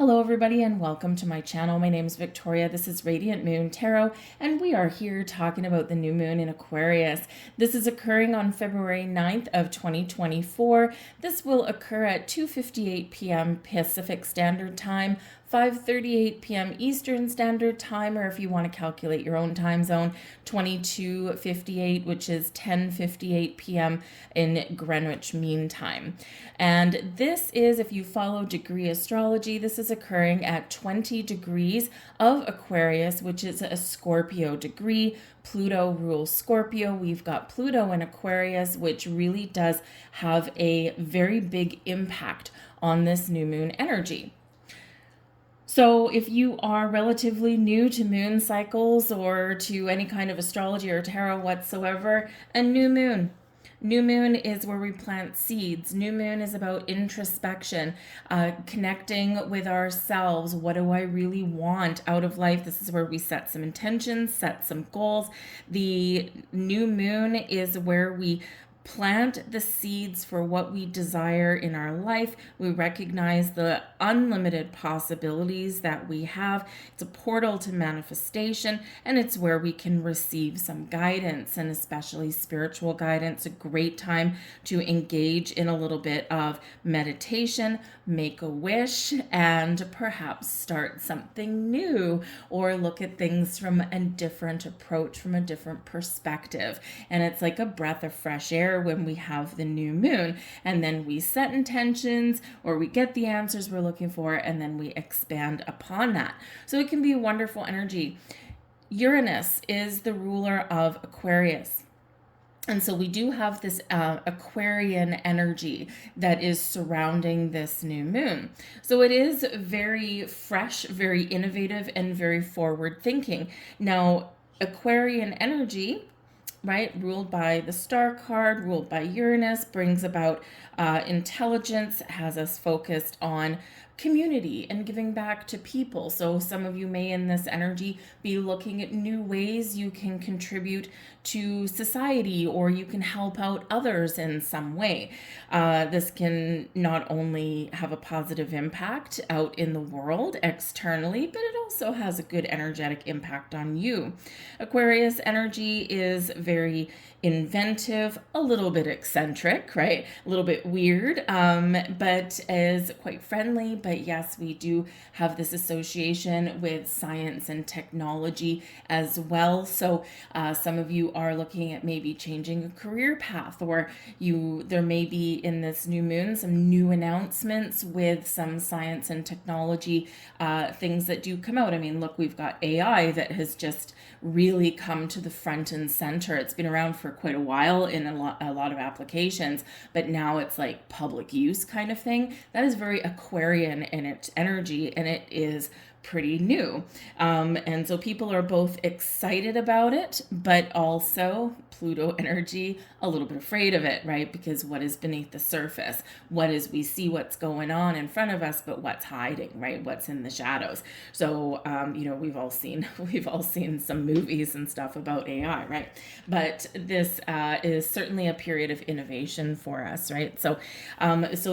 Hello everybody and welcome to my channel. My name is Victoria. This is Radiant Moon Tarot and we are here talking about the new moon in Aquarius. This is occurring on February 9th of 2024. This will occur at 2:58 p.m. Pacific Standard Time, 5:38 p.m. Eastern Standard Time, or if you want to calculate your own time zone, 22:58, which is 10:58 p.m. in Greenwich Mean Time. And this is, if you follow degree astrology, this is occurring at 20 degrees of Aquarius, which is a Scorpio degree. Pluto rules Scorpio. We've got Pluto in Aquarius, which really does have a very big impact on this new moon energy. So if you are relatively new to moon cycles or to any kind of astrology or tarot whatsoever, a new moon. New moon is where we plant seeds. New moon is about introspection, connecting with ourselves. What do I really want out of life? This is where we set some intentions, set some goals. The new moon is where we plant the seeds for what we desire in our life. We recognize the unlimited possibilities that we have. It's a portal to manifestation, and it's where we can receive some guidance, and especially spiritual guidance. A great time to engage in a little bit of meditation, make a wish, and perhaps start something new or look at things from a different approach, from a different perspective. And it's like a breath of fresh air when we have the new moon, and then we set intentions or we get the answers we're looking for, and then we expand upon that. So it can be a wonderful energy. Uranus is the ruler of Aquarius. And so we do have this Aquarian energy that is surrounding this new moon. So it is very fresh, very innovative, and very forward thinking. Now, Aquarian energy, right, ruled by the star card, ruled by Uranus, brings about intelligence, has us focused on community and giving back to people. So some of you may in this energy be looking at new ways you can contribute to society, or you can help out others in some way. This can not only have a positive impact out in the world externally, but it also has a good energetic impact on you. Aquarius energy is very inventive, a little bit eccentric, right? A little bit weird, but is quite friendly. But yes, we do have this association with science and technology as well. So some of you are looking at maybe changing a career path, or there may be in this new moon some new announcements with some science and technology things that do come out. I mean, look, we've got AI that has just really come to the front and center. It's been around for quite a while in a lot of applications, but now it's like public use kind of thing. That is very Aquarian in its energy, and it is pretty new. And so people are both excited about it, but also Pluto energy, a little bit afraid of it, right? Because what is beneath the surface? What is, we see what's going on in front of us, but what's hiding, right? What's in the shadows? So, we've all seen some movies and stuff about AI, right? But this is certainly a period of innovation for us, right? So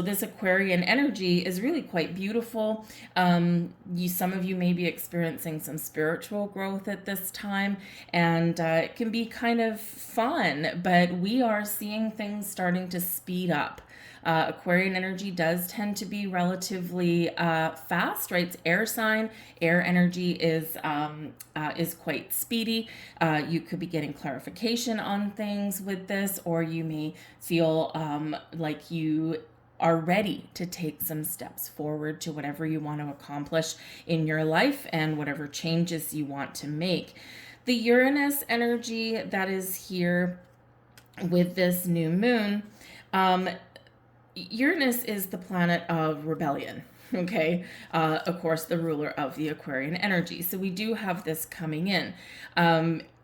this Aquarian energy is really quite beautiful. Some of you may be experiencing some spiritual growth at this time, and it can be kind of fun, but we are seeing things starting to speed up. Aquarian energy does tend to be relatively fast, right? It's air sign. Air energy is quite speedy. You could be getting clarification on things with this, or you may feel like you are ready to take some steps forward to whatever you want to accomplish in your life and whatever changes you want to make. The Uranus energy that is here with this new moon, Uranus is the planet of rebellion. Okay, of course, the ruler of the Aquarian energy. So we do have this coming in.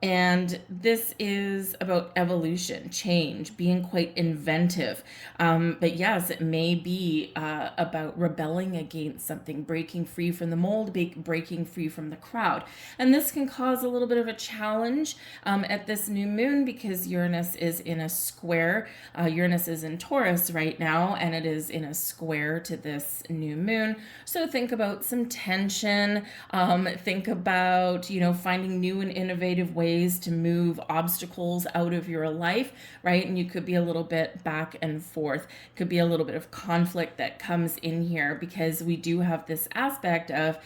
And this is about evolution, change, being quite inventive. But yes, it may be about rebelling against something, breaking free from the mold, breaking free from the crowd. And this can cause a little bit of a challenge at this new moon because Uranus is in a square. Uranus is in Taurus right now, and it is in a square to this new moon. So think about some tension. Think about, finding new and innovative ways to move obstacles out of your life, right? And you could be a little bit back and forth. Could be a little bit of conflict that comes in here because we do have this aspect of,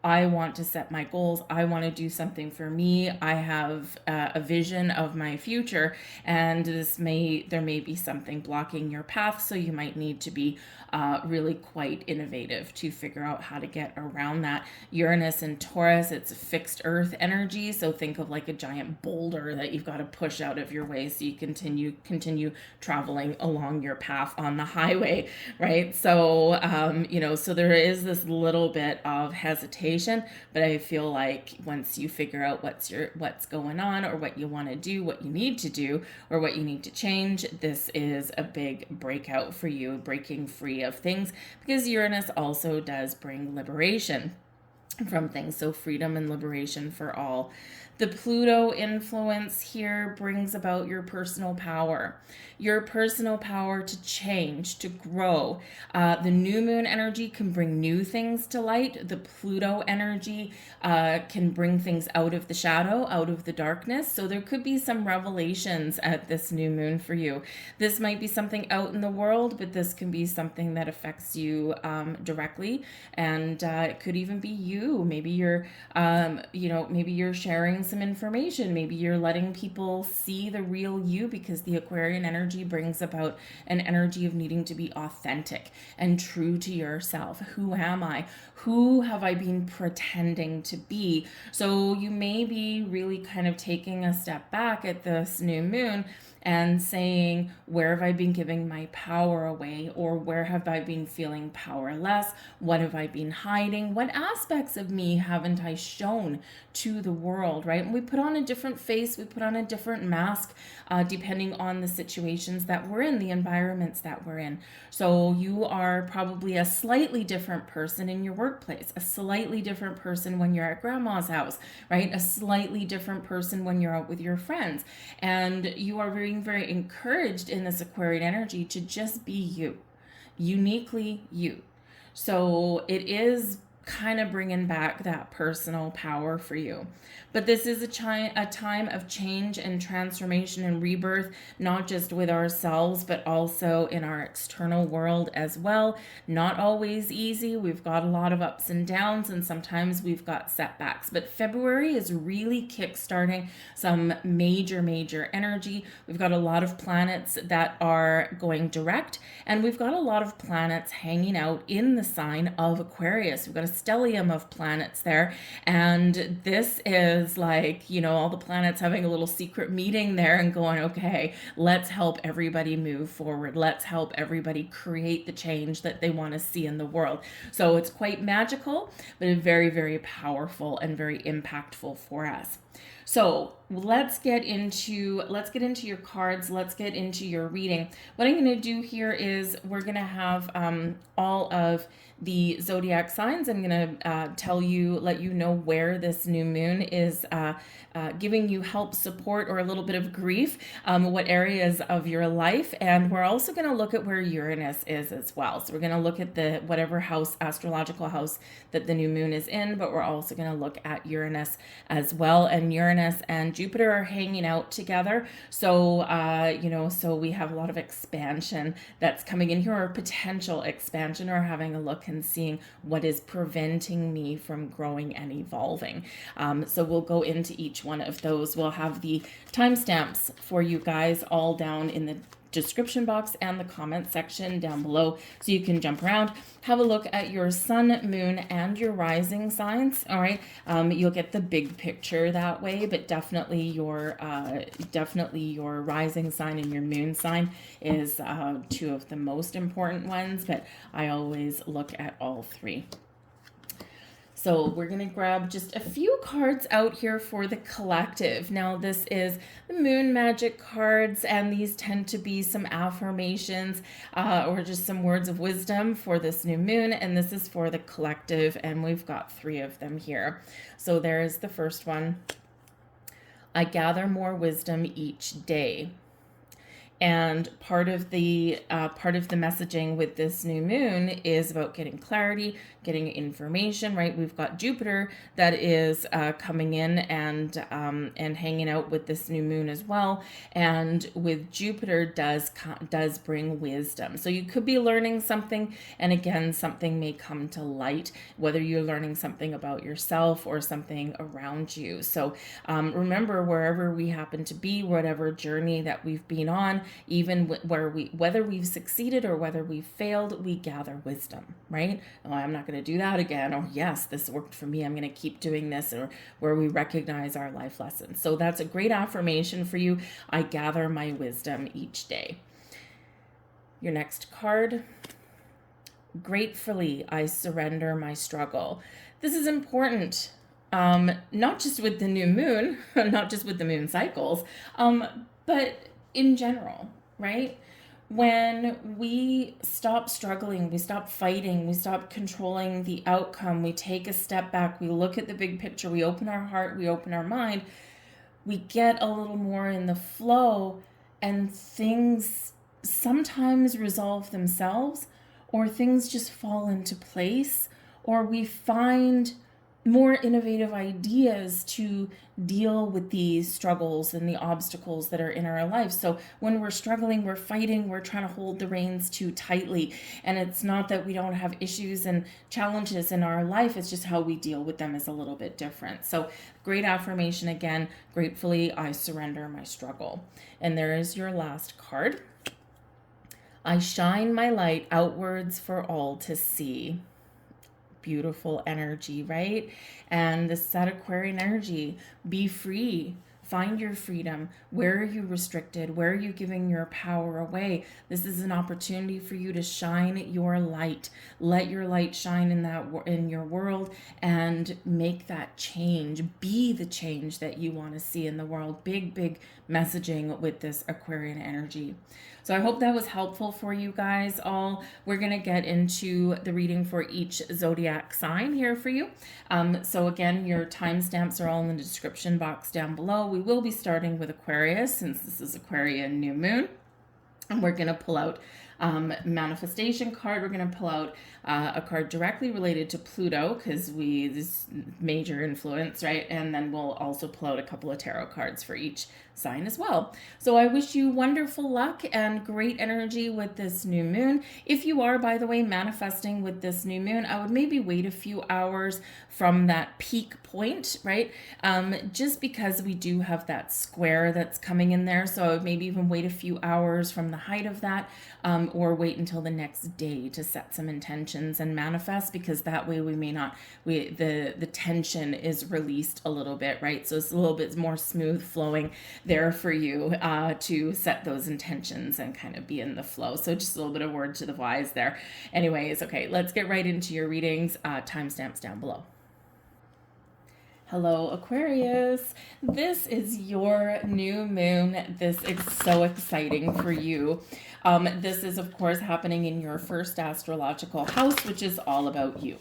I want to set my goals. I want to do something for me. I have a vision of my future, and there may be something blocking your path. So you might need to be really quite innovative to figure out how to get around that. Uranus and Taurus, it's fixed earth energy. So think of like a giant boulder that you've got to push out of your way so you continue traveling along your path on the highway, right? So, so there is this little bit of hesitation, but I feel like once you figure out what's going on, or what you want to do, what you need to do, or what you need to change, this is a big breakout for you, breaking free of things, because Uranus also does bring liberation from things, so freedom and liberation for all. The Pluto influence here brings about your personal power to change, to grow. The new moon energy can bring new things to light. The Pluto energy can bring things out of the shadow, out of the darkness. So there could be some revelations at this new moon for you. This might be something out in the world, but this can be something that affects you directly. And it could even be you. Maybe you're, maybe you're sharing some information. Maybe you're letting people see the real you, because the Aquarian energy brings about an energy of needing to be authentic and true to yourself. Who am I? Who have I been pretending to be? So you may be really kind of taking a step back at this new moon and saying, where have I been giving my power away? Or where have I been feeling powerless? What have I been hiding? What aspects of me haven't I shown to the world, right? And we put on a different face, we put on a different mask, depending on the situations that we're in, the environments that we're in. So you are probably a slightly different person in your workplace, a slightly different person when you're at grandma's house, right? A slightly different person when you're out with your friends. And you are very encouraged in this Aquarian energy to just be you, uniquely you. So it is kind of bringing back that personal power for you. But this is a time of change and transformation and rebirth, not just with ourselves, but also in our external world as well. Not always easy. We've got a lot of ups and downs, and sometimes we've got setbacks. But February is really kickstarting some major energy. We've got a lot of planets that are going direct, and we've got a lot of planets hanging out in the sign of Aquarius. We've got a stellium of planets there, and this is like, all the planets having a little secret meeting there and going, okay, let's help everybody move forward. Let's help everybody create the change that they want to see in the world. So it's quite magical, but very powerful and very impactful for us. So let's get into your cards. Let's get into your reading. What I'm going to do here is we're going to have all of the zodiac signs. I'm going to let you know where this new moon is giving you help, support, or a little bit of grief, what areas of your life. And we're also going to look at where Uranus is as well. So we're going to look at whatever astrological house that the new moon is in, but we're also going to look at Uranus as well. And Uranus and Jupiter are hanging out together. So, so we have a lot of expansion that's coming in here, or potential expansion, or having a look and seeing what is preventing me from growing and evolving. So we'll go into each one of those. We'll have the timestamps for you guys all down in the description box and the comment section down below, so you can jump around, have a look at your sun, moon, and your rising signs. All right, you'll get the big picture that way, but definitely your rising sign and your moon sign is two of the most important ones, but I always look at all three. So we're going to grab just a few cards out here for the collective. Now, this is the Moon Magic cards, and these tend to be some affirmations or just some words of wisdom for this new moon. And this is for the collective, and we've got 3 of them here. So there's the first one. I gather more wisdom each day. And part of the messaging with this new moon is about getting clarity, getting information, right? We've got Jupiter that is coming in and hanging out with this new moon as well. And with Jupiter does bring wisdom. So you could be learning something, and again, something may come to light, whether you're learning something about yourself or something around you. So remember, wherever we happen to be, whatever journey that we've been on, even whether we've succeeded or whether we've failed, we gather wisdom, right? Oh, I'm not going to do that again. Or yes, this worked for me, I'm going to keep doing this. Or where we recognize our life lessons. So that's a great affirmation for you. I gather my wisdom each day. Your next card. Gratefully, I surrender my struggle. This is important. Not just with the new moon, not just with the moon cycles, but in general, right? When we stop struggling, we stop fighting, we stop controlling the outcome, we take a step back, we look at the big picture, we open our heart, we open our mind, we get a little more in the flow, and things sometimes resolve themselves, or things just fall into place, or we find more innovative ideas to deal with these struggles and the obstacles that are in our life. So when we're struggling, we're fighting, we're trying to hold the reins too tightly. And it's not that we don't have issues and challenges in our life, it's just how we deal with them is a little bit different. So great affirmation again, gratefully, I surrender my struggle. And there is your last card. I shine my light outwards for all to see. Beautiful energy, right? And this is that Aquarian energy. Be free. Find your freedom. Where are you restricted? Where are you giving your power away? This is an opportunity for you to shine your light. Let your light shine in your world and make that change. Be the change that you want to see in the world. Big messaging with this Aquarian energy. So I hope that was helpful for you guys all. We're going to get into the reading for each zodiac sign here for you. So again, your timestamps are all in the description box down below. We will be starting with Aquarius since this is Aquarian new moon. And we're going to pull out manifestation card. We're going to pull out a card directly related to Pluto because this major influence, right? And then we'll also pull out a couple of tarot cards for each sign as well. So I wish you wonderful luck and great energy with this new moon. If you are, by the way, manifesting with this new moon, I would maybe wait a few hours from that peak point, right? Just because we do have that square that's coming in there. So I would maybe even wait a few hours from the height of that, or wait until the next day to set some intentions and manifest, because that way the tension is released a little bit, right? So it's a little bit more smooth flowing there for you to set those intentions and kind of be in the flow. So just a little bit of word to the wise there. Anyways, okay, let's get right into your readings. Timestamps down below. Hello, Aquarius. This is your new moon. This is so exciting for you. This is, of course, happening in your first astrological house, which is all about you.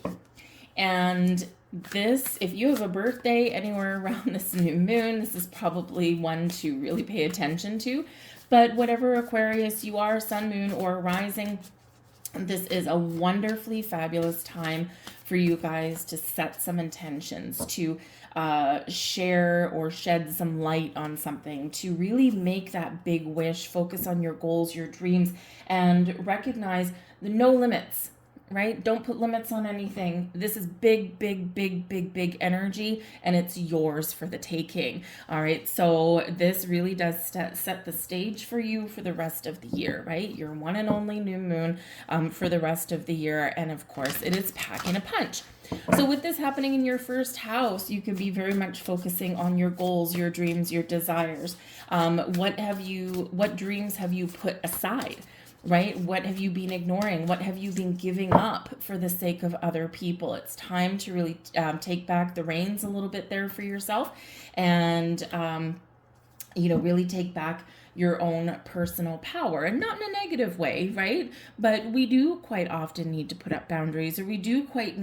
And this, if you have a birthday anywhere around this new moon, this is probably one to really pay attention to. But whatever Aquarius you are, sun, moon, or rising, this is a wonderfully fabulous time for you guys to set some intentions, to share or shed some light on something, to really make that big wish, focus on your goals, your dreams, and recognize the no limits, right? Don't put limits on anything. This is big energy, and it's yours for the taking. All right. So this really does set the stage for you for the rest of the year, right? Your one and only new moon for the rest of the year. And of course, it is packing a punch. So with this happening in your first house, you can be very much focusing on your goals, your dreams, your desires. What dreams have you put aside? right? What have you been ignoring? What have you been giving up for the sake of other people? It's time to really take back the reins a little bit there for yourself, and really take back your own personal power, and not in a negative way, right? But we do quite often need to put up boundaries, or we do quite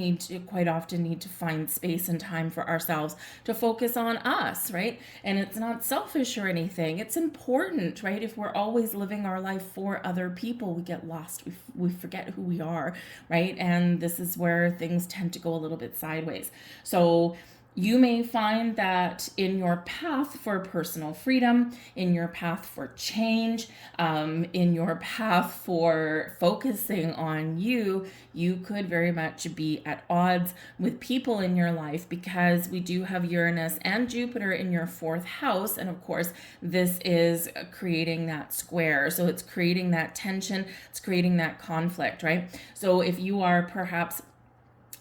often need to find space and time for ourselves to focus on us, right? And it's not selfish or anything. It's important, right? If we're always living our life for other people, we get lost. We forget who we are, right? And this is where things tend to go a little bit sideways. So you may find that in your path for personal freedom, in your path for change, in your path for focusing on you, you could very much be at odds with people in your life, because we do have Uranus and Jupiter in your 4th house. And of course, this is creating that square. So it's creating that tension, it's creating that conflict, right? So if you are perhaps,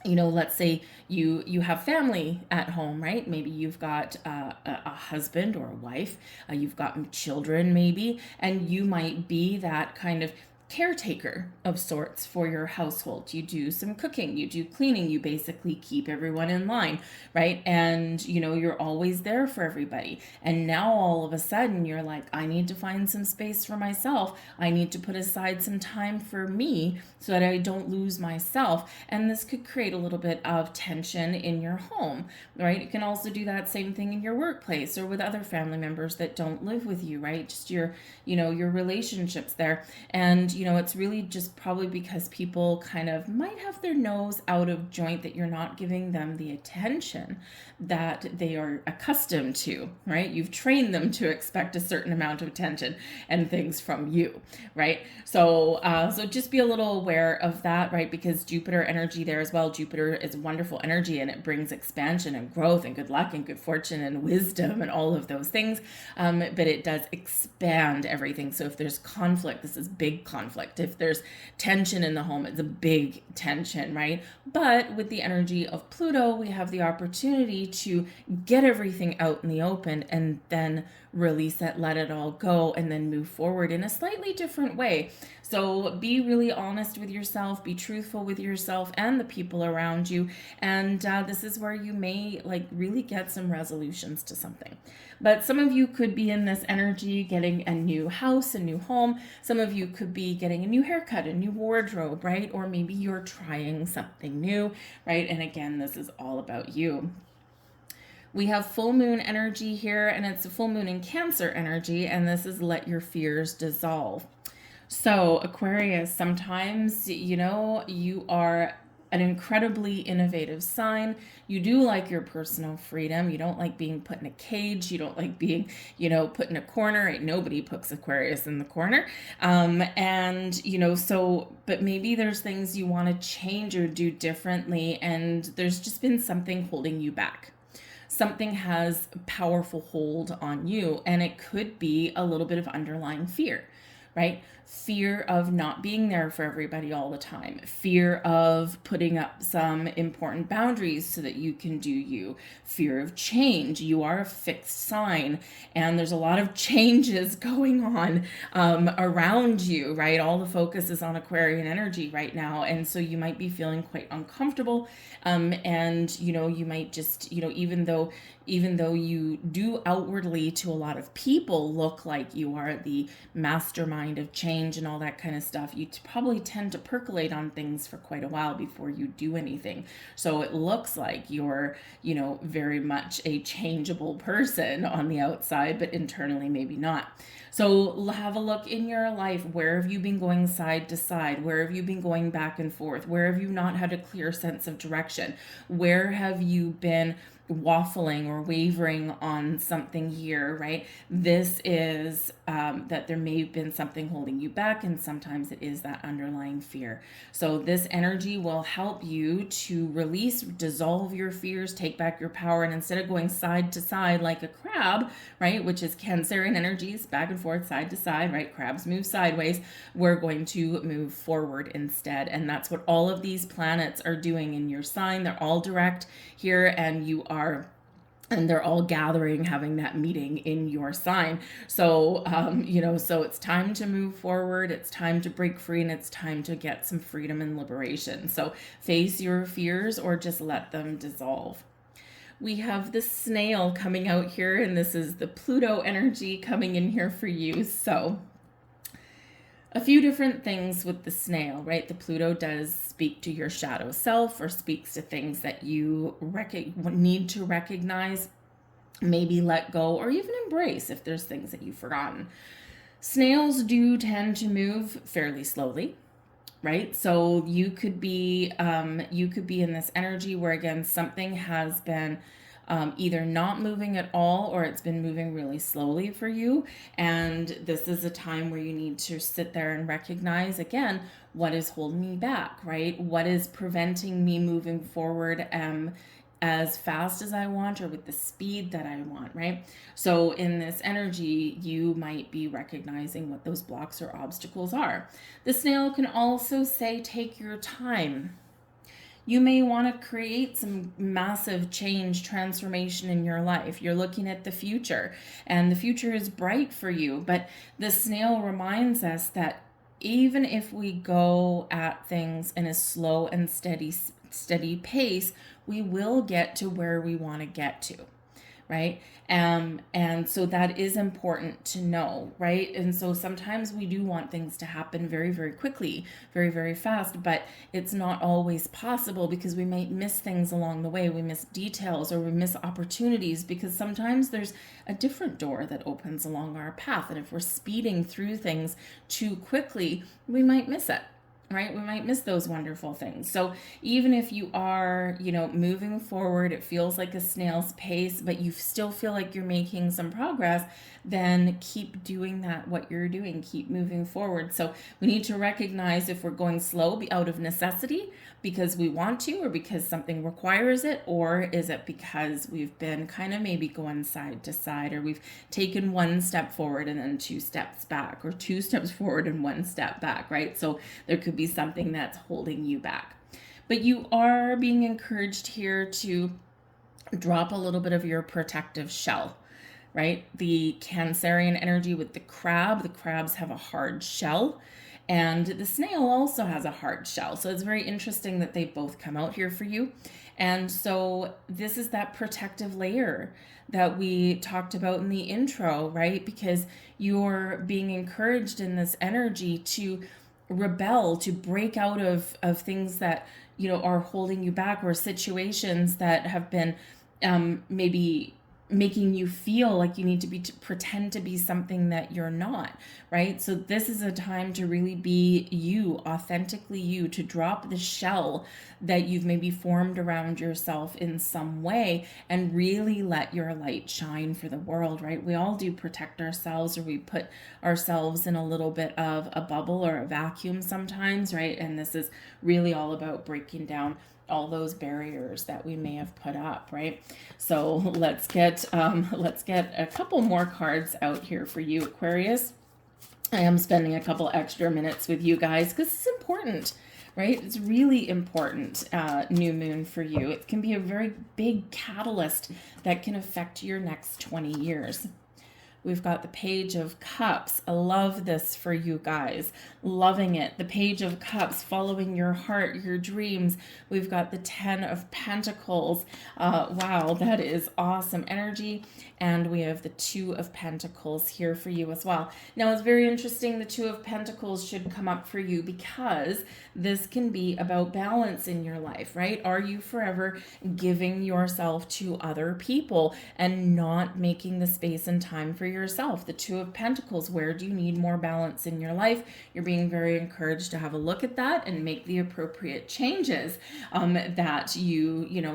let's say you have family at home, right? Maybe you've got a husband or a wife, you've got children maybe, and you might be that kind of caretaker of sorts for your household. You do some cooking, you do cleaning, you basically keep everyone in line, right? And you're always there for everybody. And now all of a sudden you're like, I need to find some space for myself. I need to put aside some time for me so that I don't lose myself. And this could create a little bit of tension in your home, right? You can also do that same thing in your workplace or with other family members that don't live with you, right? Just your relationships there. And it's really just probably because people kind of might have their nose out of joint, that you're not giving them the attention that they are accustomed to, right? You've trained them to expect a certain amount of attention and things from you, right? So just be a little aware of that, right? Because Jupiter energy there as well. Jupiter is wonderful energy, and it brings expansion and growth and good luck and good fortune and wisdom and all of those things. But it does expand everything. So if there's conflict, this is big conflict. If there's tension in the home, it's a big tension, right? But with the energy of Pluto, we have the opportunity to get everything out in the open and then release it, let it all go, and then move forward in a slightly different way. So be really honest with yourself, be truthful with yourself and the people around you. And this is where you may really get some resolutions to something. But some of you could be in this energy getting a new house, a new home. Some of you could be getting a new haircut, a new wardrobe, right? Or maybe you're trying something new, right? And again, this is all about you. We have full moon energy here, and it's a full moon in Cancer energy, and this is let your fears dissolve. So Aquarius, sometimes, you are an incredibly innovative sign. You do like your personal freedom. You don't like being put in a cage. You don't like being, put in a corner. Ain't nobody puts Aquarius in the corner. But maybe there's things you want to change or do differently, and there's just been something holding you back. Something has a powerful hold on you, and it could be a little bit of underlying fear, right? Fear of not being there for everybody all the time. Fear of putting up some important boundaries so that you can do you. Fear of change. You are a fixed sign, and there's a lot of changes going on around you, right? All the focus is on Aquarian energy right now, and so you might be feeling quite uncomfortable, and you might just, even though you do outwardly to a lot of people look like you are the mastermind of change and all that kind of stuff, you probably tend to percolate on things for quite a while before you do anything. So it looks like you're, very much a changeable person on the outside, but internally maybe not. So have a look in your life. Where have you been going side to side? Where have you been going back and forth? Where have you not had a clear sense of direction? Where have you been waffling or wavering on something here, right? This is that there may have been something holding you back, and sometimes it is that underlying fear. So this energy will help you to release, dissolve your fears, take back your power, and instead of going side to side like a crab, right, which is Cancerian energies, back and forth, side to side, right? Crabs move sideways. We're going to move forward instead, and that's what all of these planets are doing in your sign. They're all direct here, and you are and they're all gathering, having that meeting in your sign. So, so it's time to move forward. It's time to break free, and it's time to get some freedom and liberation. So face your fears or just let them dissolve. We have the snail coming out here, and this is the Pluto energy coming in here for you. So a few different things with the snail, right? The Pluto does speak to your shadow self, or speaks to things that you need to recognize, maybe let go, or even embrace if there's things that you've forgotten. Snails do tend to move fairly slowly, right? So you could be in this energy where, again, something has been either not moving at all, or it's been moving really slowly for you. And this is a time where you need to sit there and recognize, again, what is holding me back, right? What is preventing me moving forward as fast as I want, or with the speed that I want, right? So in this energy, you might be recognizing what those blocks or obstacles are. The snail can also say, take your time. You may want to create some massive change, transformation in your life. You're looking at the future, and the future is bright for you. But the snail reminds us that even if we go at things in a slow and steady pace, we will get to where we want to get to, right? And so that is important to know, right? And so sometimes we do want things to happen very, very quickly, very, very fast, but it's not always possible, because we might miss things along the way. We miss details, or we miss opportunities, because sometimes there's a different door that opens along our path. And if we're speeding through things too quickly, we might miss it. Right? We might miss those wonderful things. So even if you are, moving forward, it feels like a snail's pace, but you still feel like you're making some progress, then keep doing what you're doing. Keep moving forward. So we need to recognize if we're going slow out of necessity, because we want to, or because something requires it, or is it because we've been kind of maybe going side to side, or we've taken one step forward and then 2 steps back, or 2 steps forward and 1 step back, right? So there could be something that's holding you back. But you are being encouraged here to drop a little bit of your protective shell, right? The Cancerian energy with the crabs have a hard shell. And the snail also has a hard shell. So it's very interesting that they both come out here for you. And so this is that protective layer that we talked about in the intro, right? Because you're being encouraged in this energy to rebel, to break out of things that, are holding you back, or situations that have been maybe making you feel like you need to pretend to be something that you're not, right? So this is a time to really be you, authentically you, to drop the shell that you've maybe formed around yourself in some way, and really let your light shine for the world, right? We all do protect ourselves, or we put ourselves in a little bit of a bubble or a vacuum sometimes, right? And this is really all about breaking down all those barriers that we may have put up, right? So let's get a couple more cards out here for you, Aquarius. I am spending a couple extra minutes with you guys because it's important, right? It's really important, new moon for you. It can be a very big catalyst that can affect your next 20 years. We've got the Page of Cups. I love this for you guys. Loving it. The Page of Cups, following your heart, your dreams. We've got the 10 of Pentacles. Wow, that is awesome energy. And we have the 2 of Pentacles here for you as well. Now, it's very interesting. The 2 of Pentacles should come up for you, because this can be about balance in your life, right? Are you forever giving yourself to other people and not making the space and time for yourself? The 2 of Pentacles, where do you need more balance in your life? You're being very encouraged to have a look at that and make the appropriate changes that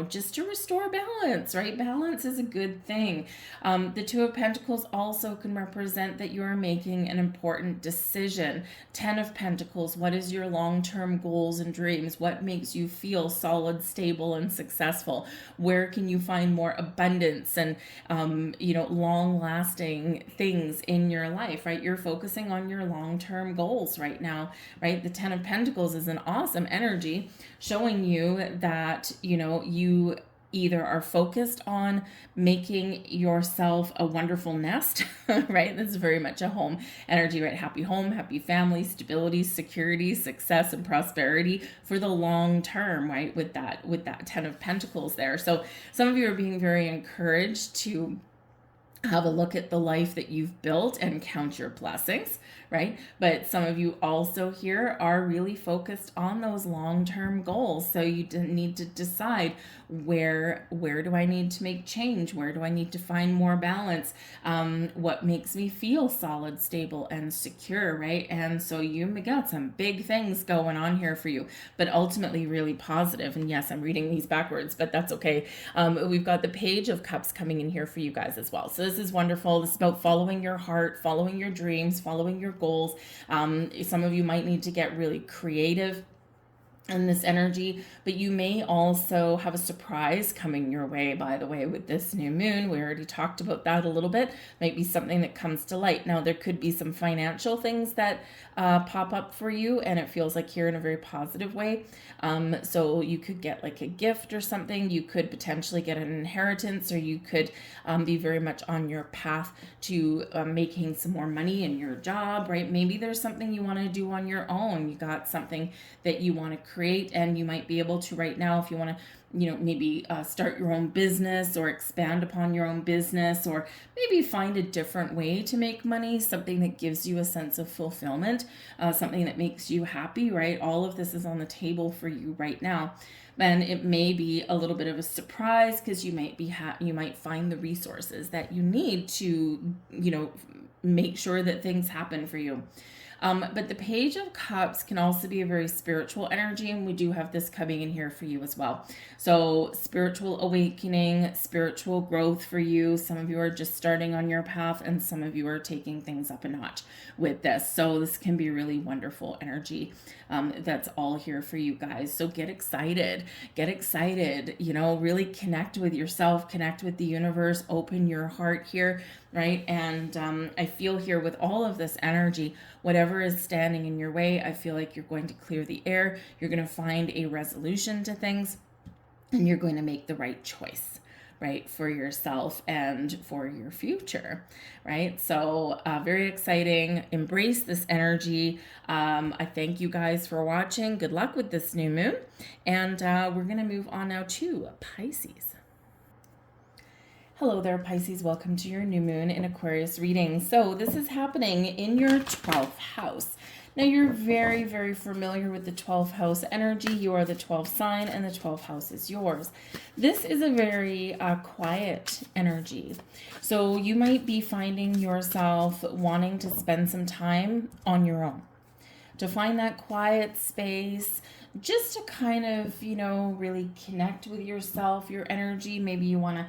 just to restore balance, right? Balance is a good thing. The 2 of Pentacles also can represent that you are making an important decision. 10 of Pentacles, what is your long-term goals and dreams? What makes you feel solid, stable, and successful? Where can you find more abundance and, long-lasting things in your life, right? You're focusing on your long-term goals right now, right? The 10 of Pentacles is an awesome energy showing you that, you either are focused on making yourself a wonderful nest, right? This is very much a home energy, right? Happy home, happy family, stability, security, success, and prosperity for the long term, right? With that 10 of Pentacles there. So some of you are being very encouraged to have a look at the life that you've built and count your blessings, right? But some of you also here are really focused on those long-term goals. So you need to decide where do I need to make change? Where do I need to find more balance? What makes me feel solid, stable, and secure, right? And so you got some big things going on here for you, but ultimately really positive. And yes, I'm reading these backwards, but that's okay. We've got the Page of Cups coming in here for you guys as well. So this is wonderful. This is about following your heart, following your dreams, following your goals. Some of you might need to get really creative in this energy, but you may also have a surprise coming your way, by the way, with this new moon. We already talked about that a little bit. Might be something that comes to light. Now, there could be some financial things that pop up for you, and it feels like here in a very positive way. So you could get like a gift or something. You could potentially get an inheritance, or you could be very much on your path to making some more money in your job, right? Maybe there's something you want to do on your own. You got something that you want to create, and you might be able to right now, if you want to maybe start your own business or expand upon your own business, or maybe find a different way to make money, something that gives you a sense of fulfillment, something that makes you happy, right? All of this is on the table for you right now. And it may be a little bit of a surprise because you might find the resources that you need to make sure that things happen for you. But the Page of Cups can also be a very spiritual energy, and we do have this coming in here for you as well. So spiritual awakening, spiritual growth for you. Some of you are just starting on your path, and some of you are taking things up a notch with this. So this can be really wonderful energy. That's all here for you guys. So get excited, really connect with yourself, connect with the universe, open your heart here, right? And I feel here with all of this energy, whatever is standing in your way, I feel like you're going to clear the air. You're going to find a resolution to things, and you're going to make the right choice, right, for yourself and for your future, right? So very exciting. Embrace this energy. I thank you guys for watching. Good luck with this new moon. And we're going to move on now to Pisces. Hello there, Pisces. Welcome to your new moon in Aquarius reading. So this is happening in your 12th house. Now, you're very, very familiar with the 12th house energy. You are the 12th sign, and the 12th house is yours. This is a very quiet energy. So you might be finding yourself wanting to spend some time on your own, to find that quiet space, just to kind of, really connect with yourself, your energy. Maybe you want to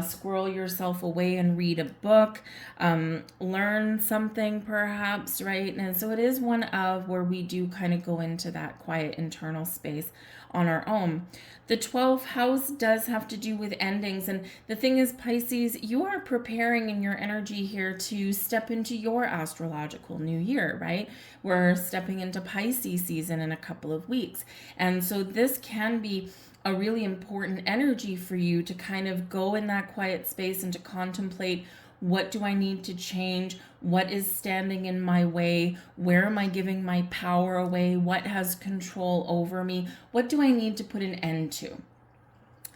squirrel yourself away and read a book, learn something perhaps, right? And so it is one of where we do kind of go into that quiet internal space on our own. The 12th house does have to do with endings. And the thing is, Pisces, you are preparing in your energy here to step into your astrological new year, right? We're stepping into Pisces season in a couple of weeks. And so this can be a really important energy for you to kind of go in that quiet space and to contemplate, what do I need to change? What is standing in my way? Where am I giving my power away? What has control over me? What do I need to put an end to?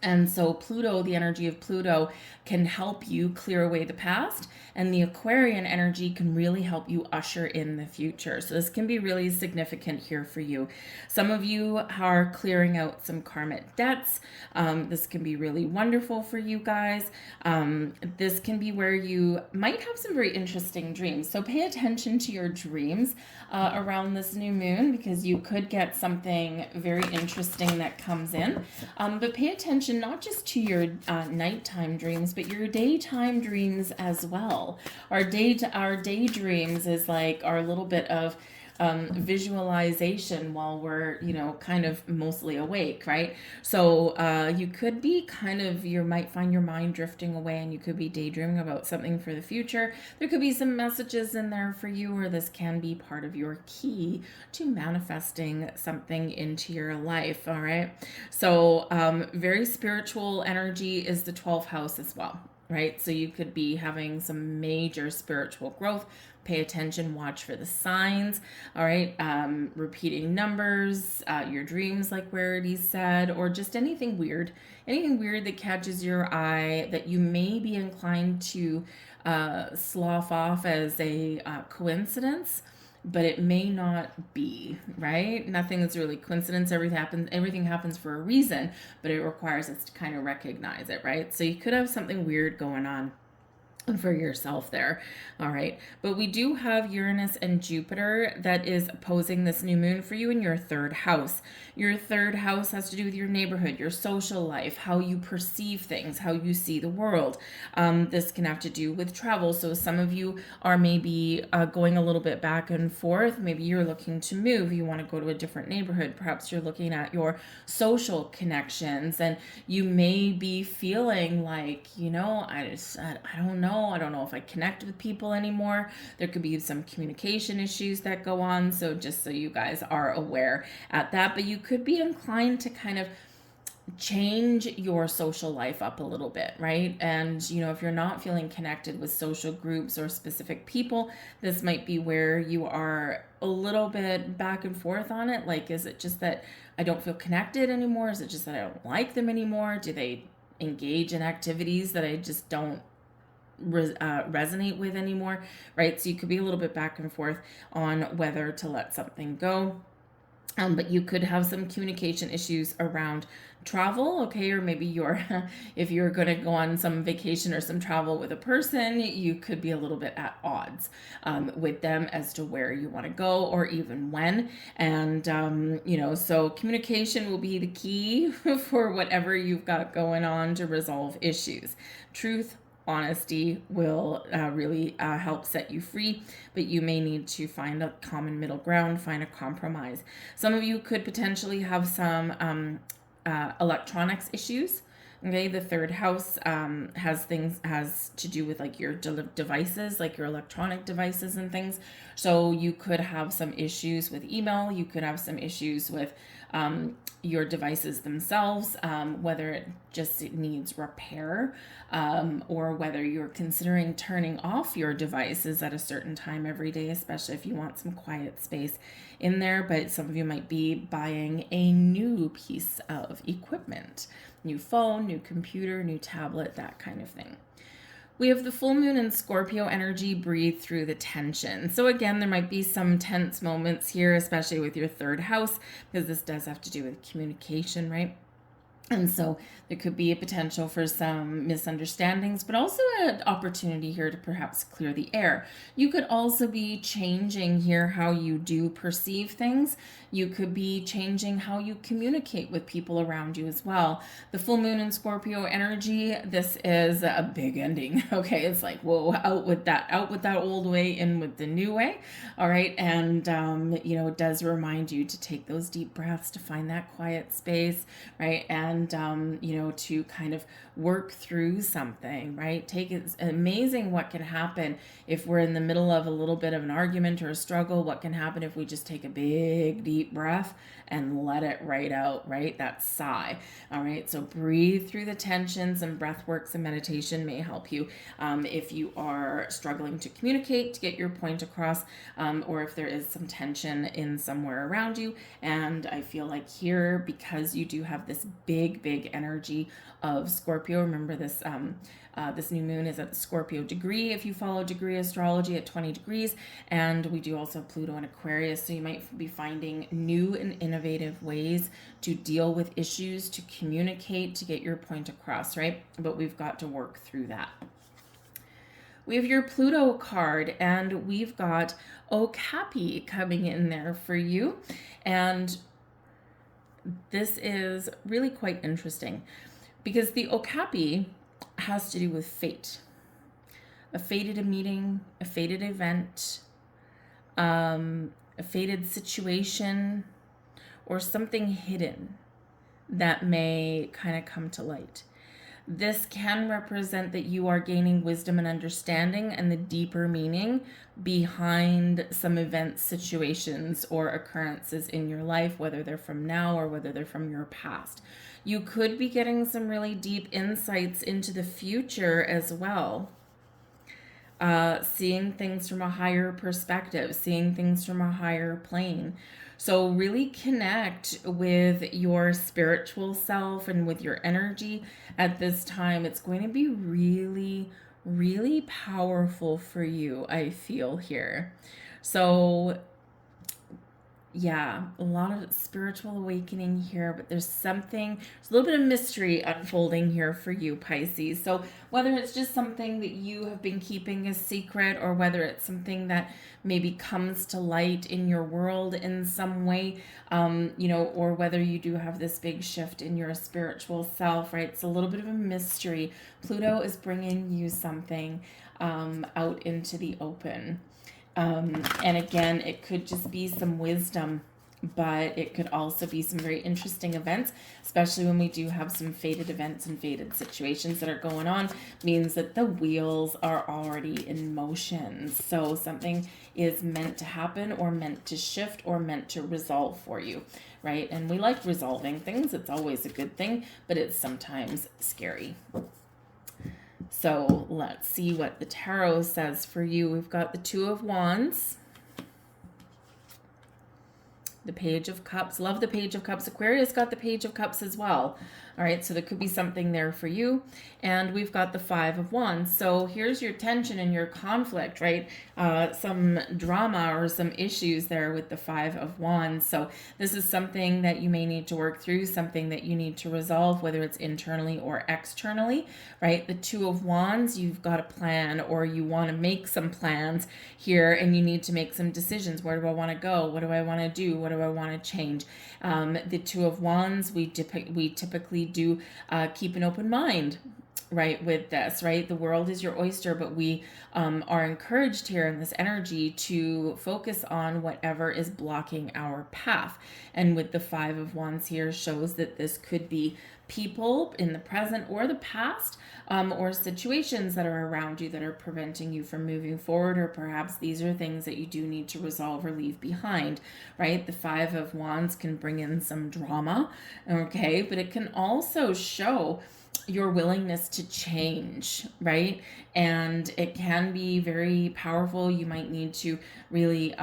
And so Pluto, the energy of Pluto, can help you clear away the past, and the Aquarian energy can really help you usher in the future. So this can be really significant here for you. Some of you are clearing out some karmic debts. This can be really wonderful for you guys. This can be where you might have some very interesting dreams. So pay attention to your dreams around this new moon, because you could get something very interesting that comes in. But pay attention not just to your nighttime dreams, but your daytime dreams as well. Our daydreams is like our little bit of visualization while we're, you know, kind of mostly awake, right? So you could be kind of, you might find your mind drifting away and you could be daydreaming about something for the future. There could be some messages in there for you, or this can be part of your key to manifesting something into your life, all right? So very spiritual energy is the 12th house as well, right? So you could be having some major spiritual growth. Pay attention, watch for the signs, all right? Repeating numbers, your dreams, like Rarity said, or just anything weird that catches your eye that you may be inclined to slough off as a coincidence, but it may not be, right? Nothing is really coincidence. Everything happens for a reason, but it requires us to kind of recognize it, right? So you could have something weird going on for yourself there. All right. But we do have Uranus and Jupiter that is opposing this new moon for you in your 3rd house. Your 3rd house has to do with your neighborhood, your social life, how you perceive things, how you see the world. This can have to do with travel. So some of you are maybe going a little bit back and forth. Maybe you're looking to move. You want to go to a different neighborhood. Perhaps you're looking at your social connections, and you may be feeling like, you know, I don't know. I don't know if I connect with people anymore. There could be some communication issues that go on. So just so you guys are aware at that, but you could be inclined to kind of change your social life up a little bit, right? And, you know, if you're not feeling connected with social groups or specific people, this might be where you are a little bit back and forth on it. Like, is it just that I don't feel connected anymore? Is it just that I don't like them anymore? Do they engage in activities that I just don't resonate with anymore, right? So you could be a little bit back and forth on whether to let something go. But you could have some communication issues around travel, okay? Or maybe if you're going to go on some vacation or some travel with a person, you could be a little bit at odds with them as to where you want to go or even when. And, you know, so communication will be the key for whatever you've got going on to resolve issues. Truth, honesty will really help set you free, but you may need to find a common middle ground, find a compromise. Some of you could potentially have some electronics issues. Okay, the 3rd house has to do with like your devices, like your electronic devices and things. So you could have some issues with email. You could have some issues with your devices themselves, whether it needs repair, or whether you're considering turning off your devices at a certain time every day, especially if you want some quiet space in there. But some of you might be buying a new piece of equipment, new phone, new computer, new tablet, that kind of thing. We have the full moon in Scorpio energy. Breathe through the tension. So again, there might be some tense moments here, especially with your 3rd house, because this does have to do with communication, right? And so there could be a potential for some misunderstandings, but also an opportunity here to perhaps clear the air. You could also be changing here how you do perceive things. You could be changing how you communicate with people around you as well. The full moon in Scorpio energy, this is a big ending. Okay, it's like, whoa, out with that old way, in with the new way. All right, and you know, it does remind you to take those deep breaths, to find that quiet space, right? And you know, to kind of work through something, right? It's amazing what can happen if we're in the middle of a little bit of an argument or a struggle. What can happen if we just take a big deep breath and let it right out, right? That sigh. All right, so breathe through the tensions, and breath works and meditation may help you if you are struggling to communicate, to get your point across, or if there is some tension in somewhere around you. And I feel like here, because you do have this big energy of Scorpio, remember this this new moon is at the Scorpio degree if you follow degree astrology at 20 degrees, and we do also have Pluto and Aquarius, so you might be finding new and innovative ways to deal with issues, to communicate, to get your point across, right? But we've got to work through that. We have your Pluto card, and we've got Okapi coming in there for you, and this is really quite interesting because the Okapi has to do with fate, a fated meeting, a fated event, a a fated situation, or something hidden that may kind of come to light. This can represent that you are gaining wisdom and understanding and the deeper meaning behind some events, situations, or occurrences in your life, whether they're from now or whether they're from your past. You could be getting some really deep insights into the future as well. Seeing things from a higher perspective, seeing things from a higher plane. So really connect with your spiritual self and with your energy at this time. It's going to be really, really powerful for you, I feel here. So yeah, a lot of spiritual awakening here, but there's a little bit of mystery unfolding here for you, Pisces. So whether it's just something that you have been keeping a secret, or whether it's something that maybe comes to light in your world in some way, or whether you do have this big shift in your spiritual self, right? It's a little bit of a mystery. Pluto is bringing you something out into the open. And again, it could just be some wisdom, but it could also be some very interesting events, especially when we do have some fated events and fated situations that are going on. Means that the wheels are already in motion. So something is meant to happen, or meant to shift, or meant to resolve for you, right? And we like resolving things. It's always a good thing, but it's sometimes scary. So let's see what the tarot says for you. We've got the Two of Wands, the Page of Cups. Love the Page of Cups. Aquarius got the Page of Cups as well. All right, so there could be something there for you. And we've got the Five of Wands. So here's your tension and your conflict, right? Some drama or some issues there with the Five of Wands. So this is something that you may need to work through, something that you need to resolve, whether it's internally or externally, right? The Two of Wands, you've got a plan, or you want to make some plans here, and you need to make some decisions. Where do I want to go? What do I want to do? What do I want to change? The Two of Wands, we typically do keep an open mind, right, with this, right? The world is your oyster, but we are encouraged here in this energy to focus on whatever is blocking our path. And with the Five of Wands here shows that this could be people in the present or the past, or situations that are around you that are preventing you from moving forward, or perhaps these are things that you do need to resolve or leave behind, right? The Five of Wands can bring in some drama, okay, but it can also show your willingness to change, right? And it can be very powerful. You might need to really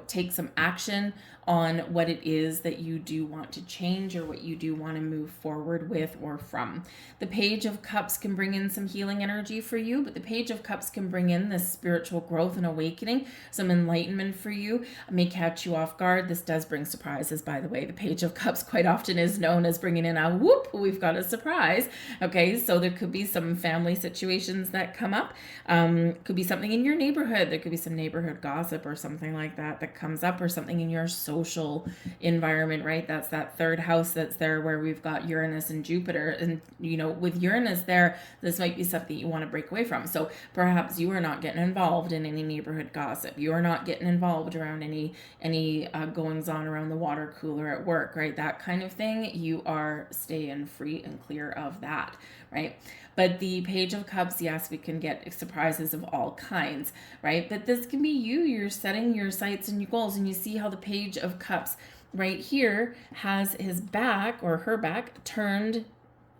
take some action on what it is that you do want to change, or what you do want to move forward with or from. The Page of Cups can bring in some healing energy for you, but the Page of Cups can bring in this spiritual growth and awakening, some enlightenment for you. It may catch you off guard. This does bring surprises, by the way. The Page of Cups quite often is known as bringing in a whoop, we've got a surprise. Okay, so there could be some family situations that come up. Could be something in your neighborhood. There could be some neighborhood gossip or something like that comes up, or something in your social environment, right? That's that third house that's there where we've got Uranus and Jupiter. And, with Uranus there, this might be something you want to break away from. So perhaps you are not getting involved in any neighborhood gossip. You are not getting involved around any goings on around the water cooler at work, right? That kind of thing. You are staying free and clear of that, right? But the Page of Cups, yes, we can get surprises of all kinds, right? But this can be you. You're setting your sights and your goals, and you see how the Page of Cups right here has his back, or her back, turned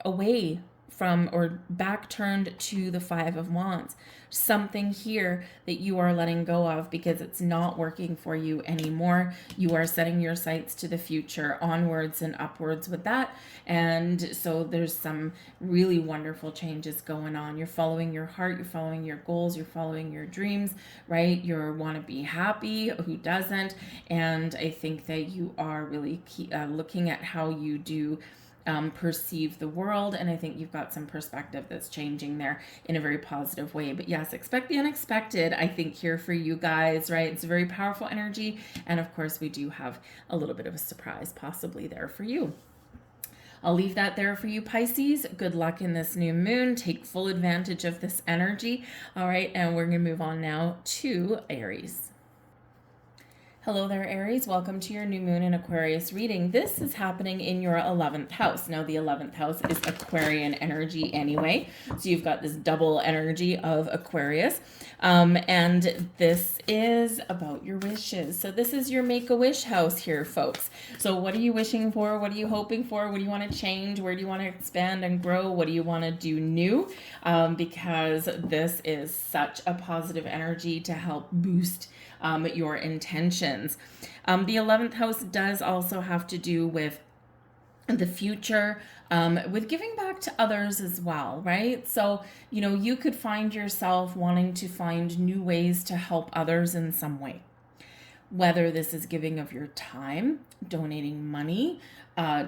away from, or back turned to the Five of Wands. Something here that you are letting go of because it's not working for you anymore. You are setting your sights to the future, onwards and upwards with that. And so there's some really wonderful changes going on. You're following your heart, you're following your goals, you're following your dreams, right? You want to be happy. Who doesn't? And I think that you are really looking at how you do perceive the world, and I think you've got some perspective that's changing there in a very positive way. But yes, expect the unexpected, I think, here for you guys, right? It's a very powerful energy, and of course we do have a little bit of a surprise possibly there for you. I'll leave that there for you, Pisces. Good luck in this new moon. Take full advantage of this energy. All right, and we're going to move on now to Aries. Hello there, Aries. Welcome to your new moon in Aquarius reading. This is happening in your 11th house. Now, the 11th house is Aquarian energy anyway. So you've got this double energy of Aquarius. And this is about your wishes. So this is your Make-A-Wish house here, folks. So what are you wishing for? What are you hoping for? What do you want to change? Where do you want to expand and grow? What do you want to do new? Because this is such a positive energy to help boost your intentions. The 11th house does also have to do with the future, with giving back to others as well, right? So, you could find yourself wanting to find new ways to help others in some way. Whether this is giving of your time, donating money,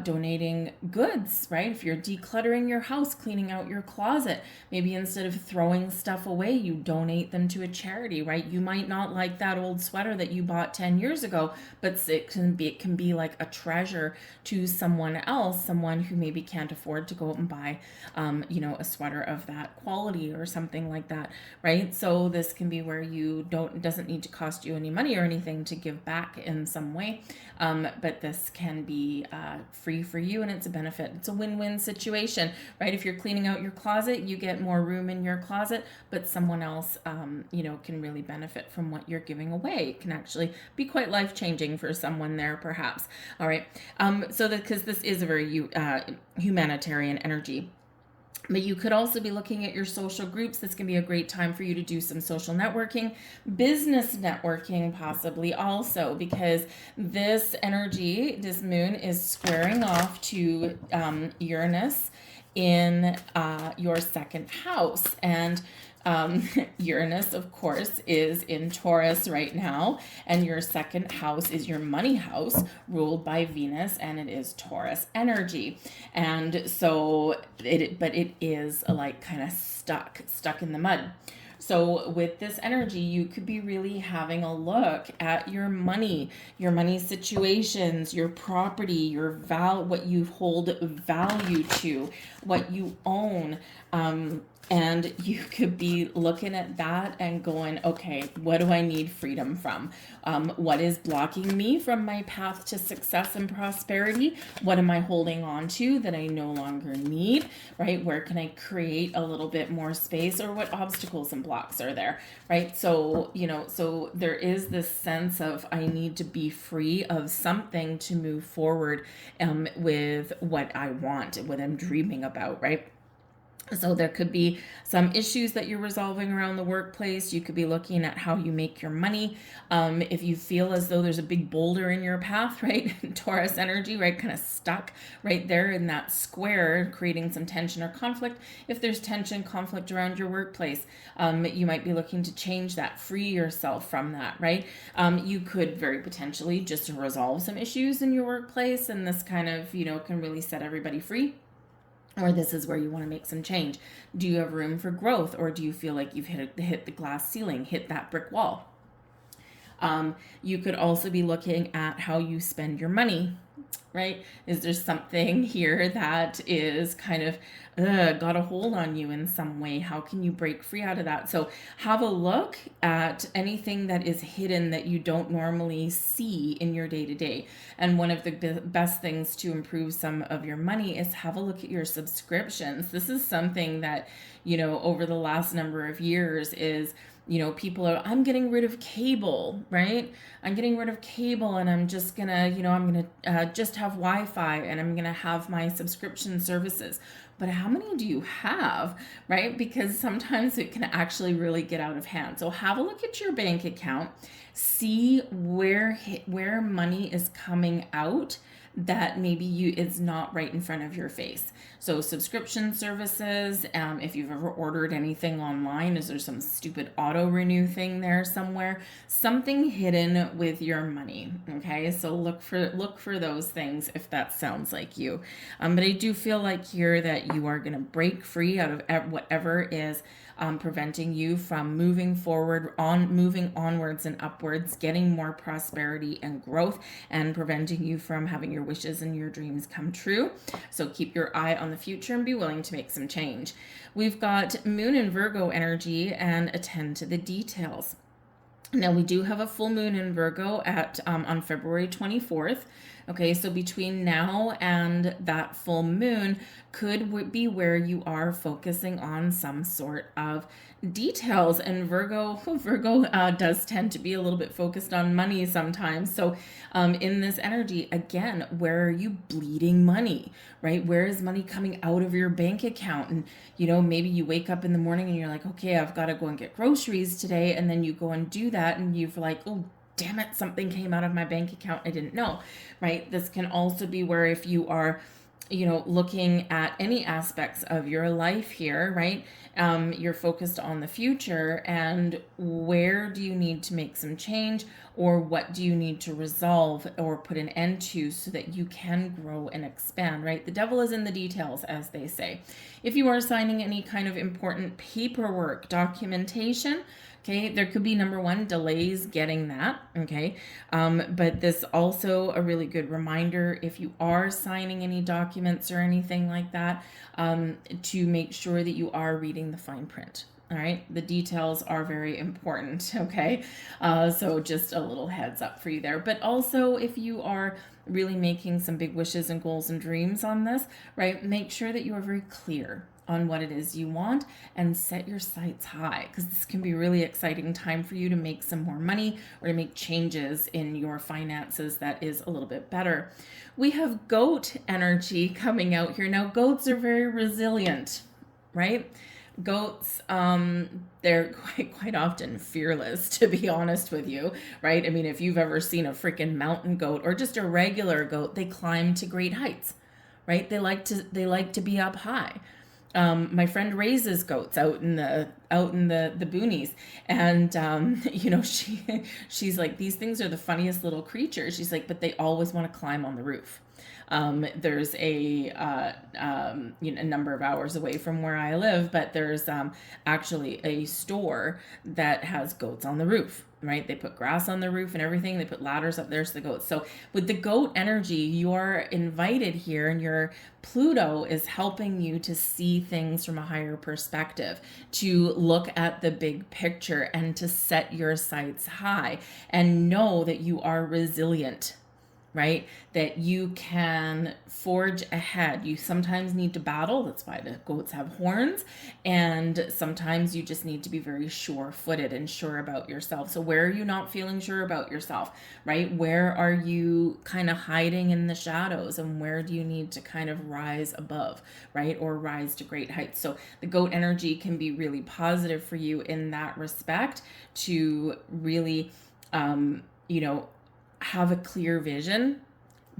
donating goods, right? If you're decluttering your house, cleaning out your closet, maybe instead of throwing stuff away, you donate them to a charity, right? You might not like that old sweater that you bought 10 years ago, but it can be like a treasure to someone else, someone who maybe can't afford to go out and buy, a sweater of that quality or something like that, right? So this can be where it doesn't need to cost you any money or anything to give back in some way. But this can be free for you, and it's a benefit. It's a win-win situation, right? If you're cleaning out your closet, you get more room in your closet, but someone else, can really benefit from what you're giving away. It can actually be quite life-changing for someone there, perhaps. All right. Because this is a very humanitarian energy. But you could also be looking at your social groups. This can be a great time for you to do some social networking, business networking possibly also, because this energy, this moon, is squaring off to Uranus in your second house. And Uranus, of course, is in Taurus right now, and your second house is your money house, ruled by Venus, and it is Taurus energy. And so it is like kind of stuck in the mud. So with this energy, you could be really having a look at your money situations, your property, what you hold value to, what you own. And you could be looking at that and going, okay, what do I need freedom from? What is blocking me from my path to success and prosperity? What am I holding on to that I no longer need, right? Where can I create a little bit more space, or what obstacles and blocks are there, right? So, so there is this sense of I need to be free of something to move forward with what I want, what I'm dreaming about, right? So there could be some issues that you're resolving around the workplace. You could be looking at how you make your money. If you feel as though there's a big boulder in your path, right? Taurus energy, right? Kind of stuck right there in that square, creating some tension or conflict. If there's tension, conflict around your workplace, you might be looking to change that, free yourself from that, right? You could very potentially just resolve some issues in your workplace, and this kind of, can really set everybody free. Or this is where you want to make some change. Do you have room for growth, or do you feel like you've hit the glass ceiling, hit that brick wall? You could also be looking at how you spend your money, right? Is there something here that is kind of got a hold on you in some way? How can you break free out of that? So have a look at anything that is hidden that you don't normally see in your day-to-day. And one of the best things to improve some of your money is have a look at your subscriptions. This is something that, over the last number of years is, people are, I'm getting rid of cable, right? I'm getting rid of cable, and I'm just gonna, I'm gonna just have Wi-Fi, and I'm gonna have my subscription services. But how many do you have, right? Because sometimes it can actually really get out of hand. So have a look at your bank account, see where money is coming out that maybe is not right in front of your face. So subscription services, if you've ever ordered anything online, is there some stupid auto renew thing there somewhere? Something hidden with your money, okay? So look for those things if that sounds like you. But I do feel like here that you are going to break free out of whatever is preventing you from moving forward, moving onwards and upwards, getting more prosperity and growth, and preventing you from having your wishes and your dreams come true. So keep your eye on the future and be willing to make some change. We've got Moon and Virgo energy, and attend to the details. Now we do have a full moon in Virgo at on February 24th. Okay, so between now and that full moon could be where you are focusing on some sort of details. And Virgo does tend to be a little bit focused on money sometimes. So in this energy, again, where are you bleeding money, right? Where is money coming out of your bank account? And maybe you wake up in the morning and you're like, okay, I've got to go and get groceries today, and then you go and do that, and you're like, oh, damn it, something came out of my bank account I didn't know, right? This can also be where if you are, looking at any aspects of your life here, right? You're focused on the future and where do you need to make some change, or what do you need to resolve or put an end to so that you can grow and expand, right? The devil is in the details, as they say. If you are signing any kind of important paperwork, documentation, okay, there could be, number one, delays getting that, okay? But this also a really good reminder, if you are signing any documents or anything like that, to make sure that you are reading the fine print. All right, the details are very important, okay? So just a little heads up for you there. But also, if you are really making some big wishes and goals and dreams on this, right, make sure that you are very clear on what it is you want and set your sights high, because this can be a really exciting time for you to make some more money or to make changes in your finances that is a little bit better. We have goat energy coming out here. Now, goats are very resilient, right? Goats, they're quite often fearless, to be honest with you, right? I mean, if you've ever seen a freaking mountain goat or just a regular goat, they climb to great heights, right? They like to be up high. My friend raises goats out in the boonies, and she's like, these things are the funniest little creatures. She's like, but they always want to climb on the roof. There's a number of hours away from where I live, but there's actually a store that has goats on the roof, right? They put grass on the roof and everything. They put ladders up there to the goats. So with the goat energy, you're invited here, and your Pluto is helping you to see things from a higher perspective, to look at the big picture and to set your sights high and know that you are resilient, right? That you can forge ahead. You sometimes need to battle. That's why the goats have horns. And sometimes you just need to be very sure-footed and sure about yourself. So where are you not feeling sure about yourself, right? Where are you kind of hiding in the shadows, and where do you need to kind of rise above, right? Or rise to great heights. So the goat energy can be really positive for you in that respect, to really, have a clear vision,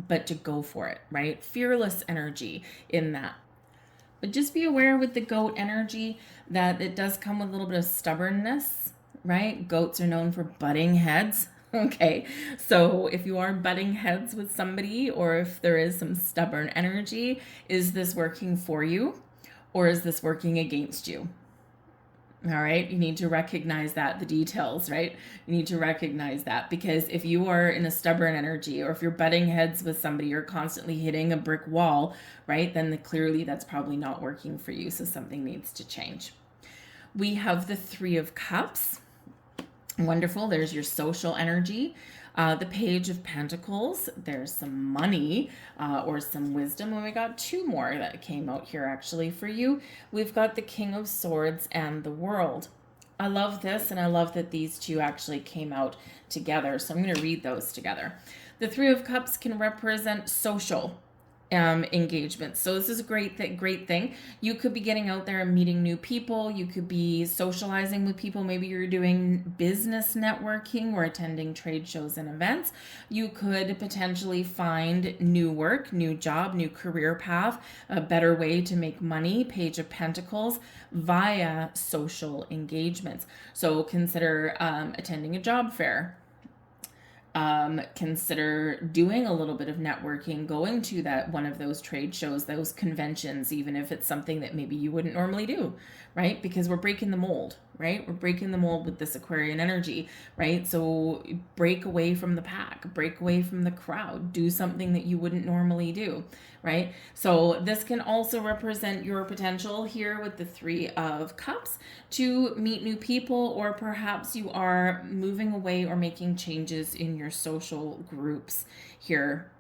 but to go for it, right? Fearless energy in that. But just be aware with the goat energy that it does come with a little bit of stubbornness, right? Goats are known for butting heads. Okay, so if you are butting heads with somebody, or if there is some stubborn energy, is this working for you, or is this working against you? All right, you need to recognize that, the details, right? You need to recognize that, because if you are in a stubborn energy, or if you're butting heads with somebody, you're constantly hitting a brick wall, right? Then clearly that's probably not working for you. So something needs to change. We have the Three of Cups. Wonderful. There's your social energy. The Page of Pentacles, there's some money or some wisdom. And we got two more that came out here actually for you. We've got the King of Swords and the World. I love this, and I love that these two actually came out together. So I'm going to read those together. The Three of Cups can represent social engagement. So this is a great thing. You could be getting out there and meeting new people. You could be socializing with people. Maybe you're doing business networking or attending trade shows and events. You could potentially find new work, new job, new career path, a better way to make money, Page of Pentacles, via social engagements. So consider attending a job fair, consider doing a little bit of networking, going to that one of those trade shows, those conventions, even if it's something that maybe you wouldn't normally do, right? Because we're breaking the mold, right? We're breaking the mold with this Aquarian energy, right? So break away from the pack, break away from the crowd, do something that you wouldn't normally do, right? So this can also represent your potential here with the Three of Cups to meet new people, or perhaps you are moving away or making changes in your social groups here.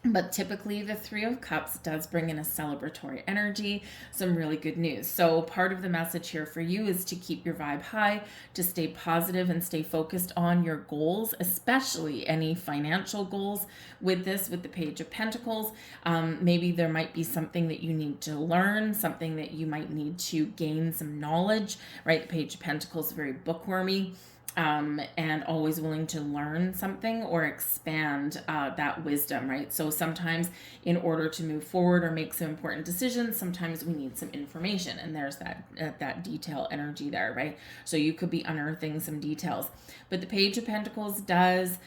But typically the Three of Cups does bring in a celebratory energy, some really good news. So part of the message here for you is to keep your vibe high, to stay positive and stay focused on your goals, especially any financial goals with this, with the Page of Pentacles. Maybe there might be something that you need to learn, something that you might need to gain some knowledge, right? The Page of Pentacles is very bookwormy. And always willing to learn something or expand that wisdom, right? So sometimes in order to move forward or make some important decisions, sometimes we need some information, and there's that detail energy there, right? So you could be unearthing some details. But the Page of Pentacles does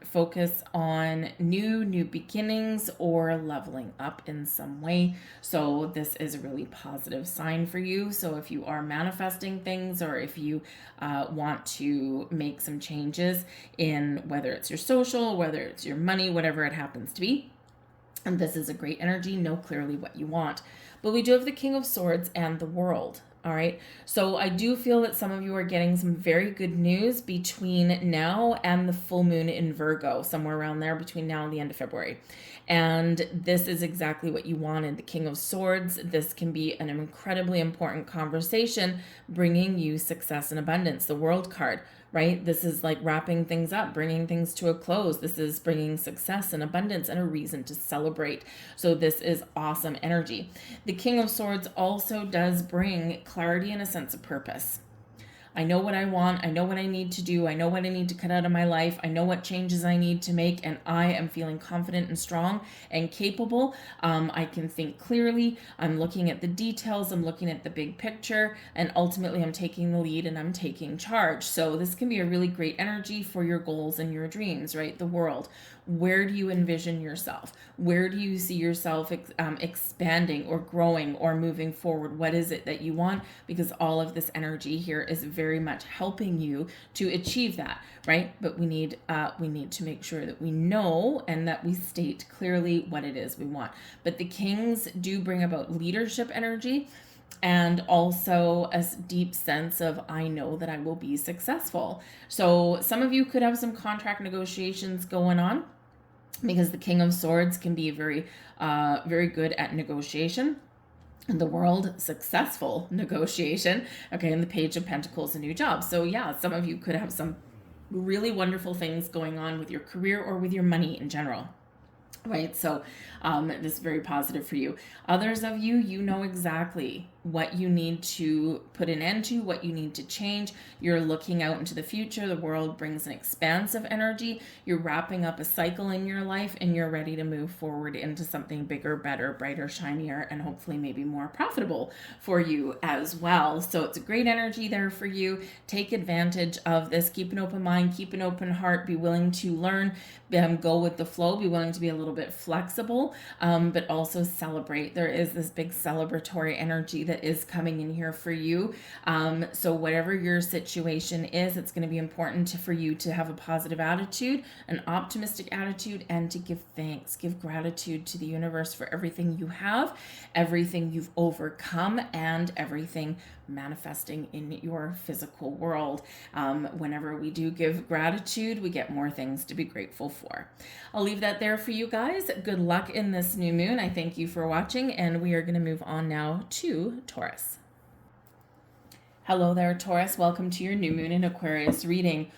focus on new beginnings or leveling up in some way. So this is a really positive sign for you. So if you are manifesting things, or if you want to make some changes in whether it's your social, whether it's your money, whatever it happens to be, and this is a great energy. Know clearly what you want. But we do have the King of Swords and the World. All right. So I do feel that some of you are getting some very good news between now and the full moon in Virgo, somewhere around there between now and the end of February. And this is exactly what you wanted. The King of Swords. This can be an incredibly important conversation, bringing you success and abundance. The World card, right? This is like wrapping things up, bringing things to a close. This is bringing success and abundance and a reason to celebrate. So this is awesome energy. The King of Swords also does bring clarity and a sense of purpose. I know what I want. I know what I need to do. I know what I need to cut out of my life. I know what changes I need to make, and I am feeling confident and strong and capable. I can think clearly. I'm looking at the details. I'm looking at the big picture, and ultimately I'm taking the lead and I'm taking charge. So this can be a really great energy for your goals and your dreams, right? The World. Where do you envision yourself? Where do you see yourself expanding or growing or moving forward? What is it that you want? Because all of this energy here is very much helping you to achieve that, right? But we need to make sure that we know and that we state clearly what it is we want. But the Kings do bring about leadership energy, and also a deep sense of, I know that I will be successful. So some of you could have some contract negotiations going on, because the King of Swords can be very good at negotiation. And the World, successful negotiation. Okay, and the Page of Pentacles, a new job. So yeah, some of you could have some really wonderful things going on with your career or with your money in general. Right, so this is very positive for you. Others of you, you know exactly what you need to put an end to, what you need to change. You're looking out into the future. The World brings an expansive energy. You're wrapping up a cycle in your life, and you're ready to move forward into something bigger, better, brighter, shinier, and hopefully maybe more profitable for you as well. So it's a great energy there for you. Take advantage of this. Keep an open mind, keep an open heart, be willing to learn, go with the flow, be willing to be a little bit flexible, but also celebrate. There is this big celebratory energy that is coming in here for you. So whatever your situation is, it's going to be important for you to have a positive attitude, an optimistic attitude, and to give thanks, give gratitude to the universe for everything you have, everything you've overcome, and everything manifesting in your physical world. Whenever we do give gratitude, we get more things to be grateful for. I'll leave that there for you guys. Good luck in this new moon. I thank you for watching, and we are going to move on now to Taurus. Hello there, Taurus. Welcome to your new moon in Aquarius reading.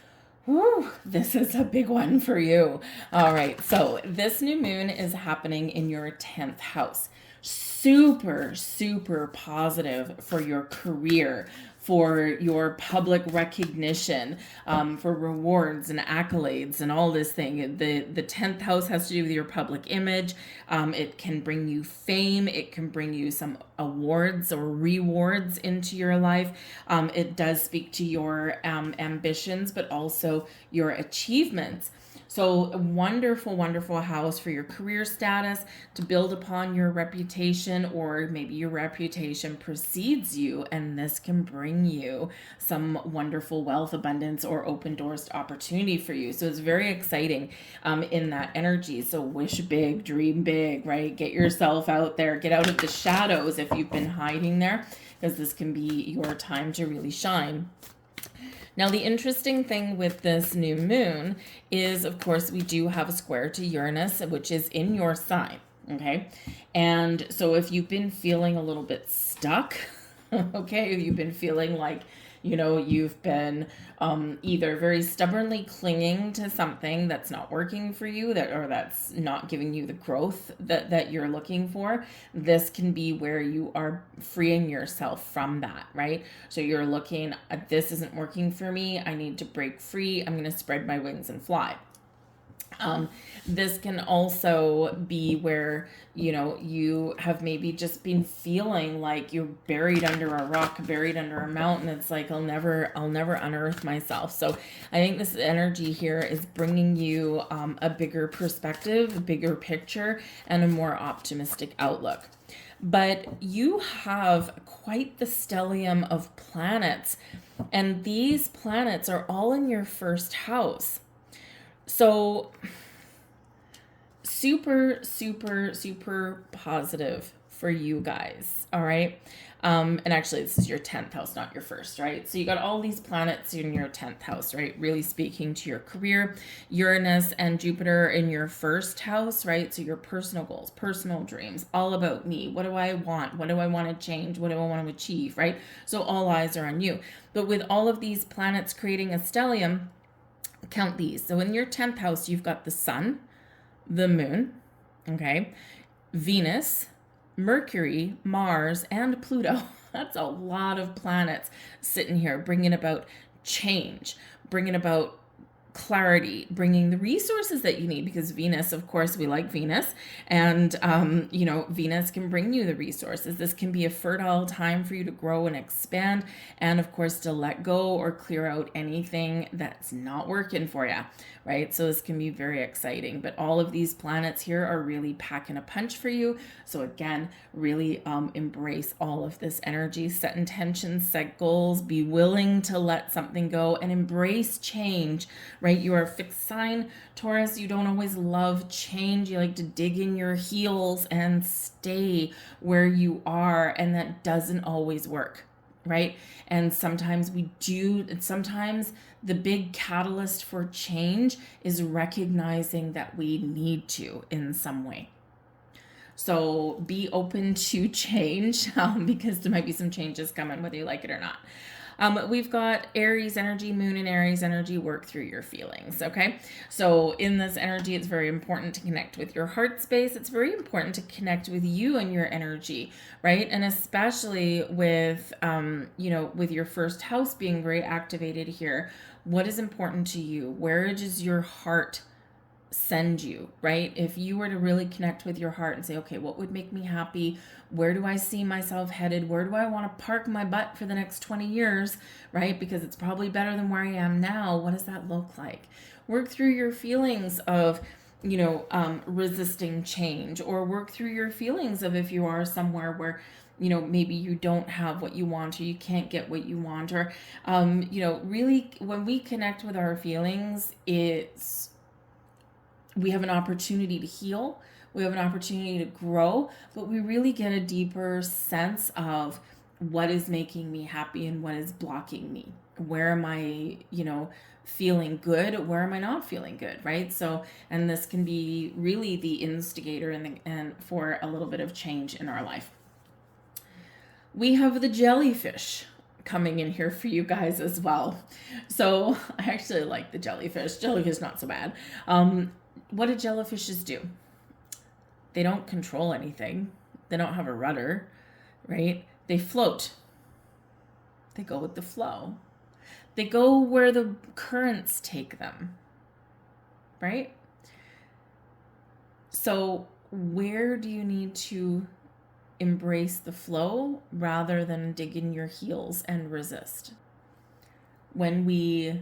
Woo, this is a big one for you. All right, so this new moon is happening in your 10th house. Super, super positive for your career, for your public recognition, for rewards and accolades and all this thing. The 10th house has to do with your public image. It can bring you fame. It can bring you some awards or rewards into your life. It does speak to your ambitions, but also your achievements. So a wonderful, wonderful house for your career status, to build upon your reputation, or maybe your reputation precedes you and this can bring you some wonderful wealth, abundance, or open doors to opportunity for you. So it's very exciting in that energy. So wish big, dream big, right? Get yourself out there, get out of the shadows if you've been hiding there, because this can be your time to really shine. Now, the interesting thing with this new moon is, of course, we do have a square to Uranus, which is in your sign, okay? And so if you've been feeling a little bit stuck, okay, if you've been feeling like, you've been either very stubbornly clinging to something that's not working for you, or that's not giving you the growth that you're looking for, this can be where you are freeing yourself from that, right? So you're looking at, this isn't working for me. I need to break free. I'm going to spread my wings and fly. This can also be where, you have maybe just been feeling like you're buried under a rock, buried under a mountain. It's like, I'll never unearth myself. So I think this energy here is bringing you a bigger perspective, a bigger picture, and a more optimistic outlook. But you have quite the stellium of planets, and these planets are all in your first house. So super, super, super positive for you guys. All right. And actually, this is your 10th house, not your first, right? So you got all these planets in your 10th house, right? Really speaking to your career, Uranus and Jupiter in your first house, right? So your personal goals, personal dreams, all about me. What do I want? What do I want to change? What do I want to achieve, right? So all eyes are on you. But with all of these planets creating a stellium, count these. So in your 10th house, you've got the sun, the moon, okay, Venus, Mercury, Mars, and Pluto. That's a lot of planets sitting here, bringing about change, bringing about clarity, bringing the resources that you need, because Venus, of course, we like Venus, and Venus can bring you the resources. This can be a fertile time for you to grow and expand, and of course to let go or clear out anything that's not working for you, right? So this can be very exciting. But all of these planets here are really packing a punch for you. So again, really embrace all of this energy, set intentions, set goals, be willing to let something go, and embrace change, right? You are a fixed sign, Taurus. You don't always love change. You like to dig in your heels and stay where you are, and that doesn't always work, right? And sometimes sometimes the big catalyst for change is recognizing that we need to in some way. So be open to change, because there might be some changes coming, whether you like it or not. We've got Aries energy, moon and Aries energy, work through your feelings, okay? So in this energy, it's very important to connect with your heart space. It's very important to connect with you and your energy, right? And especially with, with your first house being very activated here, what is important to you? Where does your heart send you, right? If you were to really connect with your heart and say, okay, what would make me happy? Where do I see myself headed? Where do I want to park my butt for the next 20 years, right? Because it's probably better than where I am now. What does that look like? Work through your feelings of, resisting change, or work through your feelings of if you are somewhere where, maybe you don't have what you want, or you can't get what you want, or, really when we connect with our feelings, we have an opportunity to heal. We have an opportunity to grow, but we really get a deeper sense of what is making me happy and what is blocking me. Where am I, feeling good? Where am I not feeling good, right? So, and this can be really the instigator and for a little bit of change in our life. We have the jellyfish coming in here for you guys as well. So I actually like the jellyfish. Jellyfish not so bad. What do jellyfishes do? They don't control anything. They don't have a rudder, right? They float. They go with the flow. They go where the currents take them, right? So where do you need to embrace the flow rather than dig in your heels and resist? When we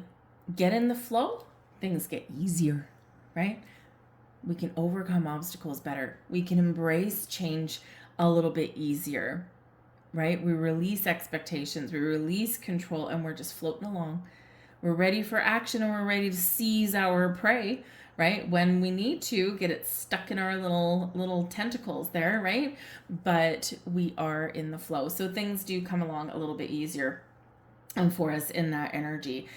get in the flow, things get easier. right? We can overcome obstacles better. We can embrace change a little bit easier, right? We release expectations, we release control, and we're just floating along. We're ready for action, and we're ready to seize our prey, right? When we need to get it stuck in our little tentacles there, right? But we are in the flow. So things do come along a little bit easier for us in that energy.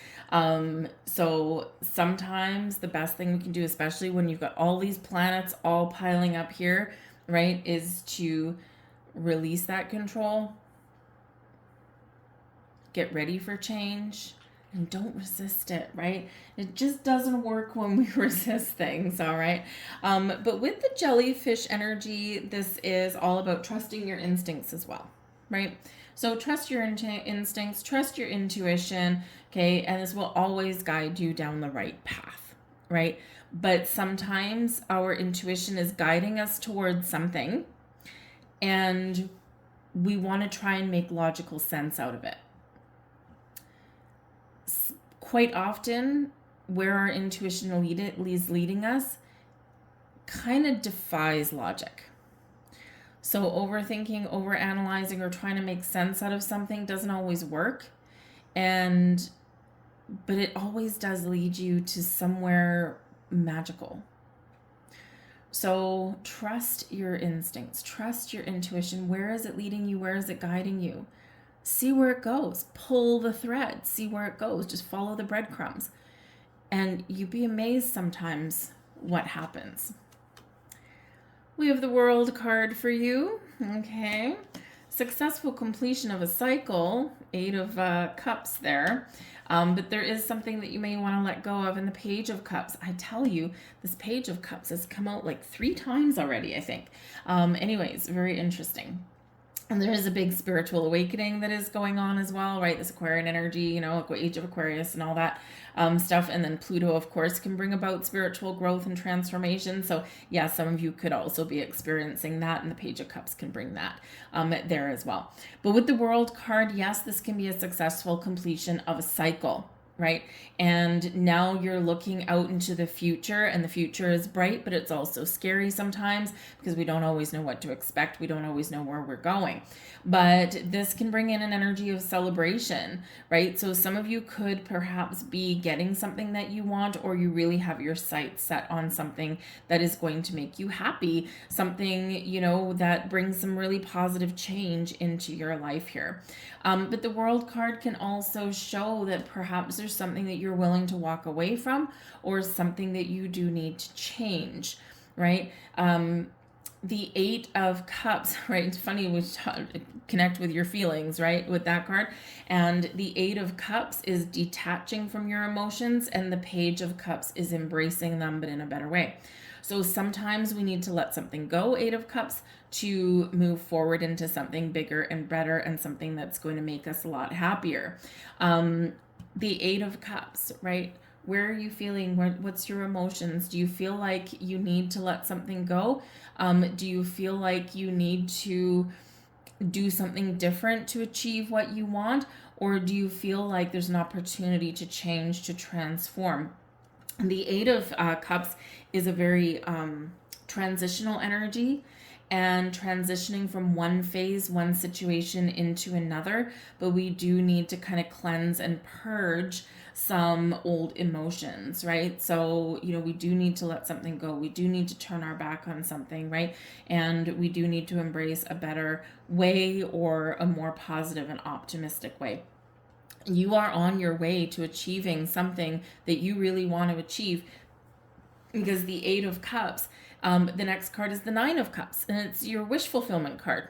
So sometimes the best thing we can do, especially when you've got all these planets all piling up here, right, is to release that control, get ready for change, and don't resist it, right? It just doesn't work when we resist things, all right? But with the jellyfish energy, this is all about trusting your instincts as well, right? So trust your instincts, trust your intuition, okay? And this will always guide you down the right path, right? But sometimes our intuition is guiding us towards something, and we want to try and make logical sense out of it. Quite often, where our intuition is leading us kind of defies logic. So overthinking, overanalyzing, or trying to make sense out of something doesn't always work. But it always does lead you to somewhere magical. So trust your instincts, trust your intuition. Where is it leading you? Where is it guiding you? See where it goes. Pull the thread. See where it goes. Just follow the breadcrumbs. And you'd be amazed sometimes what happens. We have the World card for you. Okay. Successful completion of a cycle. 8 of Cups there. But there is something that you may want to let go of in the Page of Cups. I tell you, this Page of Cups has come out like 3 times already, I think. Anyways, very interesting. And there is a big spiritual awakening that is going on as well, right? This Aquarian energy, you know, Age of Aquarius and all that stuff. And then Pluto, of course, can bring about spiritual growth and transformation. So, yeah, some of you could also be experiencing that, and the Page of Cups can bring that there as well. But with the World card, yes, this can be a successful completion of a cycle, right? And now you're looking out into the future, and the future is bright, but it's also scary sometimes because we don't always know what to expect. We don't always know where we're going. But this can bring in an energy of celebration, right? So some of you could perhaps be getting something that you want, or you really have your sights set on something that is going to make you happy, something, you know, that brings some really positive change into your life here. But the World card can also show that perhaps there's something that you're willing to walk away from, or something that you do need to change, right? The 8 of Cups, right? It's funny, we connect with your feelings, right? With that card. And the 8 of Cups is detaching from your emotions, and the Page of Cups is embracing them, but in a better way. So sometimes we need to let something go, 8 of Cups, to move forward into something bigger and better, and something that's going to make us a lot happier. The 8 of Cups, right? Where are you feeling? What's your emotions? Do you feel like you need to let something go? Do you feel like you need to do something different to achieve what you want? Or do you feel like there's an opportunity to change, to transform? The 8 of Cups is a very transitional energy, and transitioning from one phase, one situation into another. But we do need to kind of cleanse and purge some old emotions, right? So, you know, we do need to let something go. We do need to turn our back on something, right? And we do need to embrace a better way, or a more positive and optimistic way. You are on your way to achieving something that you really want to achieve, because the 8 of Cups, the next card is the 9 of Cups, and it's your wish fulfillment card.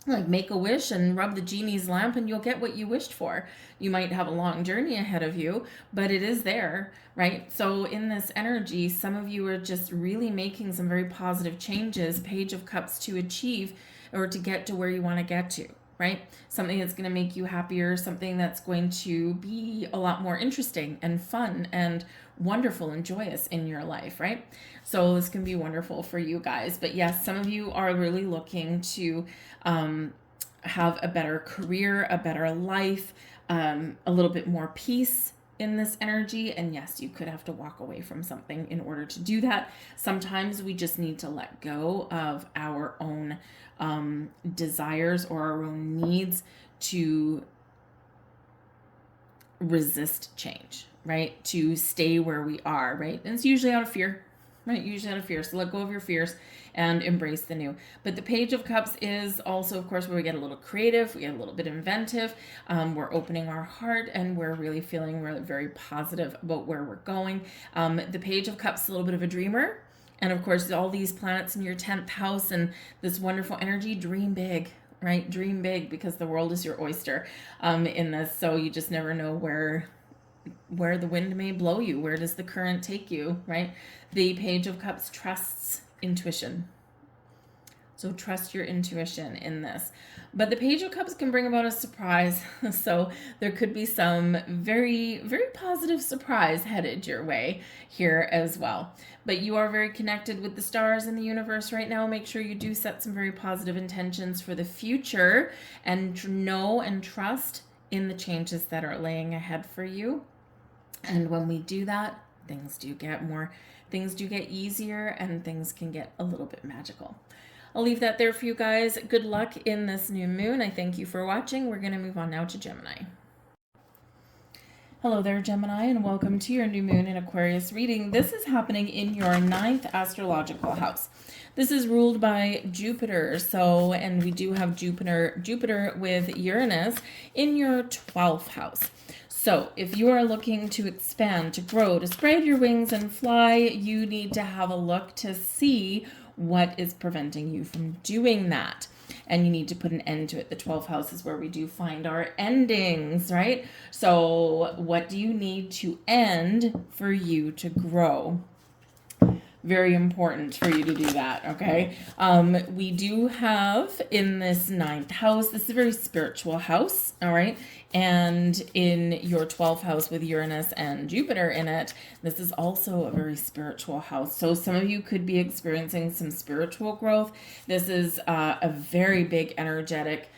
Like, make a wish and rub the genie's lamp and you'll get what you wished for. You might have a long journey ahead of you, but it is there, right? So in this energy, some of you are just really making some very positive changes, Page of Cups, to achieve or to get to where you want to get to, right? Something that's going to make you happier, something that's going to be a lot more interesting and fun and wonderful and joyous in your life, right? So this can be wonderful for you guys. But yes, some of you are really looking to have a better career, a better life, a little bit more peace in this energy. And yes, you could have to walk away from something in order to do that. Sometimes we just need to let go of our own desires or our own needs to resist change, right? To stay where we are, right? And it's usually out of fear, right? Usually out of fear. So let go of your fears and embrace the new. But the Page of Cups is also, of course, where we get a little creative, we get a little bit inventive. We're opening our heart and we're really feeling really very positive about where we're going. The Page of Cups is a little bit of a dreamer. And of course, all these planets in your 10th house and this wonderful energy, dream big, right? Dream big, because the world is your oyster in this. So you just never know where the wind may blow you. Where does the current take you, right? The Page of Cups trusts intuition. So trust your intuition in this. But the Page of Cups can bring about a surprise. So there could be some very, very positive surprise headed your way here as well. But you are very connected with the stars in the universe right now. Make sure you do set some very positive intentions for the future and know and trust in the changes that are laying ahead for you. And when we do that, things do get easier and things can get a little bit magical. I'll leave that there for you guys. Good luck in this new moon. I thank you for watching. We're going to move on now to Gemini. Hello there, Gemini, and welcome to your new moon in Aquarius reading. This is happening in your 9th astrological house. This is ruled by Jupiter. And we do have Jupiter with Uranus in your 12th house. So if you are looking to expand, to grow, to spread your wings and fly, you need to have a look to see what is preventing you from doing that. And you need to put an end to it. The 12th house is where we do find our endings, right? So what do you need to end for you to grow? Very important for you to do that, okay? We do have in this 9th house, this is a very spiritual house, all right? And in your 12th house with Uranus and Jupiter in it, this is also a very spiritual house. So some of you could be experiencing some spiritual growth. This is a very big energetic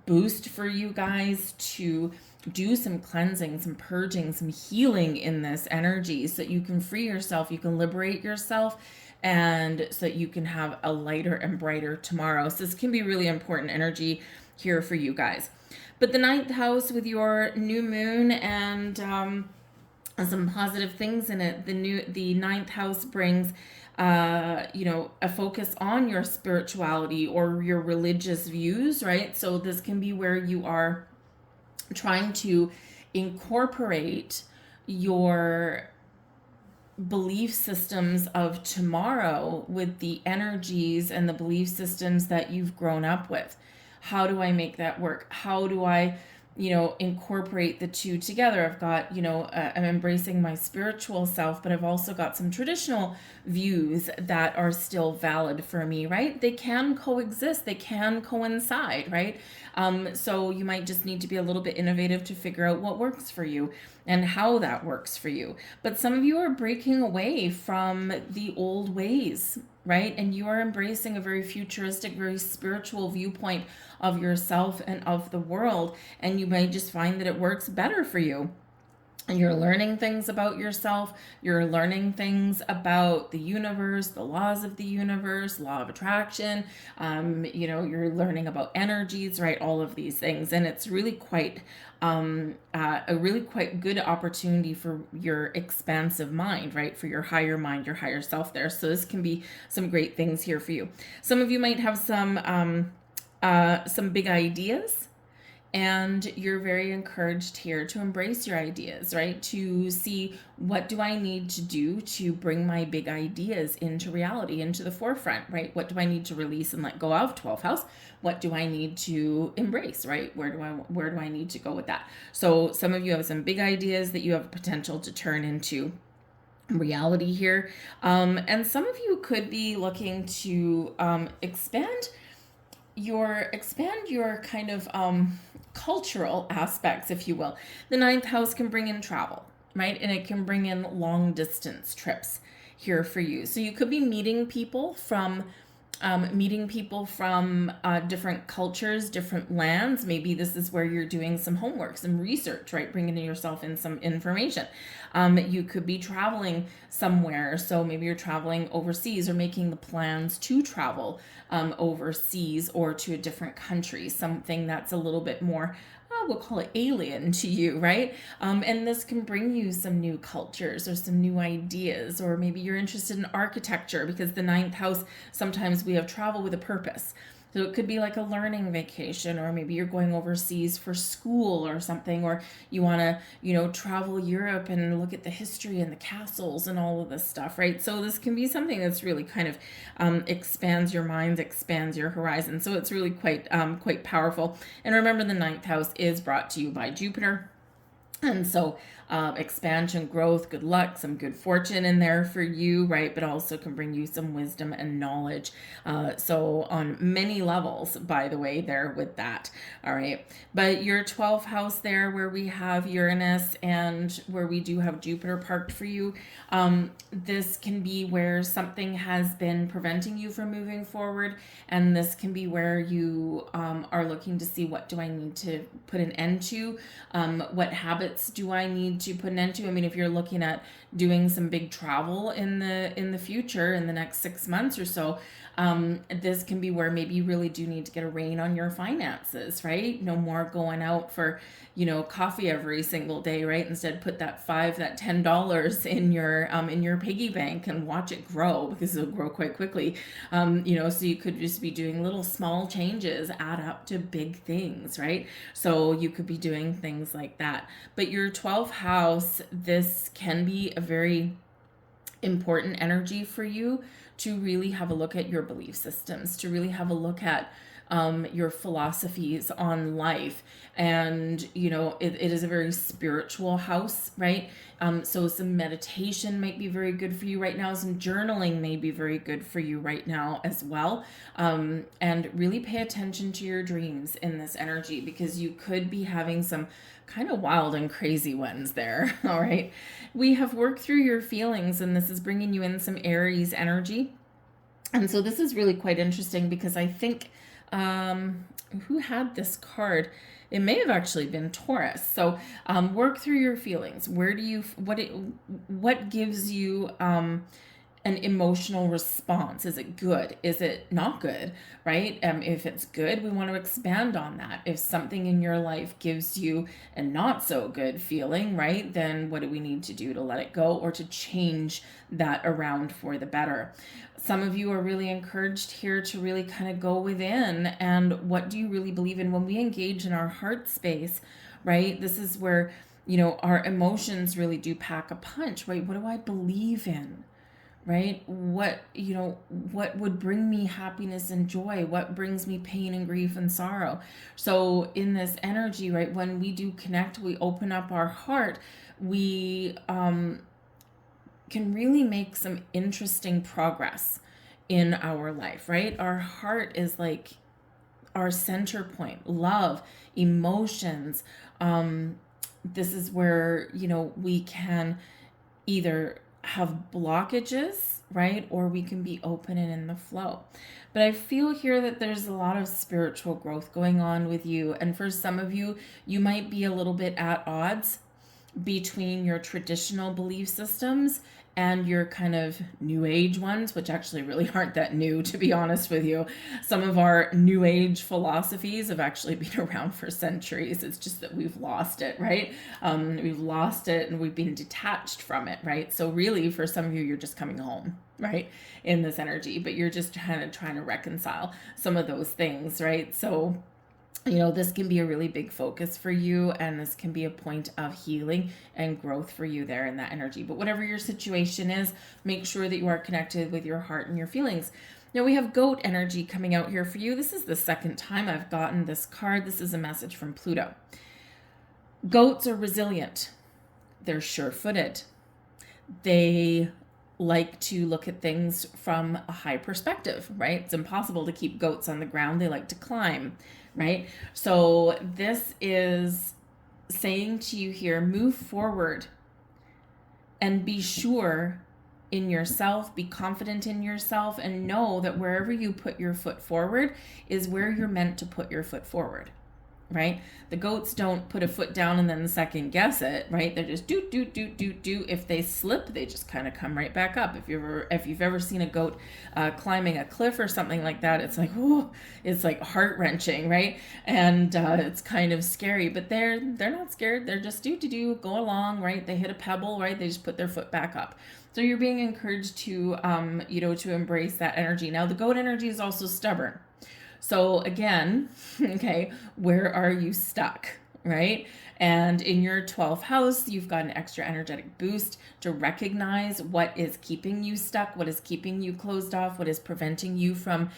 boost for you guys to do some cleansing, some purging, some healing in this energy so that you can free yourself, you can liberate yourself, and so that you can have a lighter and brighter tomorrow. So this can be really important energy here for you guys. But the 9th house with your new moon and some positive things in it, the 9th house brings a focus on your spirituality or your religious views, right? So this can be where you are trying to incorporate your belief systems of tomorrow with the energies and the belief systems that you've grown up with. How do I make that work? How do I, incorporate the two together? I've got, I'm embracing my spiritual self, but I've also got some traditional views that are still valid for me, right? They can coexist. They can coincide, right? So you might just need to be a little bit innovative to figure out what works for you and how that works for you. But some of you are breaking away from the old ways, right? And you are embracing a very futuristic, very spiritual viewpoint of yourself and of the world. And you may just find that it works better for you. And you're learning things about yourself. You're learning things about the universe, the laws of the universe, law of attraction. You're learning about energies, right? All of these things. And it's really quite a really quite good opportunity for your expansive mind, right? For your higher mind, your higher self there. So this can be some great things here for you. Some of you might have some big ideas. And you're very encouraged here to embrace your ideas, right? To see, what do I need to do to bring my big ideas into reality, into the forefront, right? What do I need to release and let go of? 12th house. What do I need to embrace, right? Where do I need to go with that? So some of you have some big ideas that you have potential to turn into reality here. And some of you could be looking to expand your kind of cultural aspects, if you will. The 9th house can bring in travel, right? And it can bring in long distance trips here for you. So you could be meeting people from meeting people from different cultures, different lands. Maybe this is where you're doing some homework, some research, right? Bringing yourself in some information. You could be traveling somewhere. So maybe you're traveling overseas or making the plans to travel overseas or to a different country, something that's a little bit more we'll call it alien to you, right? And this can bring you some new cultures or some new ideas, or maybe you're interested in architecture because the ninth house, sometimes we have travel with a purpose. So it could be like a learning vacation, or maybe you're going overseas for school or something, or you want to, travel Europe and look at the history and the castles and all of this stuff, right? So this can be something that's really kind of expands your mind, expands your horizon. So it's really quite powerful. And remember, the ninth house is brought to you by Jupiter. And so expansion, growth, good luck, some good fortune in there for you, right? But also can bring you some wisdom and knowledge. So on many levels, by the way, there with that. All right. But your 12th house there, where we have Uranus and where we do have Jupiter parked for you, this can be where something has been preventing you from moving forward. And this can be where you are looking to see, what do I need to put an end to? What habits do I need to put an end to? I mean, if you're looking at doing some big travel in the future, in the next 6 months or so, this can be where maybe you really do need to get a rein on your finances, right? No more going out for, coffee every single day, right? Instead, put that $10 in your piggy bank and watch it grow, because it'll grow quite quickly. So you could just be doing little small changes add up to big things, right? So you could be doing things like that. But your 12th house, this can be a very important energy for you to really have a look at your belief systems, to really have a look at your philosophies on life. And, it is a very spiritual house, right? So some meditation might be very good for you right now. Some journaling may be very good for you right now as well. And really pay attention to your dreams in this energy, because you could be having some kind of wild and crazy ones there. All right. We have worked through your feelings, and this is bringing you in some Aries energy. And so this is really quite interesting, because I think who had this card? It may have actually been Taurus. So work through your feelings. What gives you an emotional response? Is it good? Is it not good? Right? If it's good, we want to expand on that. If something in your life gives you a not so good feeling, right, then what do we need to do to let it go or to change that around for the better? Some of you are really encouraged here to really kind of go within, and what do you really believe in? When we engage in our heart space, right, this is where, our emotions really do pack a punch, right? What do I believe in? Right? What would bring me happiness and joy? What brings me pain and grief and sorrow? So in this energy, right, when we do connect, we open up our heart, we can really make some interesting progress in our life, right? Our heart is like our center point, love, emotions. This is where, we can either have blockages, right? Or we can be open and in the flow. But I feel here that there's a lot of spiritual growth going on with you. And for some of you, you might be a little bit at odds between your traditional belief systems and your kind of new age ones, which actually really aren't that new, to be honest with you. Some of our new age philosophies have actually been around for centuries. It's just that we've lost it, right? We've lost it and we've been detached from it, right? So really, for some of you, you're just coming home, right, in this energy, but you're just kind of trying to reconcile some of those things, right? So this can be a really big focus for you, and this can be a point of healing and growth for you there in that energy. But whatever your situation is, make sure that you are connected with your heart and your feelings. Now we have goat energy coming out here for you. This is the second time I've gotten this card. This is a message from Pluto. Goats are resilient. They're sure-footed. They like to look at things from a high perspective, right? It's impossible to keep goats on the ground. They like to climb, right? So this is saying to you here, move forward and be sure in yourself, be confident in yourself, and know that wherever you put your foot forward is where you're meant to put your foot forward, right? The goats don't put a foot down and then second guess it, right? They're just do. If they slip, they just kind of come right back up. If you've ever seen a goat climbing a cliff or something like that, it's like, oh, it's like heart-wrenching, right? And it's kind of scary, but they're not scared. They're just do, go along, right? They hit a pebble, right? They just put their foot back up. So you're being encouraged to, to embrace that energy. Now, the goat energy is also stubborn. So again, okay, where are you stuck, right? And in your 12th house, you've got an extra energetic boost to recognize what is keeping you stuck, what is keeping you closed off, what is preventing you from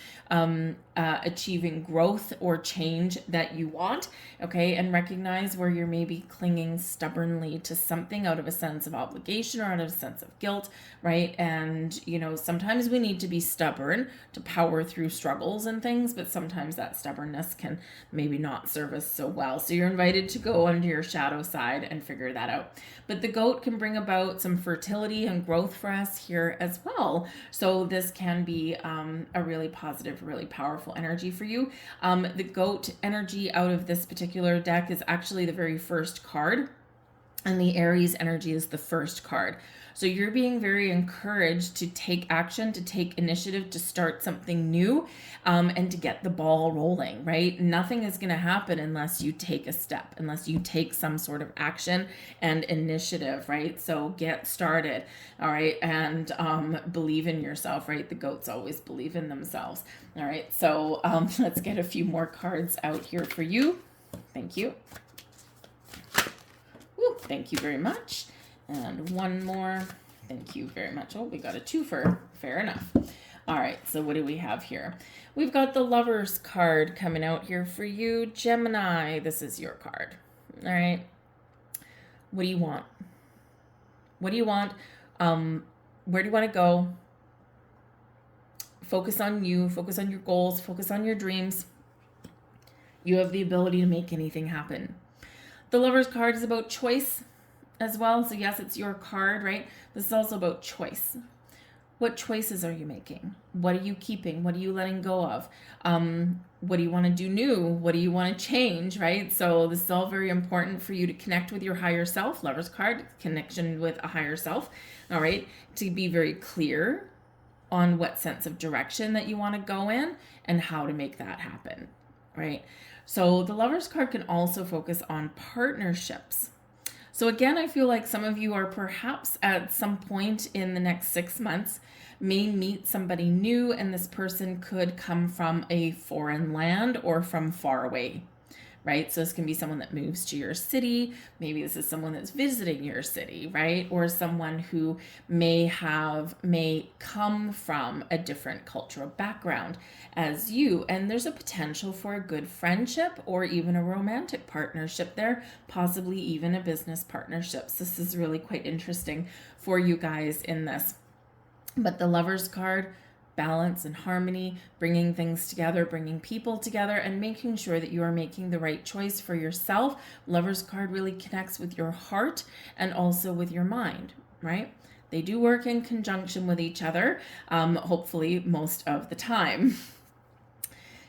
achieving growth or change that you want, okay? And recognize where you're maybe clinging stubbornly to something out of a sense of obligation or out of a sense of guilt, right? And, sometimes we need to be stubborn to power through struggles and things, but sometimes that stubbornness can maybe not serve us so well. So you're invited to go under your shadow side and figure that out. But the goat can bring about some fertility and growth for us here as well. So this can be a really positive, really powerful energy for you. The goat energy out of this particular deck is actually the very first card, and the Aries energy is the first card. So you're being very encouraged to take action, to take initiative, to start something new, and to get the ball rolling, right? Nothing is going to happen unless you take a step, unless you take some sort of action and initiative, right? So get started, all right? And believe in yourself, right? The goats always believe in themselves, all right? So let's get a few more cards out here for you. Thank you. Woo, thank you very much. And one more. Thank you very much. Oh, we got a twofer. Fair enough. All right, so what do we have here? We've got the Lovers card coming out here for you, Gemini. This is your card. All right. What do you want? What do you want? Where do you want to go? Focus on you. Focus on your goals. Focus on your dreams. You have the ability to make anything happen. The Lovers card is about choice as well. So yes, it's your card, right? This is also about choice. What choices are you making? What are you keeping? What are you letting go of? What do you want to do new? What do you want to change, right? So this is all very important for you to connect with your higher self. Lovers card, connection with a higher self, all right? To be very clear on what sense of direction that you want to go in and how to make that happen, right? So the Lovers card can also focus on partnerships. So again, I feel like some of you are perhaps at some point in the next 6 months may meet somebody new, and this person could come from a foreign land or from far away, right? So this can be someone that moves to your city. Maybe this is someone that's visiting your city, right? Or someone who may come from a different cultural background as you. And there's a potential for a good friendship or even a romantic partnership there, possibly even a business partnership. So this is really quite interesting for you guys in this. But the Lovers card, balance and harmony, bringing things together, bringing people together, and making sure that you are making the right choice for yourself. Lovers card really connects with your heart and also with your mind, right? They do work in conjunction with each other, hopefully most of the time.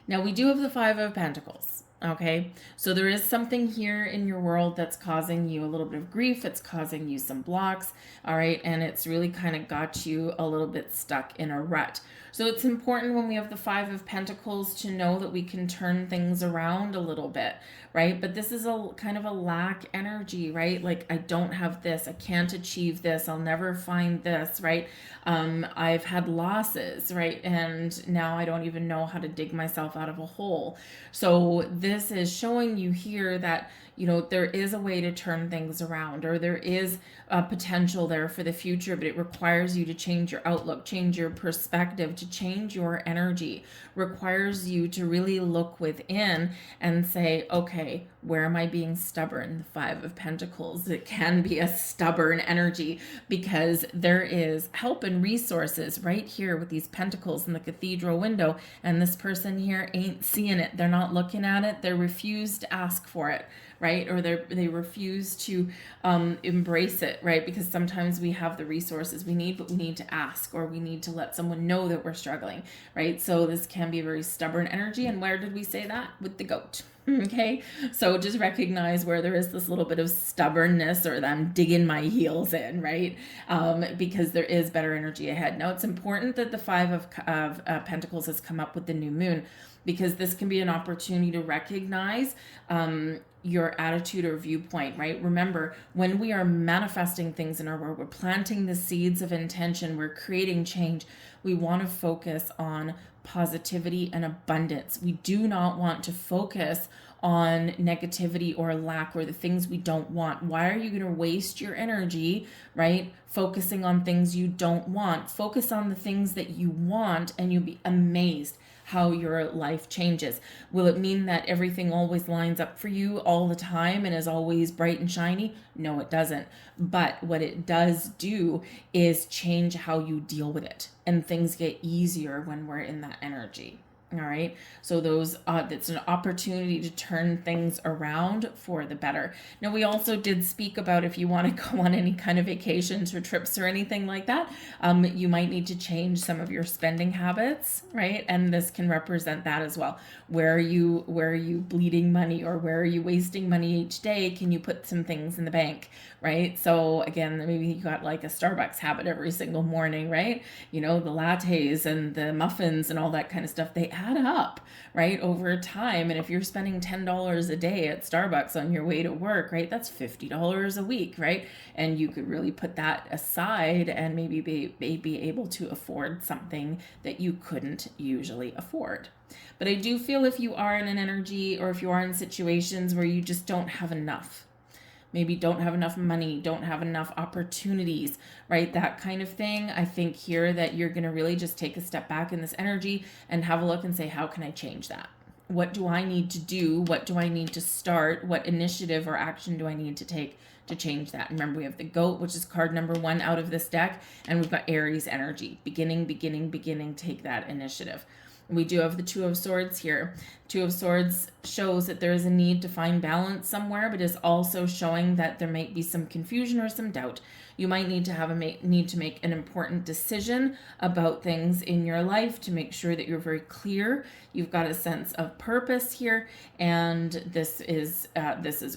Now we do have the Five of Pentacles. Okay, so there is something here in your world that's causing you a little bit of grief. It's causing you some blocks, all right, and it's really kind of got you a little bit stuck in a rut. So it's important when we have the Five of Pentacles to know that we can turn things around a little bit, right? But this is a kind of a lack energy, right? Like, I don't have this, I can't achieve this, I'll never find this, right? I've had losses, right? And now I don't even know how to dig myself out of a hole. So this is showing you here that, you know, there is a way to turn things around, or there is a potential there for the future, but it requires you to change your outlook, change your perspective, to change your energy, requires you to really look within and say, okay, where am I being stubborn? The Five of Pentacles, it can be a stubborn energy because there is help and resources right here with these pentacles in the cathedral window, and this person here ain't seeing it. They're not looking at it. They refuse to ask for it, right? Or they refuse to embrace it, right? Because sometimes we have the resources we need, but we need to ask, or we need to let someone know that we're struggling, right? So this can be a very stubborn energy. And where did we say that? With the goat. Okay, so just recognize where there is this little bit of stubbornness, or that I'm digging my heels in, right? Because there is better energy ahead. Now, it's important that the Five of Pentacles has come up with the new moon, because this can be an opportunity to recognize your attitude or viewpoint, right? Remember, when we are manifesting things in our world, we're planting the seeds of intention, we're creating change, we want to focus on positivity and abundance. We do not want to focus on negativity or lack, or the things we don't want. Why are you going to waste your energy, right, focusing on things you don't want? Focus on the things that you want, and you'll be amazed how your life changes. Will it mean that everything always lines up for you all the time and is always bright and shiny? No, it doesn't. But what it does do is change how you deal with it, and things get easier when we're in that energy. All right. So that's an opportunity to turn things around for the better. Now, we also did speak about, if you want to go on any kind of vacations or trips or anything like that, you might need to change some of your spending habits, right? And this can represent that as well. Where are you bleeding money, or where are you wasting money each day? Can you put some things in the bank, right? So again, maybe you got like a Starbucks habit every single morning, right? You know, the lattes and the muffins and all that kind of stuff, they add up, right, over time. And if you're spending $10 a day at Starbucks on your way to work, right, that's $50 a week, right? And you could really put that aside and maybe be able to afford something that you couldn't usually afford. But I do feel if you are in an energy, or if you are in situations where you just don't have enough, maybe don't have enough money, don't have enough opportunities, right? That kind of thing. I think here that you're going to really just take a step back in this energy and have a look and say, how can I change that? What do I need to do? What do I need to start? What initiative or action do I need to take to change that? Remember, we have the goat, which is card number 1 out of this deck, and we've got Aries energy. Beginning, take that initiative. We do have the Two of Swords here. Two of Swords shows that there is a need to find balance somewhere, but is also showing that there might be some confusion or some doubt. You might need to make an important decision about things in your life to make sure that you're very clear. You've got a sense of purpose here, and this is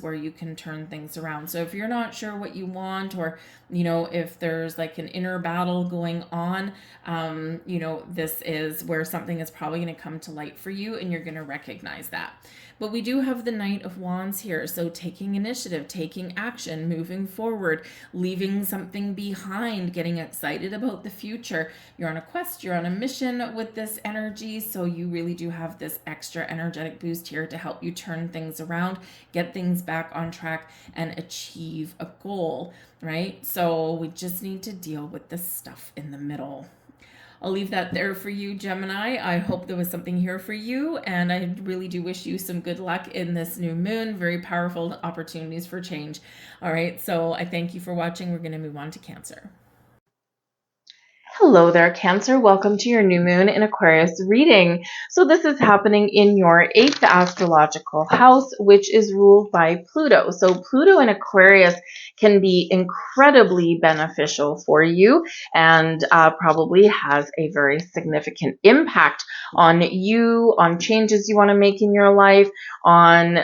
where you can turn things around. So if you're not sure what you want, or if there's like an inner battle going on, this is where something is probably going to come to light for you, and you're going to recognize that. But we do have the Knight of Wands here. So taking initiative, taking action, moving forward, leaving something behind, getting excited about the future. You're on a quest, you're on a mission with this energy. So you really do have this extra energetic boost here to help you turn things around, get things back on track, and achieve a goal, right? So we just need to deal with the stuff in the middle. I'll leave that there for you, Gemini. I hope there was something here for you, and I really do wish you some good luck in this new moon. Very powerful opportunities for change. All right, so I thank you for watching. We're going to move on to Cancer. Hello there, Cancer. Welcome to your new moon in Aquarius reading. So this is happening in your 8th astrological house, which is ruled by Pluto. So Pluto in Aquarius can be incredibly beneficial for you, and probably has a very significant impact on you, on changes you want to make in your life, on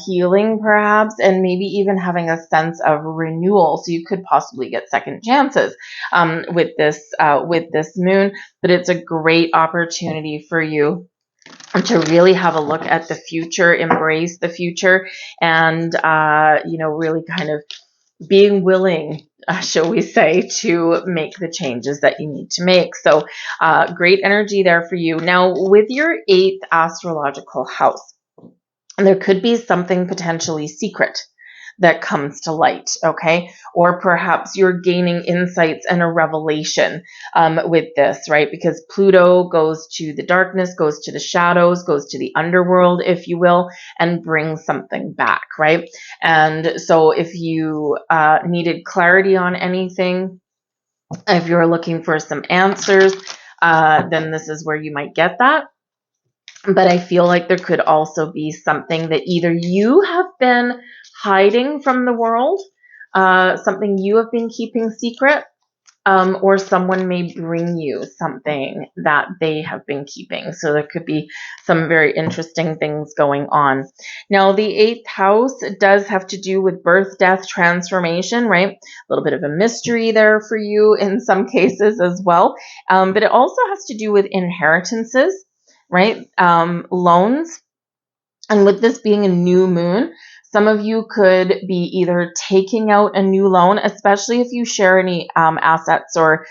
healing perhaps, and maybe even having a sense of renewal. So you could possibly get second chances with this moon, but it's a great opportunity for you to really have a look at the future, embrace the future, and really kind of being willing, shall we say, to make the changes that you need to make. So great energy there for you. Now, with your 8th astrological house, there could be something potentially secret that comes to light, okay? Or perhaps you're gaining insights and a revelation with this, right? Because Pluto goes to the darkness, goes to the shadows, goes to the underworld, if you will, and brings something back, right? And so if you needed clarity on anything, if you're looking for some answers, then this is where you might get that. But I feel like there could also be something that either you have been hiding from the world, something you have been keeping secret, or someone may bring you something that they have been keeping. So there could be some very interesting things going on. Now, the 8th house does have to do with birth, death, transformation, right? A little bit of a mystery there for you in some cases as well. But it also has to do with inheritances, right? Loans. And with this being a new moon, some of you could be either taking out a new loan, especially if you share any assets or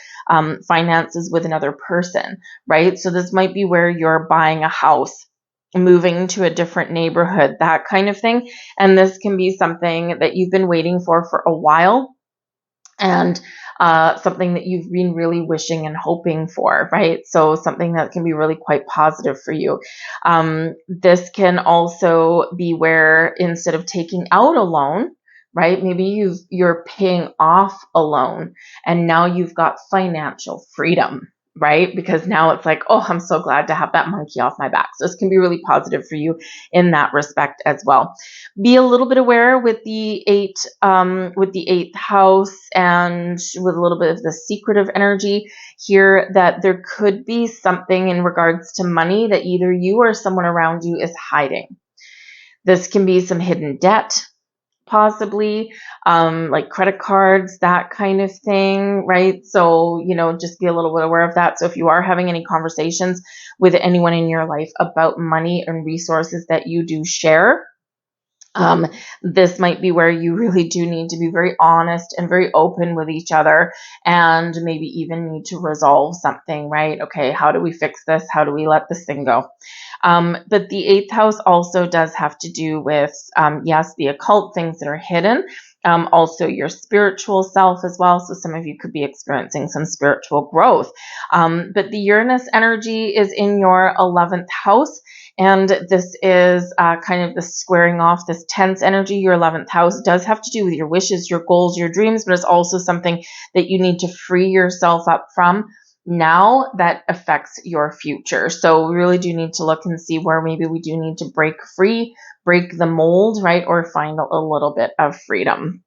finances with another person, right? So this might be where you're buying a house, moving to a different neighborhood, that kind of thing. And this can be something that you've been waiting for a while, and something that you've been really wishing and hoping for, right? So something that can be really quite positive for you. This can also be where instead of taking out a loan, right, maybe you're paying off a loan and now you've got financial freedom, right? Because now it's like, oh, I'm so glad to have that monkey off my back. So this can be really positive for you in that respect as well. Be a little bit aware with the 8th house and with a little bit of the secretive energy here, that there could be something in regards to money that either you or someone around you is hiding. This can be some hidden debt, possibly, like credit cards, that kind of thing, right? So, just be a little bit aware of that. So if you are having any conversations with anyone in your life about money and resources that you do share, this might be where you really do need to be very honest and very open with each other, and maybe even need to resolve something, right? Okay, how do we fix this? How do we let this thing go? But the 8th house also does have to do with, yes, the occult, things that are hidden, also your spiritual self as well. So some of you could be experiencing some spiritual growth. But the Uranus energy is in your 11th house. And this is kind of the squaring off this tense energy. Your 11th house does have to do with your wishes, your goals, your dreams, but it's also something that you need to free yourself up from now that affects your future. So we really do need to look and see where maybe we do need to break free, break the mold, right? Or find a little bit of freedom.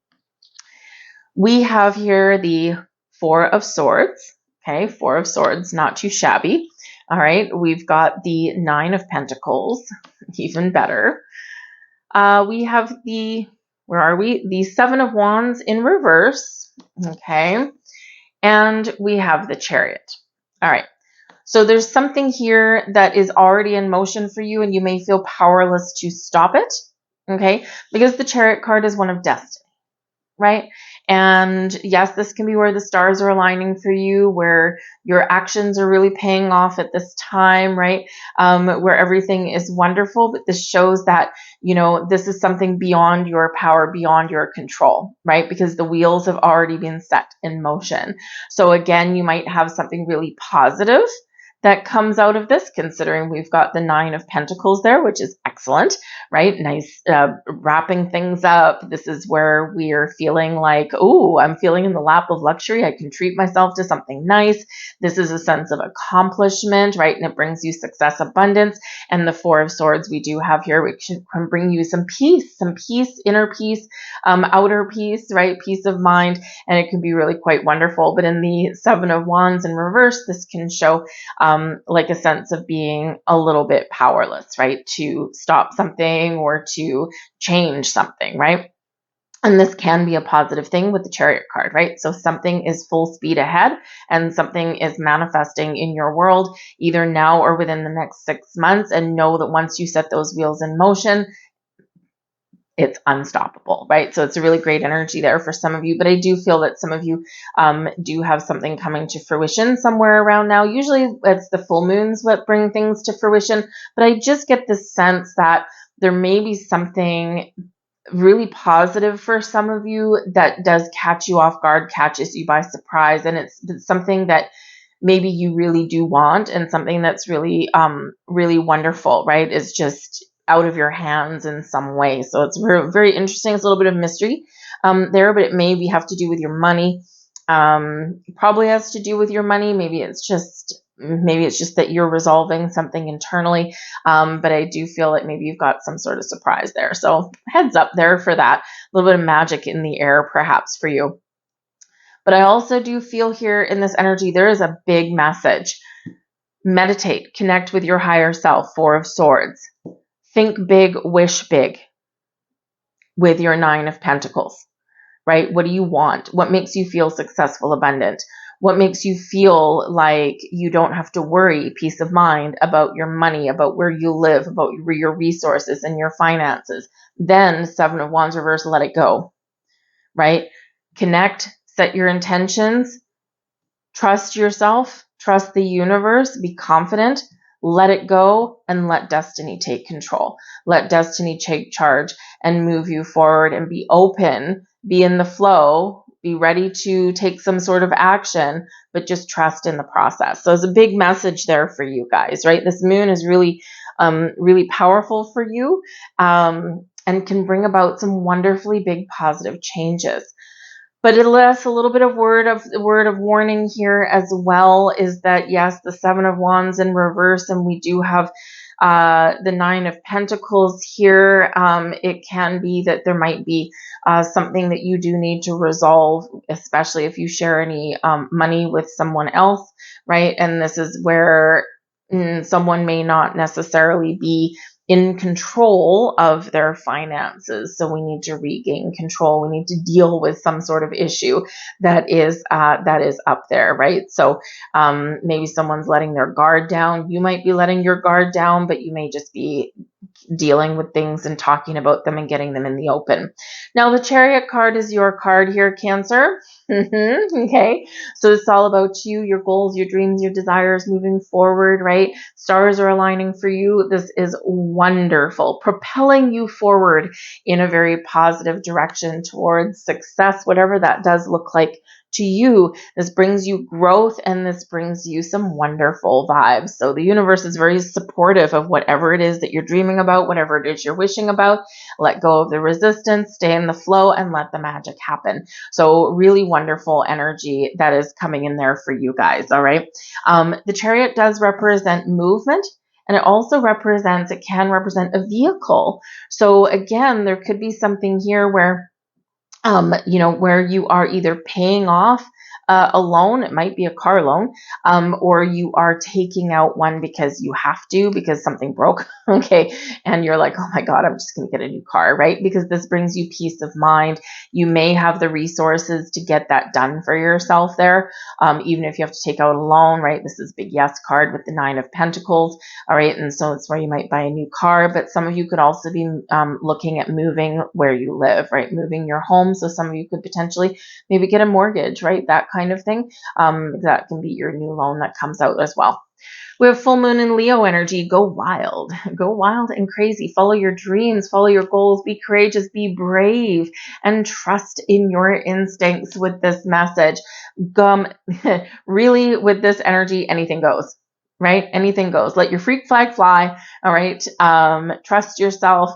We have here the 4 of Swords. Okay, 4 of Swords, not too shabby. All right, we've got the 9 of Pentacles, even better. We have where are we? The 7 of Wands in reverse, okay? And we have the Chariot. All right, so there's something here that is already in motion for you, and you may feel powerless to stop it, okay? Because the Chariot card is one of destiny, right? And yes, this can be where the stars are aligning for you, where your actions are really paying off at this time, right? Where everything is wonderful, but this shows that, this is something beyond your power, beyond your control, right? Because the wheels have already been set in motion. So again, you might have something really positive that comes out of this, considering we've got the 9 of Pentacles there, which is excellent, right? Nice wrapping things up. This is where we're feeling like, oh, I'm feeling in the lap of luxury. I can treat myself to something nice. This is a sense of accomplishment, right? And it brings you success, abundance. And the 4 of Swords we do have here, which can bring you some peace, inner peace, outer peace, right? Peace of mind. And it can be really quite wonderful. But in the 7 of Wands in reverse, this can show like a sense of being a little bit powerless, right? To stop something or to change something, right? And this can be a positive thing with the Chariot card, right? So something is full speed ahead and something is manifesting in your world either now or within the next 6 months. And know that once you set those wheels in motion, it's unstoppable, right? So it's a really great energy there for some of you, but I do feel that some of you do have something coming to fruition somewhere around now. Usually it's the full moons that bring things to fruition, but I just get this sense that there may be something really positive for some of you that does catch you off guard, catches you by surprise, and it's something that maybe you really do want, and something that's really, really wonderful, right? It's just out of your hands in some way. So it's very, very interesting. It's a little bit of mystery there, but it maybe have to do with your money. Probably has to do with your money. Maybe it's just maybe it's just that you're resolving something internally, but I do feel like maybe you've got some sort of surprise there. So heads up there for that. A little bit of magic in the air perhaps for you. But I also do feel here in this energy, there is a big message. Meditate, connect with your higher self, Four of Swords. Think big, wish big with your Nine of Pentacles, right? What do you want? What makes you feel successful, abundant? What makes you feel like you don't have to worry, peace of mind about your money, about where you live, about your resources and your finances? Then Seven of Wands reverse, let it go, right? Connect, set your intentions, trust yourself, trust the universe, be confident, let it go, and let destiny take control. Let destiny take charge and move you forward, and be open, be in the flow, be ready to take some sort of action, but just trust in the process. So it's a big message there for you guys, right? This moon is really, really powerful for you, and can bring about some wonderfully big positive changes. But it lets a little bit of word of warning here as well, is that yes, the Seven of Wands in reverse, and we do have the Nine of Pentacles here. It can be that there might be something that you do need to resolve, especially if you share any money with someone else, right? And this is where someone may not necessarily be in control of their finances. So we need to regain control. We need to deal with some sort of issue that is up there, right? So maybe someone's letting their guard down. You might be letting your guard down, but you may just be dealing with things and talking about them and getting them in the open. Now, the Chariot card is your card here, Cancer. Okay, so it's all about you, your goals, your dreams, your desires moving forward, right? Stars are aligning for you. This is wonderful, propelling you forward in a very positive direction towards success, whatever that does look like to you. This brings you growth, and this brings you some wonderful vibes. So the universe is very supportive of whatever it is that you're dreaming about, whatever it is you're wishing about. Let go of the resistance, stay in the flow, and let the magic happen. So really wonderful energy that is coming in there for you guys. All right. The Chariot does represent movement. And it also can represent a vehicle. So again, there could be something here where where you are either paying off a loan, it might be a car loan, or you are taking out one because you have to, because something broke, okay, and you're like, oh my God, I'm just going to get a new car, right? Because this brings you peace of mind. You may have the resources to get that done for yourself there, even if you have to take out a loan, right? This is a big yes card with the Nine of Pentacles, all right, and so it's where you might buy a new car, but some of you could also be looking at moving where you live, right? Moving your home. So some of you could potentially maybe get a mortgage, right? That kind of thing. That can be your new loan that comes out as well. We have full moon in Leo energy. Go wild and crazy. Follow your dreams, follow your goals, be courageous, be brave, and trust in your instincts with this message. Really, with this energy, anything goes, right? Anything goes. Let your freak flag fly. All right. Trust yourself.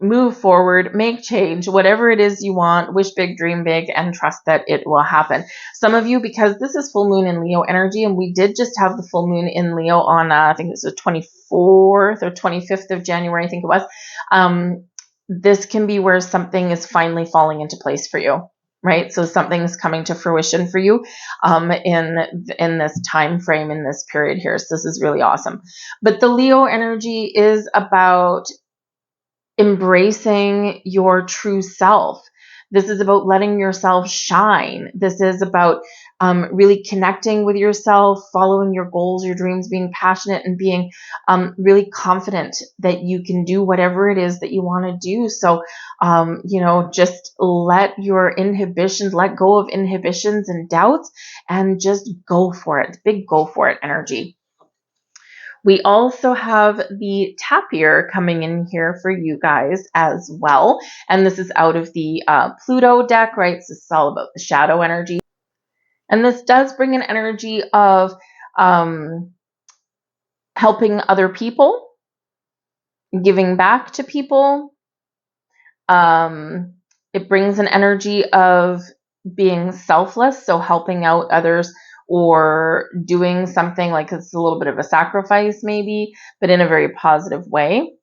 Move forward, make change, whatever it is you want, wish big, dream big, and trust that it will happen. Some of you, because this is full moon in Leo energy, and we did just have the full moon in Leo on, I think it was the 24th or 25th of January, I think it was. This can be where something is finally falling into place for you, right? So something's coming to fruition for you in this time frame, in this period here. So this is really awesome. But the Leo energy is about embracing your true self. This is about letting yourself shine. This is about really connecting with yourself, following your goals, your dreams, being passionate, and being really confident that you can do whatever it is that you want to do. So, just let your inhibitions, let go of inhibitions and doubts, and just go for it. Big go for it energy. We also have the Tapir coming in here for you guys as well. And this is out of the Pluto deck, right? So this is all about the shadow energy. And this does bring an energy of helping other people, giving back to people. It brings an energy of being selfless, so helping out others or doing something like it's a little bit of a sacrifice maybe, but in a very positive way.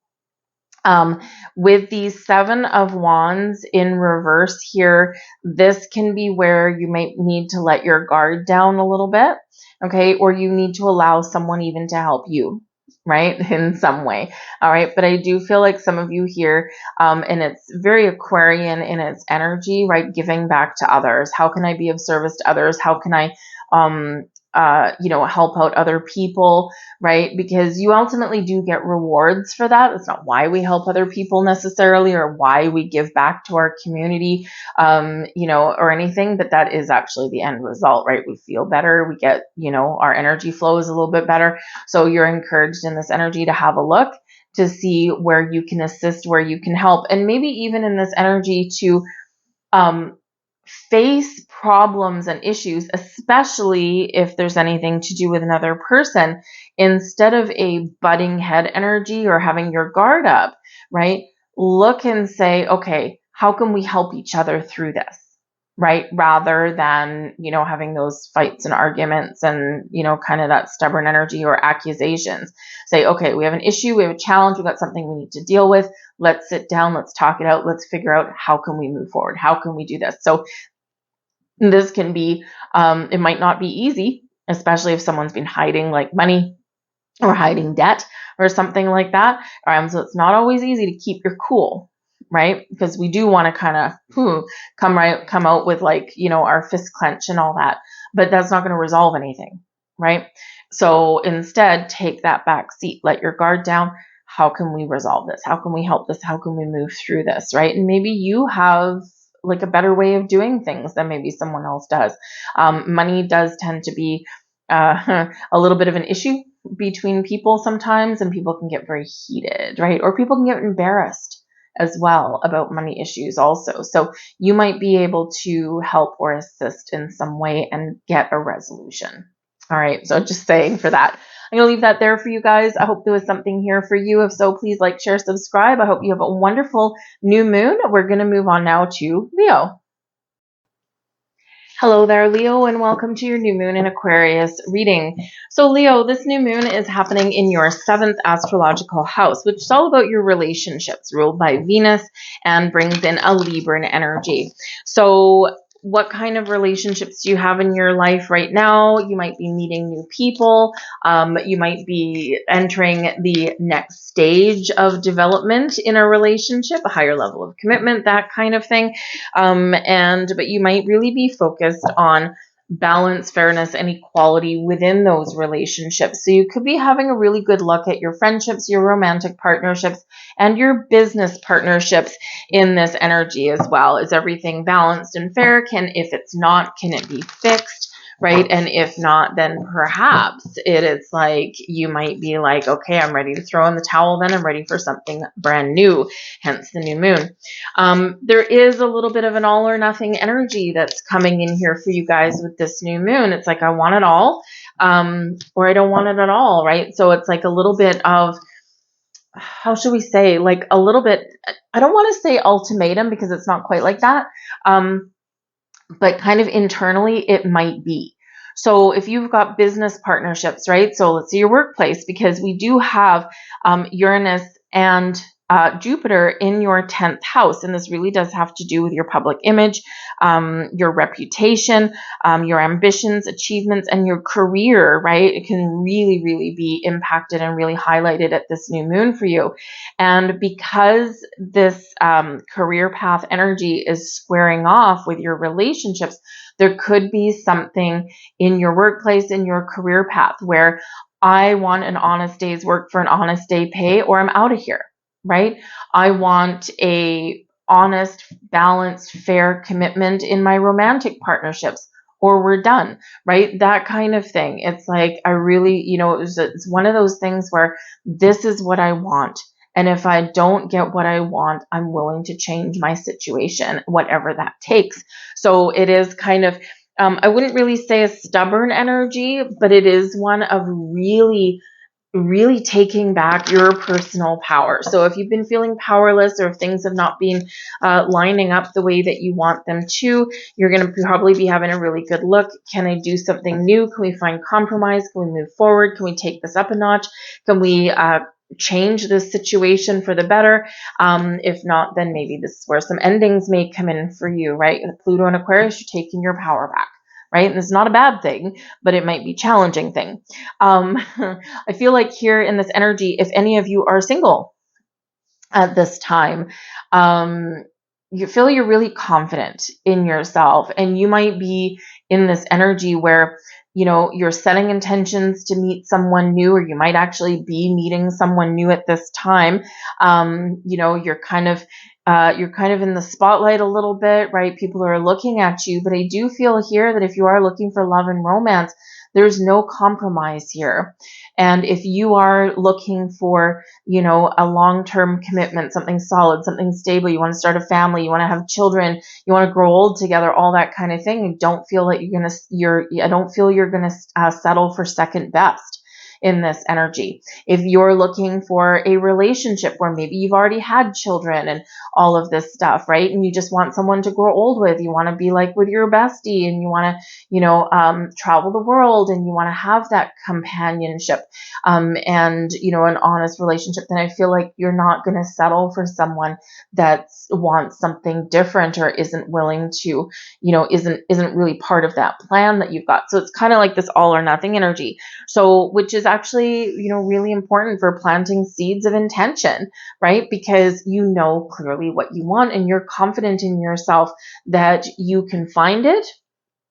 With the Seven of Wands in reverse here, this can be where you might need to let your guard down a little bit, okay? Or you need to allow someone even to help you, right? In some way, all right? But I do feel like some of you here, and it's very Aquarian in its energy, right? Giving back to others. How can I be of service to others? How can I, help out other people, right? Because you ultimately do get rewards for that. It's not why we help other people necessarily or why we give back to our community, or anything, but that is actually the end result, right? We feel better. We get, our energy flows a little bit better. So you're encouraged in this energy to have a look to see where you can assist, where you can help, and maybe even in this energy to, face problems and issues, especially if there's anything to do with another person, instead of a butting head energy or having your guard up, right? Look and say, okay, how can we help each other through this, right? Rather than, having those fights and arguments and, kind of that stubborn energy or accusations. Say, okay, we have an issue, we have a challenge, we've got something we need to deal with. Let's sit down, let's talk it out, let's figure out how can we move forward? How can we do this? So this can be, it might not be easy, especially if someone's been hiding like money or hiding debt or something like that. So it's not always easy to keep your cool, right? Because we do want to kind of come out with like, our fist clench and all that, but that's not going to resolve anything, right? So instead, take that back seat, let your guard down. How can we resolve this? How can we help this? How can we move through this, right? And maybe you have like a better way of doing things than maybe someone else does. Money does tend to be a little bit of an issue between people sometimes, and people can get very heated, right? Or people can get embarrassed as well about money issues also. So you might be able to help or assist in some way and get a resolution. All right, so just saying for that. I'm going to leave that there for you guys. I hope there was something here for you. If so, please like, share, subscribe. I hope you have a wonderful new moon. We're going to move on now to Leo. Hello there, Leo, and welcome to your new moon in Aquarius reading. So, Leo, this new moon is happening in your 7th astrological house, which is all about your relationships, ruled by Venus, and brings in a Libran energy. So, what kind of relationships do you have in your life right now? You might be meeting new people. You might be entering the next stage of development in a relationship, a higher level of commitment, that kind of thing. But you might really be focused on balance, fairness, and equality within those relationships. So you could be having a really good look at your friendships, your romantic partnerships, and your business partnerships in this energy as well. Is everything balanced and fair? If it's not, can it be fixed? Right? And if not, then perhaps it is like, you might be like, okay, I'm ready to throw in the towel then. I'm ready for something brand new, hence the new moon. There is a little bit of an all or nothing energy that's coming in here for you guys with this new moon. It's like, I want it all, or I don't want it at all, right? So it's like a little bit of, how should we say, like a little bit, I don't want to say ultimatum because it's not quite like that. But kind of internally, it might be. So if you've got business partnerships, right? So let's say your workplace, because we do have Uranus and Jupiter in your 10th house. And this really does have to do with your public image, your reputation, your ambitions, achievements, and your career, right? It can really, really be impacted and really highlighted at this new moon for you. And because this career path energy is squaring off with your relationships, there could be something in your workplace, in your career path, where I want an honest day's work for an honest day pay, or I'm out of here. Right? I want a honest, balanced, fair commitment in my romantic partnerships, or we're done, right? That kind of thing. It's like, I really, it's one of those things where this is what I want. And if I don't get what I want, I'm willing to change my situation, whatever that takes. So it is kind of, I wouldn't really say a stubborn energy, but it is one of really really taking back your personal power. So if you've been feeling powerless, or if things have not been lining up the way that you want them to, you're going to probably be having a really good look. Can I do something new? Can we find compromise? Can we move forward? Can we take this up a notch? Can we change this situation for the better? If not, then maybe this is where some endings may come in for you, right? With Pluto and Aquarius, you're taking your power back. Right? And it's not a bad thing, but it might be a challenging thing. I feel like here in this energy, if any of you are single at this time, you feel you're really confident in yourself, and you might be in this energy where, you know, you're setting intentions to meet someone new, or you might actually be meeting someone new at this time. You know, you're kind of in the spotlight a little bit, right? People are looking at you, but I do feel here that if you are looking for love and romance, there's no compromise here. And if you are looking for, you know, a long-term commitment, something solid, something stable, you want to start a family, you want to have children, you want to grow old together, all that kind of thing, I don't feel like I don't feel you're going to settle for second best in this energy. If you're looking for a relationship where maybe you've already had children and all of this stuff, right? And you just want someone to grow old with, you want to be like with your bestie, and you want to, you know, travel the world, and you want to have that companionship, and, you know, an honest relationship, then I feel like you're not going to settle for someone that wants something different, or isn't willing to, you know, isn't really part of that plan that you've got. So it's kind of like this all or nothing energy. So, which is actually, you know, really important for planting seeds of intention, right? Because you know clearly what you want, and you're confident in yourself that you can find it,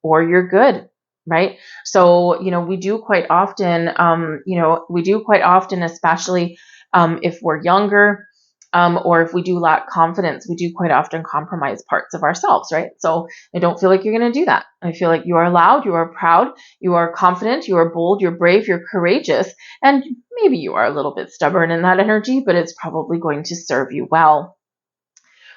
or you're good, right? So, you know, we do quite often, especially if we're younger, or if we do lack confidence, we do quite often compromise parts of ourselves, right? So I don't feel like you're going to do that. I feel like you are loud, you are proud, you are confident, you are bold, you're brave, you're courageous, and maybe you are a little bit stubborn in that energy, but it's probably going to serve you well.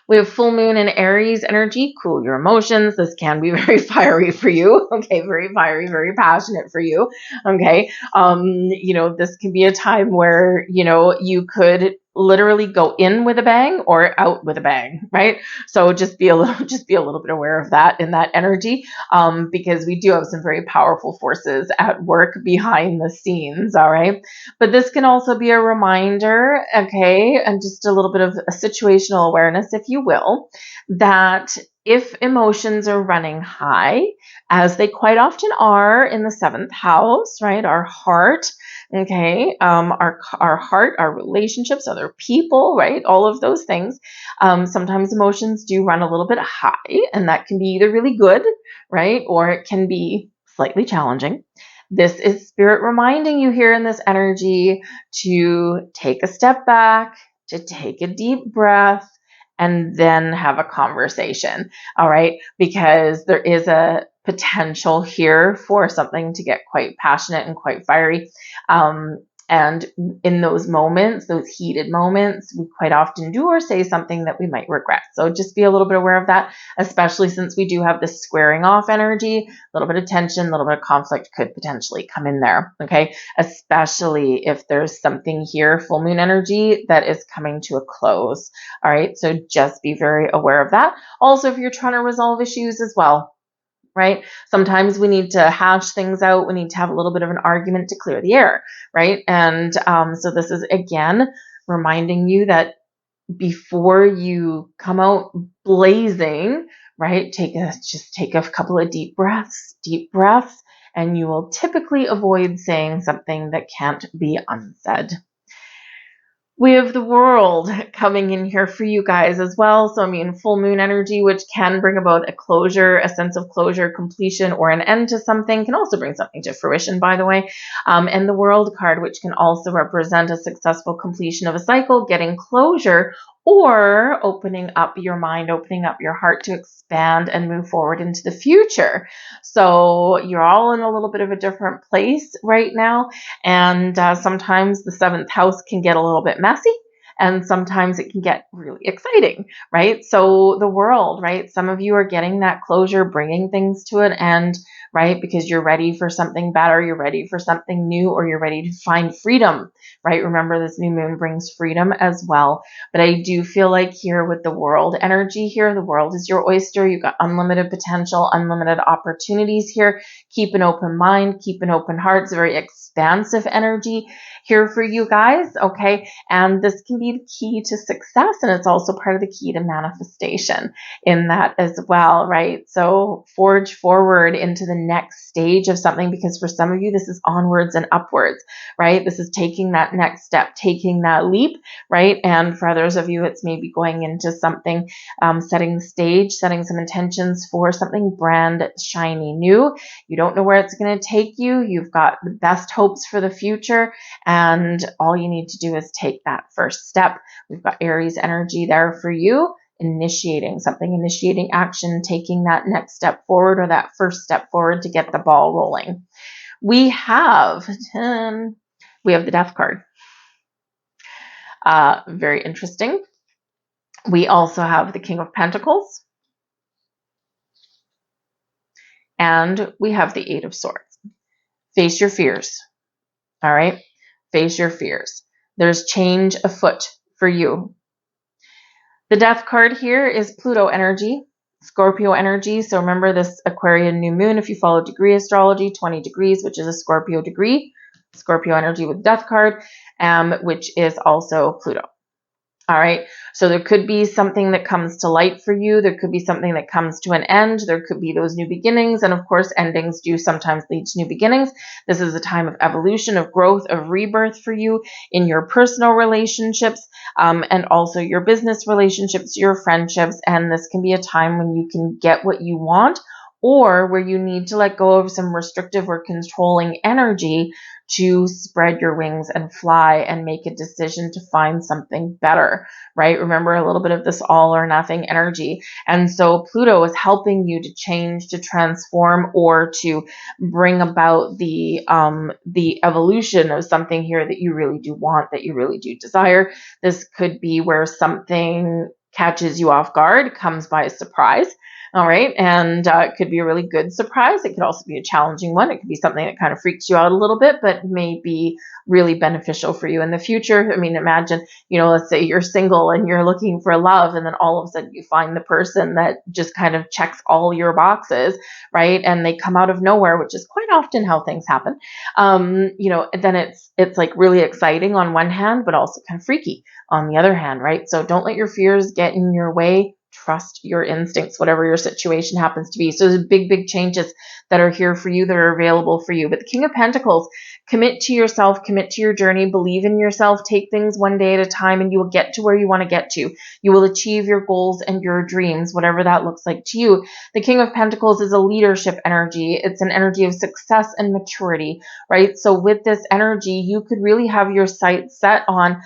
We have full moon in Aries energy. Cool your emotions. This can be very fiery for you. Okay, very fiery, very passionate for you. Okay, you know, this can be a time where, you know, you could literally go in with a bang or out with a bang, right? So just be a little bit aware of that in that energy, because we do have some very powerful forces at work behind the scenes. All right. But this can also be a reminder, okay, and just a little bit of a situational awareness, if you will, that if emotions are running high, as they quite often are in the seventh house, right, our heart, okay, our heart, our relationships, other people, right, all of those things, sometimes emotions do run a little bit high, and that can be either really good, right, or it can be slightly challenging. This is spirit reminding you here in this energy to take a step back, to take a deep breath, and then have a conversation. All right. Because there is a potential here for something to get quite passionate and quite fiery. And in those moments, those heated moments, we quite often do or say something that we might regret. So just be a little bit aware of that, especially since we do have this squaring off energy. A little bit of tension, a little bit of conflict could potentially come in there. Okay. Especially if there's something here, full moon energy, that is coming to a close. All right. So just be very aware of that. Also, if you're trying to resolve issues as well, right? Sometimes we need to hash things out. We need to have a little bit of an argument to clear the air, right? And so this is, again, reminding you that before you come out blazing, right, just take a couple of deep breaths, and you will typically avoid saying something that can't be unsaid. We have the world coming in here for you guys as well. So, I mean, full moon energy, which can bring about a closure, a sense of closure, completion, or an end to something, can also bring something to fruition, by the way. And the world card, which can also represent a successful completion of a cycle, getting closure, or opening up your mind, opening up your heart to expand and move forward into the future. So you're all in a little bit of a different place right now. And sometimes the seventh house can get a little bit messy. and sometimes it can get really exciting, right? So the world, right? Some of you are getting that closure, bringing things to an end, right? Because you're ready for something better, you're ready for something new, or you're ready to find freedom, right? Remember, this new moon brings freedom as well. But I do feel like here with the world energy here, the world is your oyster. You've got unlimited potential, unlimited opportunities here. Keep an open mind, keep an open heart. It's a very expansive energy here for you guys, okay? And this can be the key to success, and it's also part of the key to manifestation in that as well, right? So forge forward into the next stage of something, because for some of you, this is onwards and upwards, right? This is taking that next step, taking that leap, right? And for others of you, it's maybe going into something, setting the stage, setting some intentions for something brand shiny new. You don't know where it's going to take you. You've got the best hopes for the future, and all you need to do is take that first step. We've got Aries energy there for you, initiating something, initiating action, taking that next step forward or that first step forward to get the ball rolling. We have the Death card. Very interesting. We also have the King of Pentacles, and we have the Eight of Swords. Face your fears. All right. Face your fears. There's change afoot for you. The Death card here is Pluto energy, Scorpio energy. So remember this Aquarian new moon, if you follow degree astrology, 20 degrees, which is a Scorpio degree, Scorpio energy with Death card, which is also Pluto. All right. So there could be something that comes to light for you. There could be something that comes to an end. There could be those new beginnings. And of course, endings do sometimes lead to new beginnings. This is a time of evolution, of growth, of rebirth for you in your personal relationships, and also your business relationships, your friendships. And this can be a time when you can get what you want, or where you need to let go of some restrictive or controlling energy to spread your wings and fly and make a decision to find something better, right? Remember a little bit of this all or nothing energy. And so Pluto is helping you to change, to transform, or to bring about the evolution of something here that you really do want, that you really do desire. This could be where something catches you off guard, comes by a surprise. All right. And it could be a really good surprise. It could also be a challenging one. It could be something that kind of freaks you out a little bit, but may be really beneficial for you in the future. I mean, imagine, let's say you're single and you're looking for love, and then all of a sudden you find the person that just kind of checks all your boxes, right? And they come out of nowhere, which is quite often how things happen. Then it's like really exciting on one hand, but also kind of freaky on the other hand, right? So don't let your fears get in your way. Trust your instincts, whatever your situation happens to be. So there's big, big changes that are here for you, that are available for you. But the King of Pentacles, commit to yourself, commit to your journey, believe in yourself, take things one day at a time, and you will get to where you want to get to. You will achieve your goals and your dreams, whatever that looks like to you. The King of Pentacles is a leadership energy. It's an energy of success and maturity, right? So with this energy, you could really have your sights set on,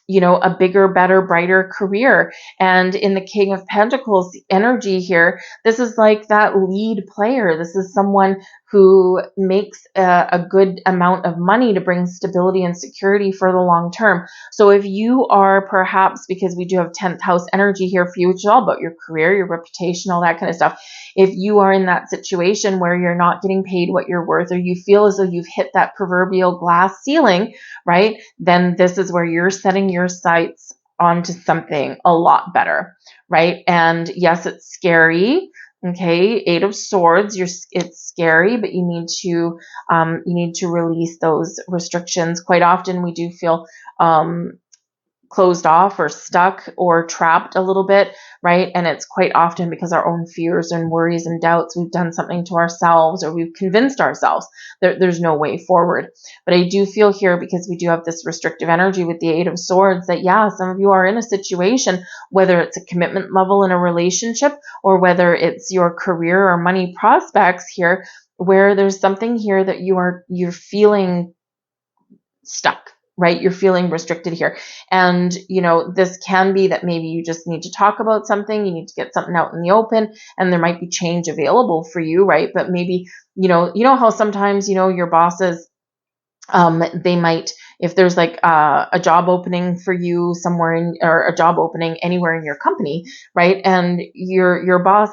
a bigger, better, brighter career. And in the King of Pentacles energy here, this is like that lead player. This is someone who makes a good amount of money to bring stability and security for the long term. So if you are perhaps, because we do have 10th house energy here for you, which is all about your career, your reputation, all that kind of stuff. If you are in that situation where you're not getting paid what you're worth, or you feel as though you've hit that proverbial glass ceiling, right? Then this is where you're setting your sights onto something a lot better, right? And yes, it's scary. Okay, Eight of Swords. It's scary, but you need to release those restrictions. Quite often, we do feel closed off or stuck or trapped a little bit, right? And it's quite often because our own fears and worries and doubts, we've done something to ourselves, or we've convinced ourselves that there's no way forward. But I do feel here, because we do have this restrictive energy with the Eight of Swords, that some of you are in a situation, whether it's a commitment level in a relationship, or whether it's your career or money prospects here, where there's something here that you're feeling stuck, right? You're feeling restricted here. And, this can be that maybe you just need to talk about something. You need to get something out in the open, and there might be change available for you, right? But maybe, how sometimes, your bosses, they might if there's like a job opening for you somewhere or a job opening anywhere in your company, right? And your boss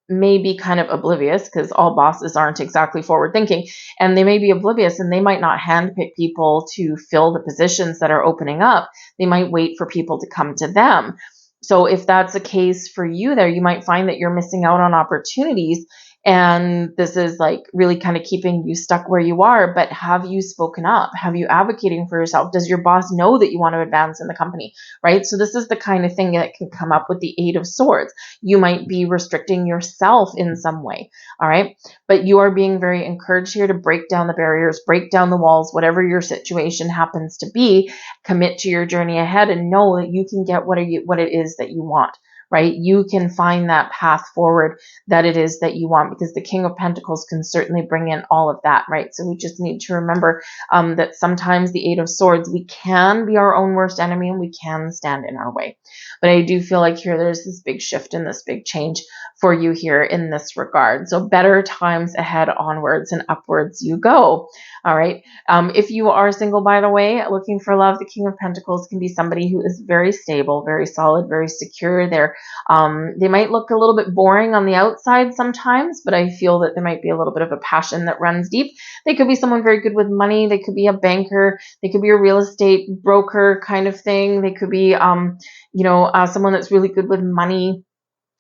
may be kind of oblivious, because all bosses aren't exactly forward thinking, and they may be oblivious and they might not handpick people to fill the positions that are opening up. They might wait for people to come to them. So if that's the case for you there, you might find that you're missing out on opportunities, and this is like really kind of keeping you stuck where you are. But have you spoken up? Have you advocating for yourself? Does your boss know that you want to advance in the company, right? So this is the kind of thing that can come up with the Eight of Swords. You might be restricting yourself in some way, all right? But you are being very encouraged here to break down the barriers, break down the walls, whatever your situation happens to be. Commit to your journey ahead and know that you can get what it is that you want, right? You can find that path forward that it is that you want, because the King of Pentacles can certainly bring in all of that, right? So we just need to remember that sometimes the Eight of Swords, we can be our own worst enemy and we can stand in our way. But I do feel like here there's this big shift and this big change for you here in this regard. So better times ahead, onwards and upwards you go. All right. If you are single, by the way, looking for love, the King of Pentacles can be somebody who is very stable, very solid, very secure. They might look a little bit boring on the outside sometimes, but I feel that there might be a little bit of a passion that runs deep. They could be someone very good with money. They could be a banker. They could be a real estate broker kind of thing. They could be, someone that's really good with money.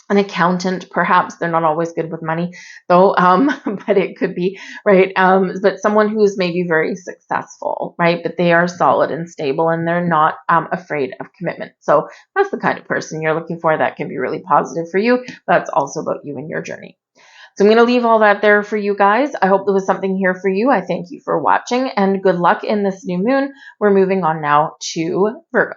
An accountant, perhaps. They're not always good with money, though, but it could be, right? But someone who's maybe very successful, right? But they are solid and stable, and they're not afraid of commitment. So that's the kind of person you're looking for. That can be really positive for you. That's also about you and your journey. So I'm going to leave all that there for you guys. I hope there was something here for you. I thank you for watching, and good luck in this new moon. We're moving on now to Virgo.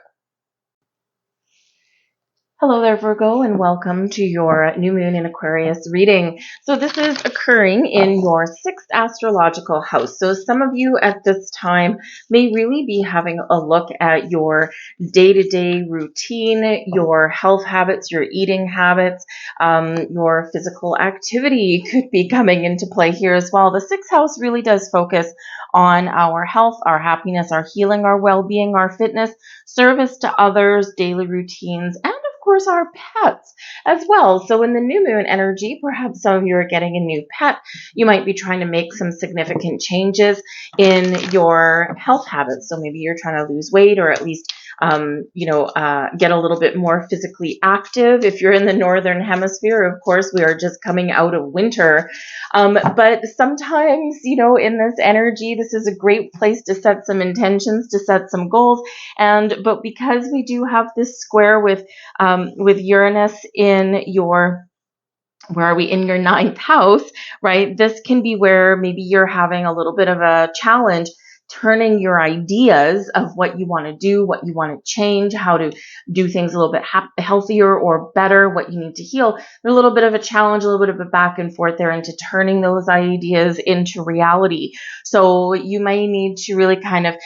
Hello there, Virgo, and welcome to your new moon in Aquarius reading. So this is occurring in your 6th astrological house. So some of you at this time may really be having a look at your day-to-day routine, your health habits, your eating habits, your physical activity could be coming into play here as well. The 6th house really does focus on our health, our happiness, our healing, our well-being, our fitness, service to others, daily routines, and of course our pets as well. So in the new moon energy, perhaps some of you are getting a new pet. You might be trying to make some significant changes in your health habits. So maybe you're trying to lose weight, or at least get a little bit more physically active. If you're in the northern hemisphere, of course, we are just coming out of winter. But sometimes, in this energy, this is a great place to set some intentions, to set some goals. But because we do have this square with Uranus in your, where are we, in your 9th house, right? This can be where maybe you're having a little bit of a challenge turning your ideas of what you want to do, what you want to change, how to do things a little bit healthier or better, what you need to heal. There's a little bit of a challenge, a little bit of a back and forth there into turning those ideas into reality. So you may need to really kind of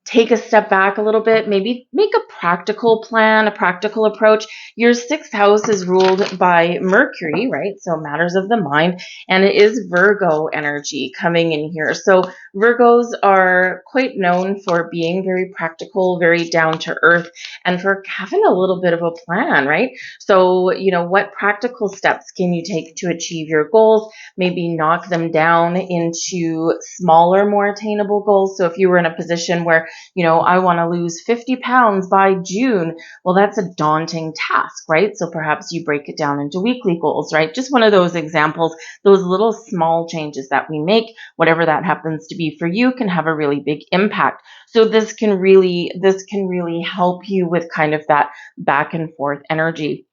take a step back a little bit, maybe make a practical plan, a practical approach. Your 6th house is ruled by Mercury, right? So matters of the mind, and it is Virgo energy coming in here. So Virgos are quite known for being very practical, very down to earth, and for having a little bit of a plan, right? So, what practical steps can you take to achieve your goals? Maybe knock them down into smaller, more attainable goals. So if you were in a position where I want to lose 50 pounds by June. Well, that's a daunting task, right? So perhaps you break it down into weekly goals, right? Just one of those examples, those little small changes that we make, whatever that happens to be for you, can have a really big impact. So this can really help you with kind of that back and forth energy.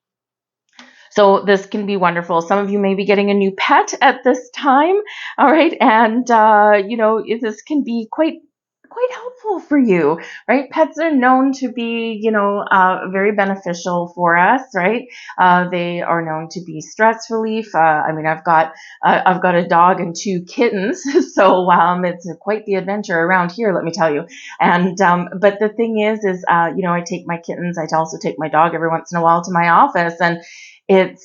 So this can be wonderful. Some of you may be getting a new pet at this time, all right? And, this can be quite helpful for you, right? Pets are known to be, very beneficial for us, right? They are known to be stress relief. I've got a dog and 2 kittens, so it's quite the adventure around here, let me tell you. And but the thing is, I take my kittens. I also take my dog every once in a while to my office, and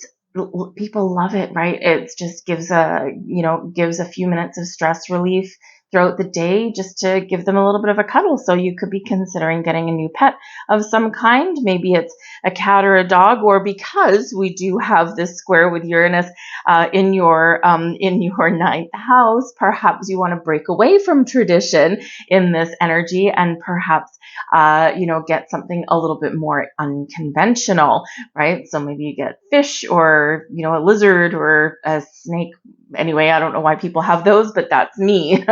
people love it, right? It just gives a few minutes of stress relief. throughout the day just to give them a little bit of a cuddle. So you could be considering getting a new pet of some kind. Maybe it's a cat or a dog, or because we do have this square with Uranus in your ninth house, perhaps you want to break away from tradition in this energy and perhaps get something a little bit more unconventional, right? So maybe you get fish or a lizard or a snake. Anyway, I don't know why people have those, but that's me.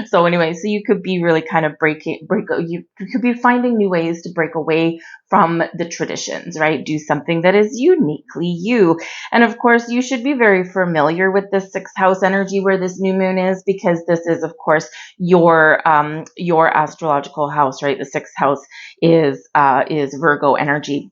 So anyway, so you could be really kind of you could be finding new ways to break away from the traditions, right? Do something that is uniquely you. And of course, you should be very familiar with the sixth house energy where this new moon is, because this is, of course, your astrological house, right? The sixth house is Virgo energy.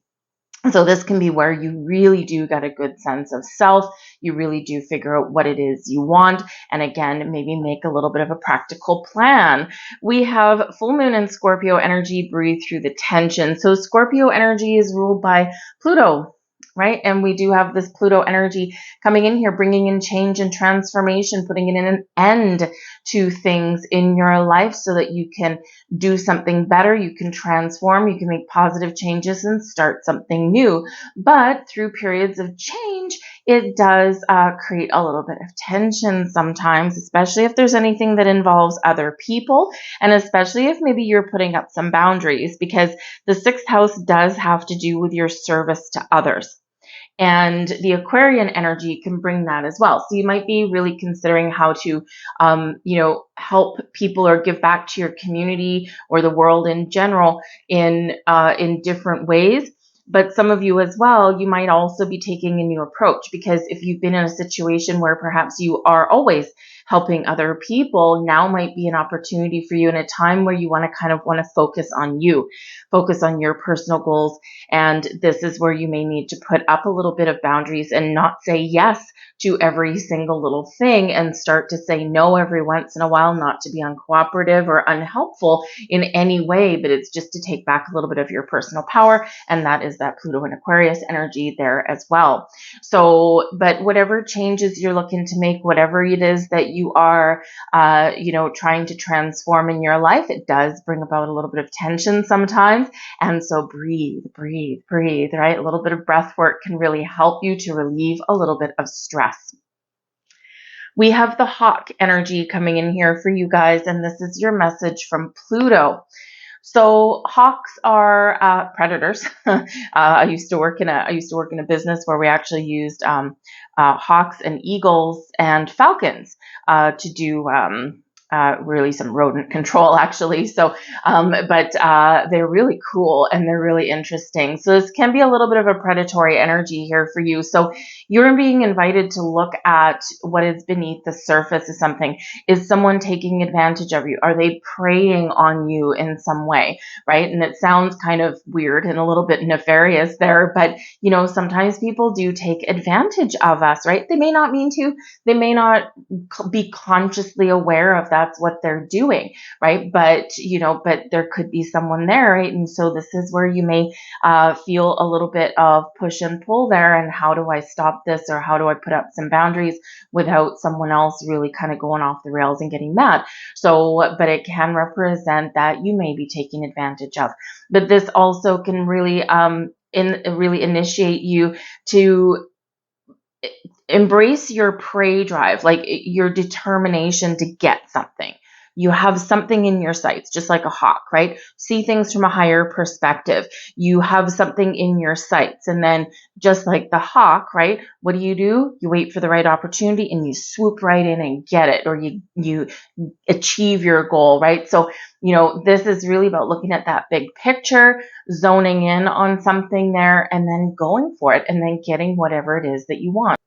So this can be where you really do get a good sense of self. You really do figure out what it is you want. And again, maybe make a little bit of a practical plan. We have full moon and Scorpio energy. Breathe through the tension. So Scorpio energy is ruled by Pluto, right? And we do have this Pluto energy coming in here, bringing in change and transformation, putting in an end to things in your life so that you can do something better, you can transform, you can make positive changes and start something new. But through periods of change, it does create a little bit of tension sometimes, especially if there's anything that involves other people, and especially if maybe you're putting up some boundaries, because the sixth house does have to do with your service to others. And the Aquarian energy can bring that as well. So you might be really considering how to, help people or give back to your community or the world in general in different ways. But some of you as well, you might also be taking a new approach, because if you've been in a situation where perhaps you are always helping other people, now might be an opportunity for you in a time where you want to focus on you, focus on your personal goals. And this is where you may need to put up a little bit of boundaries and not say yes to every single little thing, and start to say no every once in a while, not to be uncooperative or unhelpful in any way, but it's just to take back a little bit of your personal power. And that is that Pluto and Aquarius energy there as well. So, but whatever changes you're looking to make, whatever it is that you are, trying to transform in your life, it does bring about a little bit of tension sometimes. And so breathe, right? A little bit of breath work can really help you to relieve a little bit of stress. We have the hawk energy coming in here for you guys, and this is your message from Pluto. So hawks are predators. I used to work in a business where we actually used hawks and eagles and falcons to do really some rodent control, actually. So, but they're really cool and they're really interesting. So this can be a little bit of a predatory energy here for you. So you're being invited to look at what is beneath the surface of something. Is someone taking advantage of you? Are they preying on you in some way, right? And it sounds kind of weird and a little bit nefarious there, but sometimes people do take advantage of us, right? They may not mean to, they may not be consciously aware of that's what they're doing, right? But there could be someone there, right? And so this is where you may feel a little bit of push and pull there, and how do I stop this, or how do I put up some boundaries without someone else really kind of going off the rails and getting mad? So, but it can represent that you may be taking advantage of. But this also can really really initiate you to embrace your prey drive, like your determination to get something. You have something in your sights, just like a hawk, right? See things from a higher perspective. You have something in your sights. And then just like the hawk, right? What do? You wait for the right opportunity and you swoop right in and get it, or you achieve your goal, right? So, this is really about looking at that big picture, zoning in on something there, and then going for it, and then getting whatever it is that you want.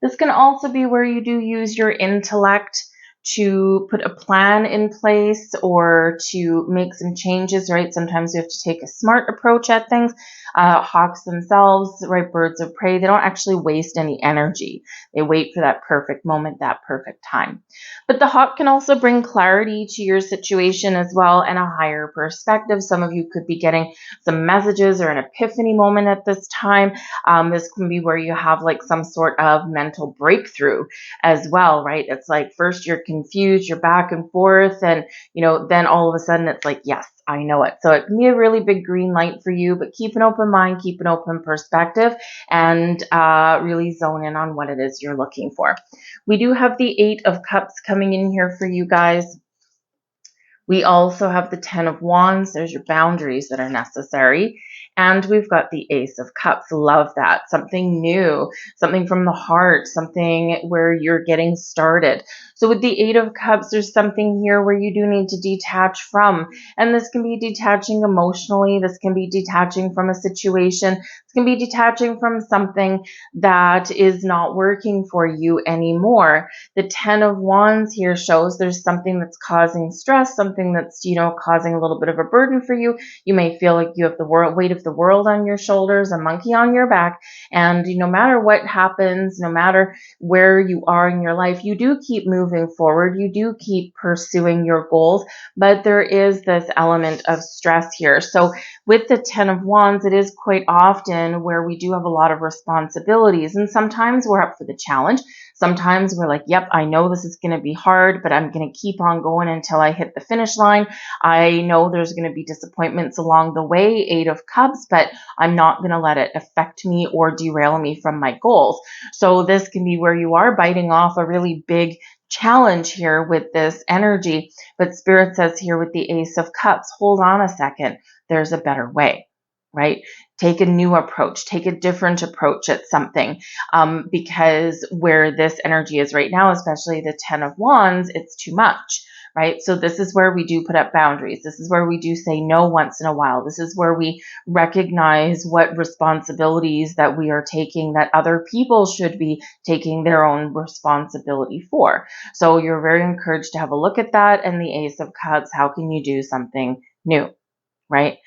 This can also be where you do use your intellect to put a plan in place or to make some changes, right? Sometimes you have to take a smart approach at things. Hawks themselves, right, birds of prey, they don't actually waste any energy. They wait for that perfect moment, that perfect time. But the hawk can also bring clarity to your situation as well, and a higher perspective. Some of you could be getting some messages or an epiphany moment at this time. This can be where you have like some sort of mental breakthrough as well, right? It's like first you're confused, you're back and forth, and then all of a sudden it's like, yes, I know it. So it can be a really big green light for you, but keep an open mind, keep an open perspective, and really zone in on what it is you're looking for. We do have the 8 of Cups coming in here for you guys. We also have the 10 of Wands. There's your boundaries that are necessary. And we've got the Ace of Cups. Love that. Something new, something from the heart, something where you're getting started. So with the 8 of Cups, there's something here where you do need to detach from. And this can be detaching emotionally. This can be detaching from a situation. This can be detaching from something that is not working for you anymore. The 10 of Wands here shows there's something that's causing stress, something that's, causing a little bit of a burden for you. You may feel like you have the weight of the world on your shoulders, a monkey on your back. And no matter what happens, no matter where you are in your life, you do keep moving forward. You do keep pursuing your goals, but there is this element of stress here. So with the 10 of Wands, it is quite often where we do have a lot of responsibilities, and sometimes we're up for the challenge. Sometimes we're like, yep, I know this is going to be hard, but I'm going to keep on going until I hit the finish line. I know there's going to be disappointments along the way, 8 of Cups, but I'm not going to let it affect me or derail me from my goals. So this can be where you are biting off a really big challenge here with this energy. But Spirit says here with the Ace of Cups, hold on a second. There's a better way, right? Take a new approach, take a different approach at something, because where this energy is right now, especially the 10 of Wands, it's too much, right? So this is where we do put up boundaries. This is where we do say no once in a while. This is where we recognize what responsibilities that we are taking that other people should be taking their own responsibility for. So you're very encouraged to have a look at that. And the Ace of Cups, how can you do something new, right?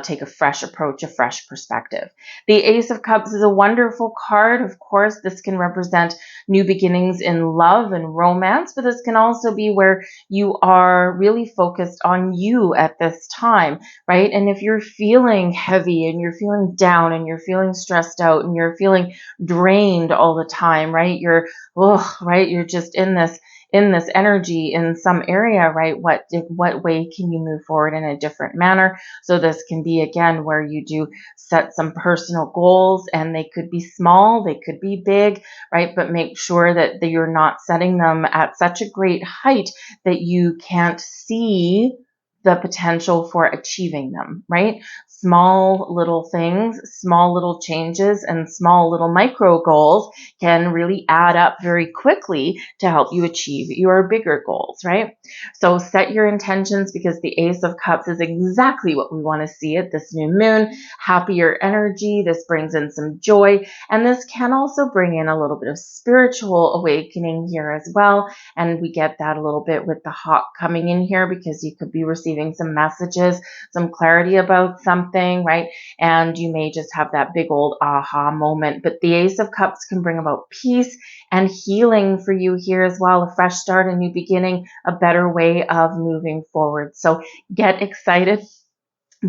Take a fresh approach, a fresh perspective. The Ace of Cups is a wonderful card. Of course, this can represent new beginnings in love and romance, but this can also be where you are really focused on you at this time, right? And if you're feeling heavy and you're feeling down and you're feeling stressed out and you're feeling drained all the time, right? You're just in this energy in some area, right? What way can you move forward in a different manner? So this can be, again, where you do set some personal goals, and they could be small, they could be big, right? But make sure that you're not setting them at such a great height that you can't see the potential for achieving them, right? Small little things, small little changes, and small little micro goals can really add up very quickly to help you achieve your bigger goals, right? So set your intentions, because the Ace of Cups is exactly what we want to see at this new moon. Happier energy. This brings in some joy, and this can also bring in a little bit of spiritual awakening here as well. And we get that a little bit with the hawk coming in here, because you could be receiving some messages, some clarity about something, right? And you may just have that big old aha moment. But the Ace of Cups can bring about peace and healing for you here as well. A fresh start, a new beginning, a better way of moving forward. So get excited.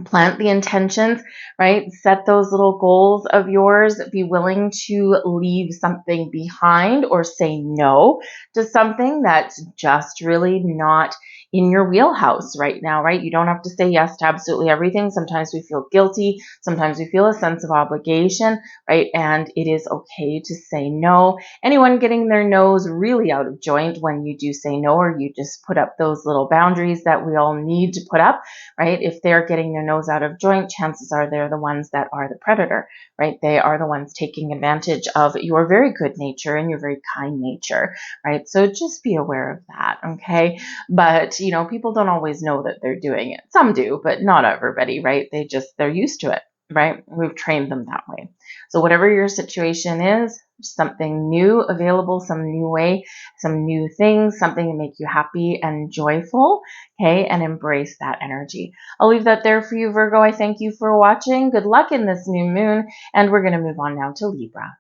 Plant the intentions, right? Set those little goals of yours. Be willing to leave something behind or say no to something that's just really not in your wheelhouse right now, right? You don't have to say yes to absolutely everything. Sometimes we feel guilty. Sometimes we feel a sense of obligation, right? And it is okay to say no. Anyone getting their nose really out of joint when you do say no, or you just put up those little boundaries that we all need to put up, right? If they're getting their nose out of joint, chances are they're the ones that are the predator, right? They are the ones taking advantage of your very good nature and your very kind nature, right? So just be aware of that, okay? But, people don't always know that they're doing it. Some do, but not everybody, right? They're used to it, right? We've trained them that way. So whatever your situation is, something new available, some new way, some new things, something to make you happy and joyful, okay? And embrace that energy. I'll leave that there for you, Virgo. I thank you for watching. Good luck in this new moon, and we're going to move on now to Libra.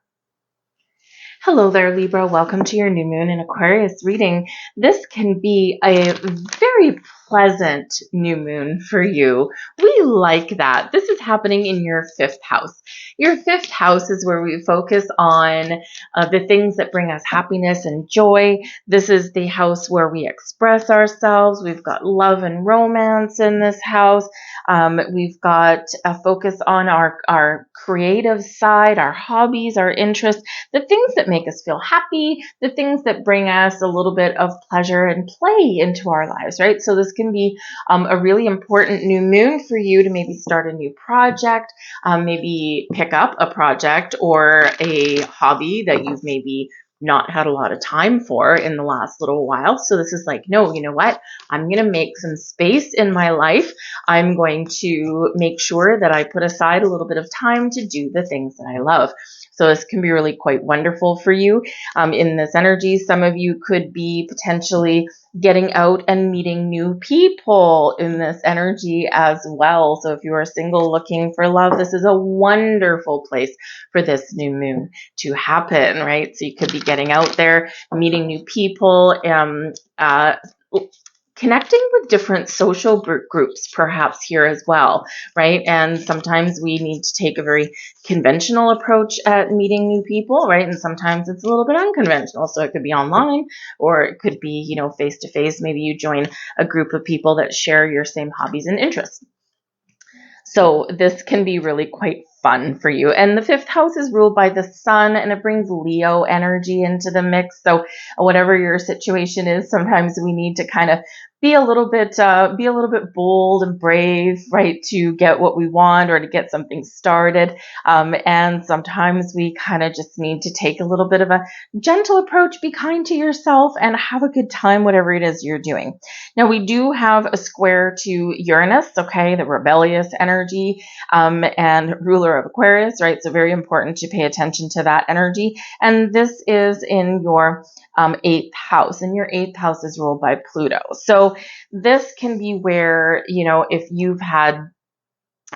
Hello there, Libra. Welcome to your new moon in Aquarius reading. This can be a very very pleasant new moon for you. We like that. This is happening in your 5th house. Your 5th house is where we focus on the things that bring us happiness and joy. This is the house where we express ourselves. We've got love and romance in this house. We've got a focus on our creative side, our hobbies, our interests, the things that make us feel happy, the things that bring us a little bit of pleasure and play into our lives, right? So this can be a really important new moon for you to maybe start a new project, maybe pick up a project or a hobby that you've maybe not had a lot of time for in the last little while. So this is like, no, you know what? I'm going to make some space in my life. I'm going to make sure that I put aside a little bit of time to do the things that I love. So this can be really quite wonderful for you in this energy. Some of you could be potentially getting out and meeting new people in this energy as well. So if you are single looking for love, this is a wonderful place for this new moon to happen, right? So you could be getting out there, meeting new people, connecting with different social groups perhaps here as well, right? And sometimes we need to take a very conventional approach at meeting new people, right? And sometimes it's a little bit unconventional. So it could be online or it could be, you know, face to face. Maybe you join a group of people that share your same hobbies and interests. So this can be really quite fun for you. And the 5th house is ruled by the sun, and it brings Leo energy into the mix. So whatever your situation is, sometimes we need to kind of be a little bit bold and brave, right, to get what we want or to get something started. And sometimes we kind of just need to take a little bit of a gentle approach, be kind to yourself, and have a good time, whatever it is you're doing. Now, we do have a square to Uranus, okay, the rebellious energy, and ruler of Aquarius, right? So very important to pay attention to that energy. And this is in your 8th house, and your 8th house is ruled by Pluto. So this can be where, you know, if you've had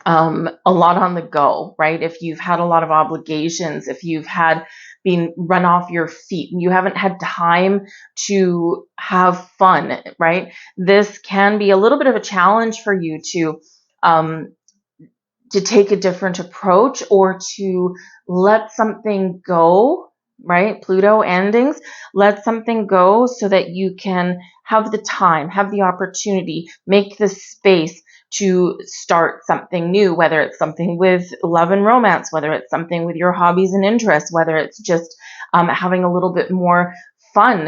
a lot on the go, right? If you've had a lot of obligations, if you've had been run off your feet, you haven't had time to have fun, right? This can be a little bit of a challenge for you to take a different approach or to let something go, right? Pluto endings, let something go so that you can have the time, have the opportunity, make the space to start something new, whether it's something with love and romance, whether it's something with your hobbies and interests, whether it's just having a little bit more fun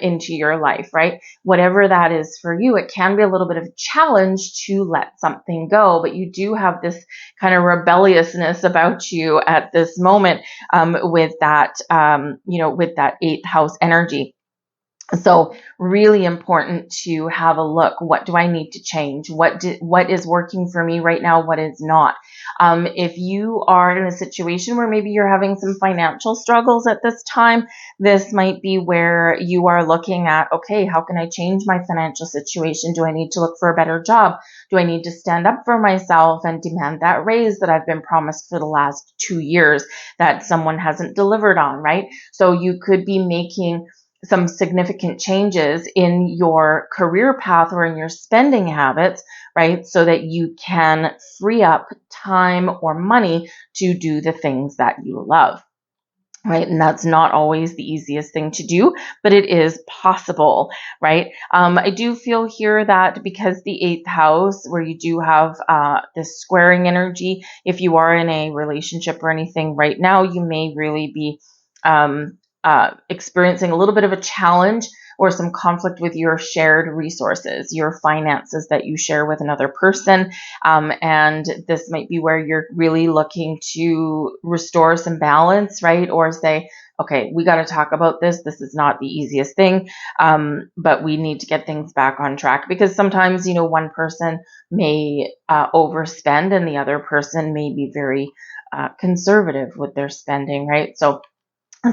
into your life, right? Whatever that is for you, it can be a little bit of a challenge to let something go, but you do have this kind of rebelliousness about you at this moment with that, with that 8th house energy. So really important to have a look. What do I need to change? What is working for me right now? What is not? If you are in a situation where maybe you're having some financial struggles at this time, this might be where you are looking at, okay, how can I change my financial situation? Do I need to look for a better job? Do I need to stand up for myself and demand that raise that I've been promised for the last 2 years that someone hasn't delivered on, right? So you could be making some significant changes in your career path or in your spending habits, right? So that you can free up time or money to do the things that you love, right? And that's not always the easiest thing to do, but it is possible, right? I do feel here that because the 8th house, where you do have this squaring energy, if you are in a relationship or anything right now, you may really be experiencing a little bit of a challenge or some conflict with your shared resources, your finances that you share with another person. And this might be where you're really looking to restore some balance, right? Or say, okay, we got to talk about this. This is not the easiest thing, but we need to get things back on track, because sometimes, you know, one person may overspend and the other person may be very conservative with their spending, right? So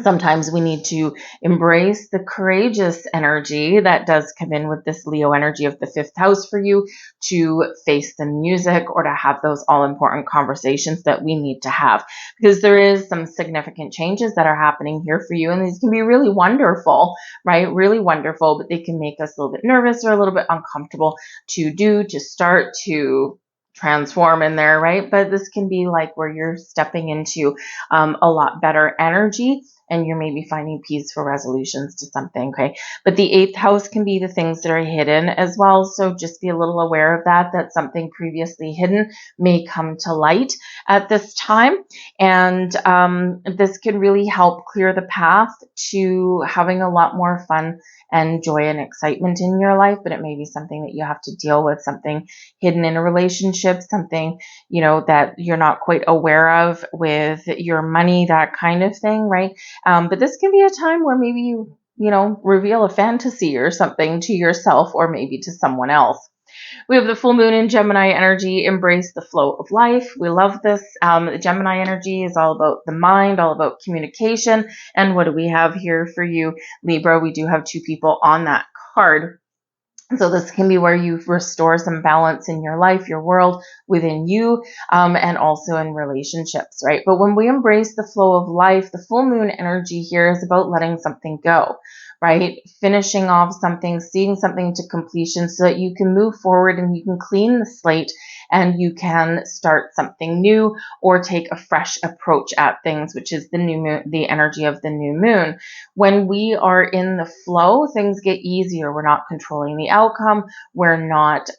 Sometimes we need to embrace the courageous energy that does come in with this Leo energy of the fifth house for you, to face the music or to have those all important conversations that we need to have, because there is some significant changes that are happening here for you. And these can be really wonderful, right? Really wonderful, but they can make us a little bit nervous or a little bit uncomfortable to do, to start to transform in there, right? But this can be like where you're stepping into a lot better energy, and you're maybe finding peaceful resolutions to something, okay? But the eighth house can be the things that are hidden as well. So just be a little aware of that something previously hidden may come to light at this time. And this can really help clear the path to having a lot more fun and joy and excitement in your life. But it may be something that you have to deal with, something hidden in a relationship, something, that you're not quite aware of with your money, that kind of thing, right? But this can be a time where maybe you reveal a fantasy or something to yourself, or maybe to someone else. We have the full moon in Gemini energy. Embrace the flow of life. We love this. Gemini energy is all about the mind, all about communication. And what do we have here for you, Libra? We do have two people on that card. So this can be where you restore some balance in your life, your world, within you, and also in relationships, right? But when we embrace the flow of life, the full moon energy here is about letting something go, right? Finishing off something, seeing something to completion so that you can move forward and you can clean the slate and you can start something new or take a fresh approach at things, which is the new moon, the energy of the new moon. When we are in the flow, things get easier. We're not controlling the outcome. We're not,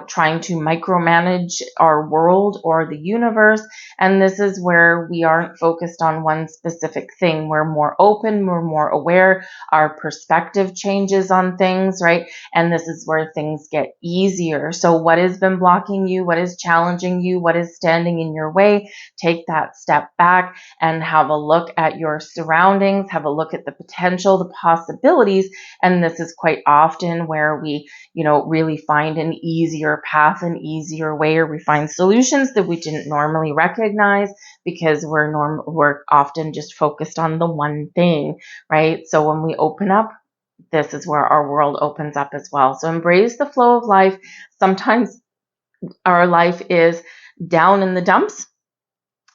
trying to micromanage our world or the universe. And this is where we aren't focused on one specific thing. We're more open, we're more aware, our perspective changes on things, right? And this is where things get easier. So what has been blocking you? What is challenging you? What is standing in your way? Take that step back and have a look at your surroundings, have a look at the potential, the possibilities. And this is quite often where we, really find an easier path, an easier way, or we find solutions that we didn't normally recognize because we're often just focused on the one thing, right? So when we open up, this is where our world opens up as well. So embrace the flow of life. Sometimes our life is down in the dumps,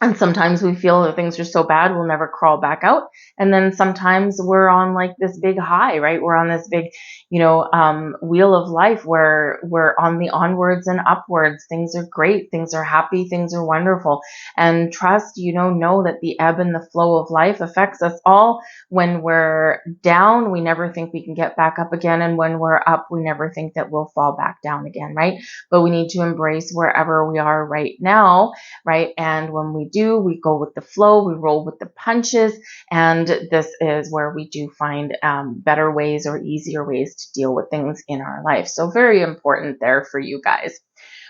and sometimes we feel that things are so bad, we'll never crawl back out. And then sometimes we're on like this big high, right? We're on this big, wheel of life where we're on the onwards and upwards. Things are great. Things are happy. Things are wonderful. And trust, know that the ebb and the flow of life affects us all. When we're down, we never think we can get back up again. And when we're up, we never think that we'll fall back down again, right? But we need to embrace wherever we are right now, right? And when we do, we go with the flow, we roll with the punches, and this is where we do find better ways or easier ways to deal with things in our life. So very important there for you guys.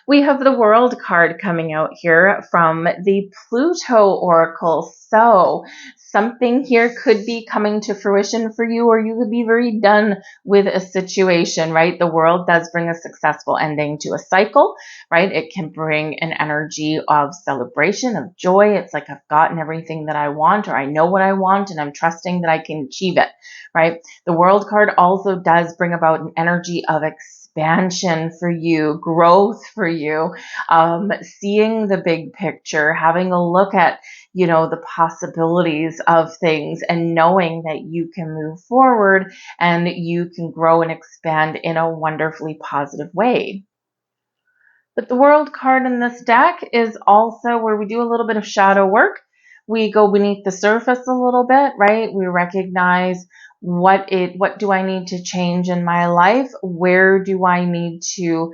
We have the World card coming out here from the Pluto Oracle. So something here could be coming to fruition for you, or you could be very done with a situation, right? The World does bring a successful ending to a cycle, right? It can bring an energy of celebration, of joy. It's like I've gotten everything that I want, or I know what I want, and I'm trusting that I can achieve it, right? The World card also does bring about an energy of expansion for you, growth for you, seeing the big picture, having a look at, the possibilities of things, and knowing that you can move forward and you can grow and expand in a wonderfully positive way. But the World card in this deck is also where we do a little bit of shadow work. We go beneath the surface a little bit, right? We recognize what do I need to change in my life? Where do I need to,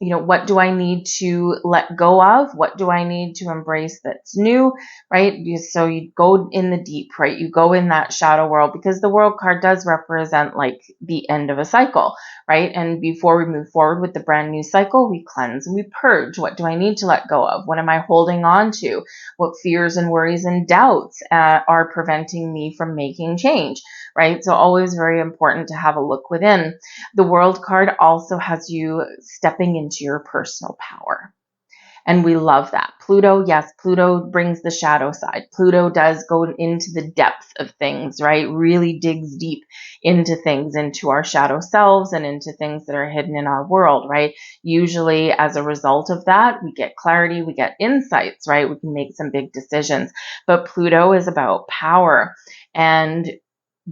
what do I need to let go of? What do I need to embrace that's new, right? So you go in the deep, right? You go in that shadow world, because the World card does represent like the end of a cycle, right? And before we move forward with the brand new cycle, we cleanse and we purge. What do I need to let go of? What am I holding on to? What fears and worries and doubts are preventing me from making change, right? So always very important to have a look within. The World card also has you stepping into your personal power. And we love that. Pluto, yes, Pluto brings the shadow side. Pluto does go into the depth of things, right? Really digs deep into things, into our shadow selves and into things that are hidden in our world, right? Usually as a result of that, we get clarity, we get insights, right? We can make some big decisions. But Pluto is about power, and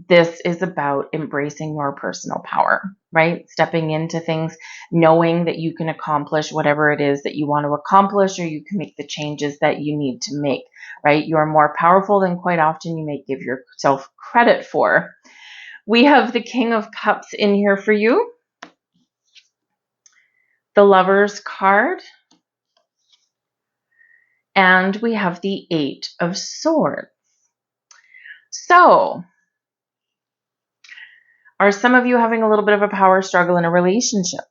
this is about embracing your personal power, right? Stepping into things, knowing that you can accomplish whatever it is that you want to accomplish, or you can make the changes that you need to make, right? You are more powerful than quite often you may give yourself credit for. We have the King of Cups in here for you, the Lover's card, and we have the Eight of Swords. So, are some of you having a little bit of a power struggle in a relationship?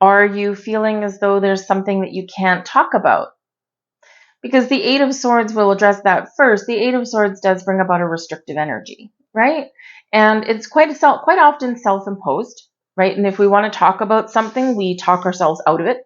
Are you feeling as though there's something that you can't talk about? Because the Eight of Swords will address that first. The Eight of Swords does bring about a restrictive energy, right? And it's quite often self-imposed, right? And if we want to talk about something, we talk ourselves out of it,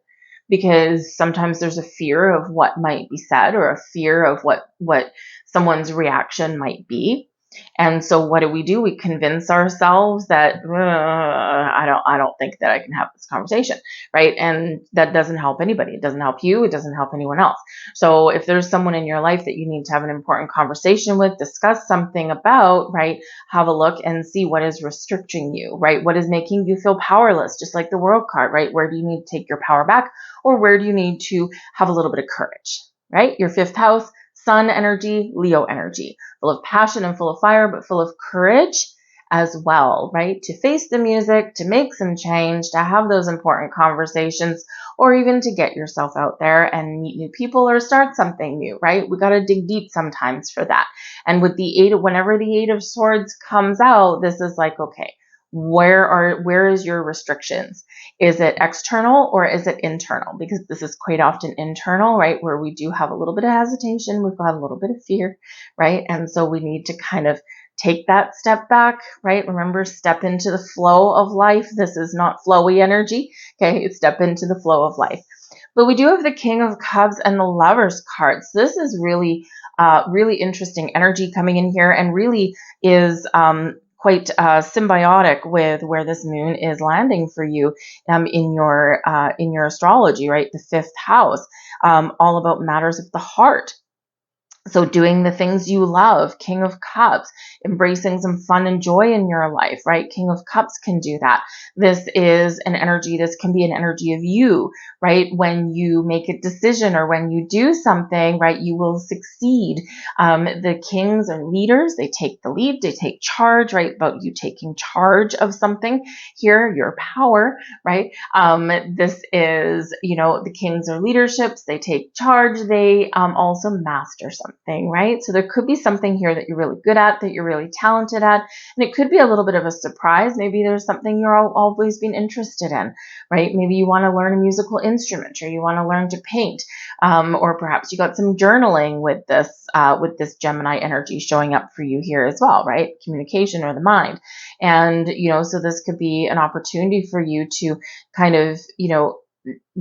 because sometimes there's a fear of what might be said, or a fear of what someone's reaction might be. And so what do? We convince ourselves that I don't think that I can have this conversation, right? And that doesn't help anybody. It doesn't help you. It doesn't help anyone else. So if there's someone in your life that you need to have an important conversation with, discuss something about, right? Have a look and see what is restricting you, right? What is making you feel powerless? Just like the World card, right? Where do you need to take your power back, or where do you need to have a little bit of courage, right? Your fifth house, Sun energy, Leo energy, full of passion and full of fire, but full of courage as well, right? To face the music, to make some change, to have those important conversations, or even to get yourself out there and meet new people or start something new, right? We got to dig deep sometimes for that. And with whenever the Eight of Swords comes out, this is like, okay, where is your restrictions? Is it external or is it internal? Because this is quite often internal, right? Where we do have a little bit of hesitation. We've got a little bit of fear, right? And so we need to kind of take that step back, right? Remember, step into the flow of life. This is not flowy energy. Okay. Step into the flow of life. But we do have the King of Cups and the Lover's cards. This is really, really interesting energy coming in here, and really is, quite symbiotic with where this moon is landing for you in your astrology, right? The fifth house, all about matters of the heart. So doing the things you love, King of Cups, embracing some fun and joy in your life, right? King of Cups can do that. This is an energy, this can be an energy of you, right? When you make a decision or when you do something, right, you will succeed. The kings are leaders. They take the lead, they take charge, right? About you taking charge of something here, your power, right? This is, the kings are leaderships. They take charge. They also master something, right? So there could be something here that you're really good at, that you're really talented at, and it could be a little bit of a surprise. Maybe there's something you're always been interested in, right? Maybe you want to learn a musical instrument, or you want to learn to paint, or perhaps you got some journaling with this Gemini energy showing up for you here as well, right? Communication or the mind. And, so this could be an opportunity for you to kind of,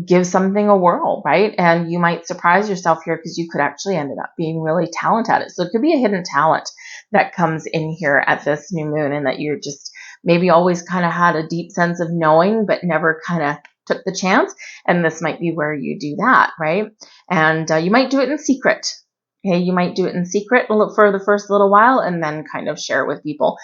give something a whirl, right? And you might surprise yourself here, because you could actually end up being really talented at it. So it could be a hidden talent that comes in here at this new moon, and that you're just maybe always kind of had a deep sense of knowing, but never kind of took the chance. And this might be where you do that, right? And you might do it in secret. Okay, you might do it in secret for the first little while, and then kind of share with people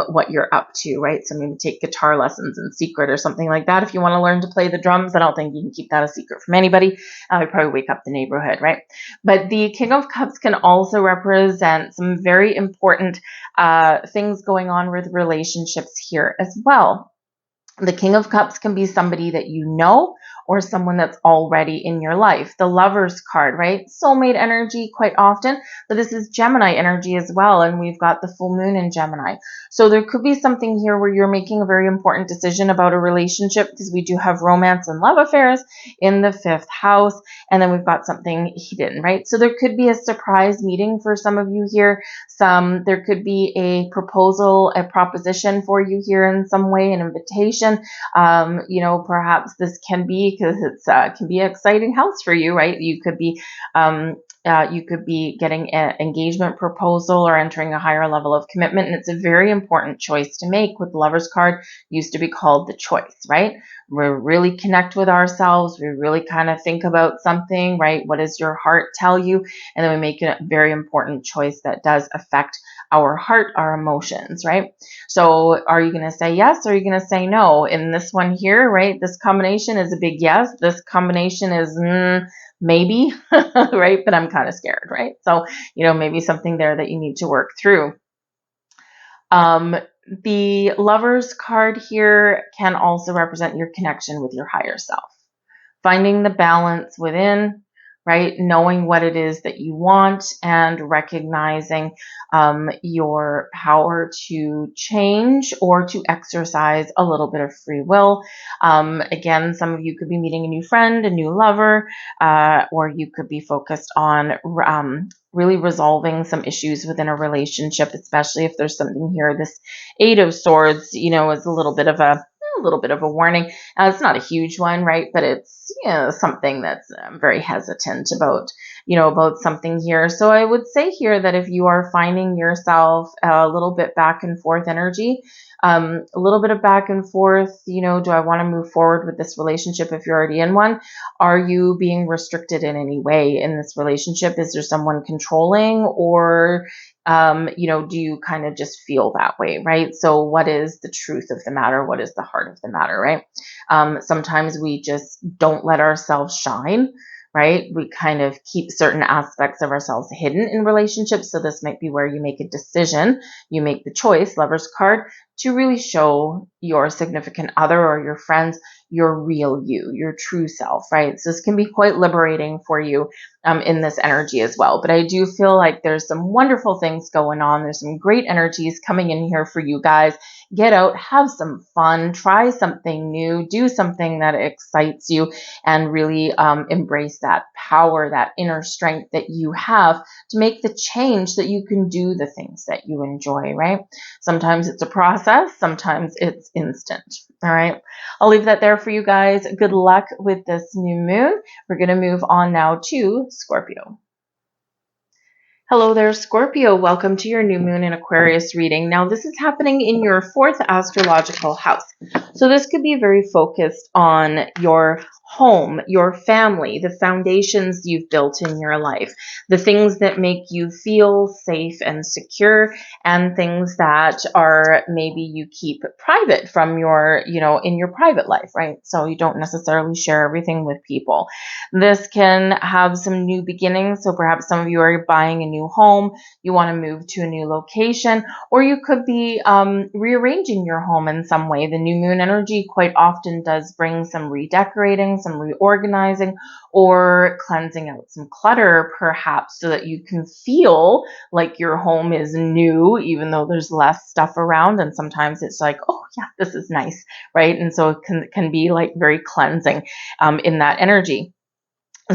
what you're up to, right? So maybe take guitar lessons in secret or something like that. If you want to learn to play the drums, I don't think you can keep that a secret from anybody. You probably wake up the neighborhood, right? But the King of Cups can also represent some very important things going on with relationships here as well. The King of Cups can be somebody that you know, or someone that's already in your life. The Lover's card, right? Soulmate energy quite often, but this is Gemini energy as well, and we've got the full moon in Gemini. So there could be something here where you're making a very important decision about a relationship, because we do have romance and love affairs in the fifth house, and then we've got something hidden, right? So there could be a surprise meeting for some of you here. There could be a proposal, a proposition for you here in some way, an invitation. Perhaps this can be because it's can be an exciting house for you, right? You could be getting an engagement proposal or entering a higher level of commitment, and it's a very important choice to make. With the Lover's card, used to be called the choice, right? We really connect with ourselves. We really kind of think about something, right? What does your heart tell you? And then we make a very important choice that does affect our heart, our emotions, right? So are you going to say yes or are you going to say no? In this one here, right? This combination is a big yes. This combination is maybe, right? But I'm kind of scared, right? So, maybe something there that you need to work through. The Lover's card here can also represent your connection with your higher self, finding the balance within, right? Knowing what it is that you want and recognizing your power to change or to exercise a little bit of free will. Again, some of you could be meeting a new friend, a new lover, or you could be focused on really resolving some issues within a relationship, especially if there's something here. This Eight of Swords, is a little bit of a warning. It's not a huge one, right? But it's something that's very hesitant about, about something here. So I would say here that if you are finding yourself a little bit back and forth energy, a little bit of back and forth, do I want to move forward with this relationship if you're already in one? Are you being restricted in any way in this relationship? Is there someone controlling, or do you kind of just feel that way, right? So what is the truth of the matter? What is the heart of the matter, right? Sometimes we just don't let ourselves shine, right? We kind of keep certain aspects of ourselves hidden in relationships. So this might be where you make a decision, you make the choice, Lover's card, to really show your significant other or your friends your real you, your true self, right? So this can be quite liberating for you in this energy as well. But I do feel like there's some wonderful things going on. There's some great energies coming in here for you guys. Get out, have some fun, try something new, do something that excites you, and really embrace that power, that inner strength that you have to make the change that you can do the things that you enjoy, right? Sometimes it's a process, sometimes it's instant. All right. I'll leave that there for you guys. Good luck with this new moon. We're going to move on now to Scorpio. Hello there, Scorpio. Welcome to your new moon in Aquarius reading. Now, this is happening in your fourth astrological house. So this could be very focused on your home, your family, the foundations you've built in your life, the things that make you feel safe and secure, and things that are maybe you keep private from your, in your private life, right? So you don't necessarily share everything with people. This can have some new beginnings. So perhaps some of you are buying a new home, you want to move to a new location, or you could be rearranging your home in some way. The new moon energy quite often does bring some redecorating, some reorganizing, or cleansing out some clutter, perhaps, so that you can feel like your home is new, even though there's less stuff around. And sometimes it's like, oh yeah, this is nice, right? And so it can be like very cleansing in that energy.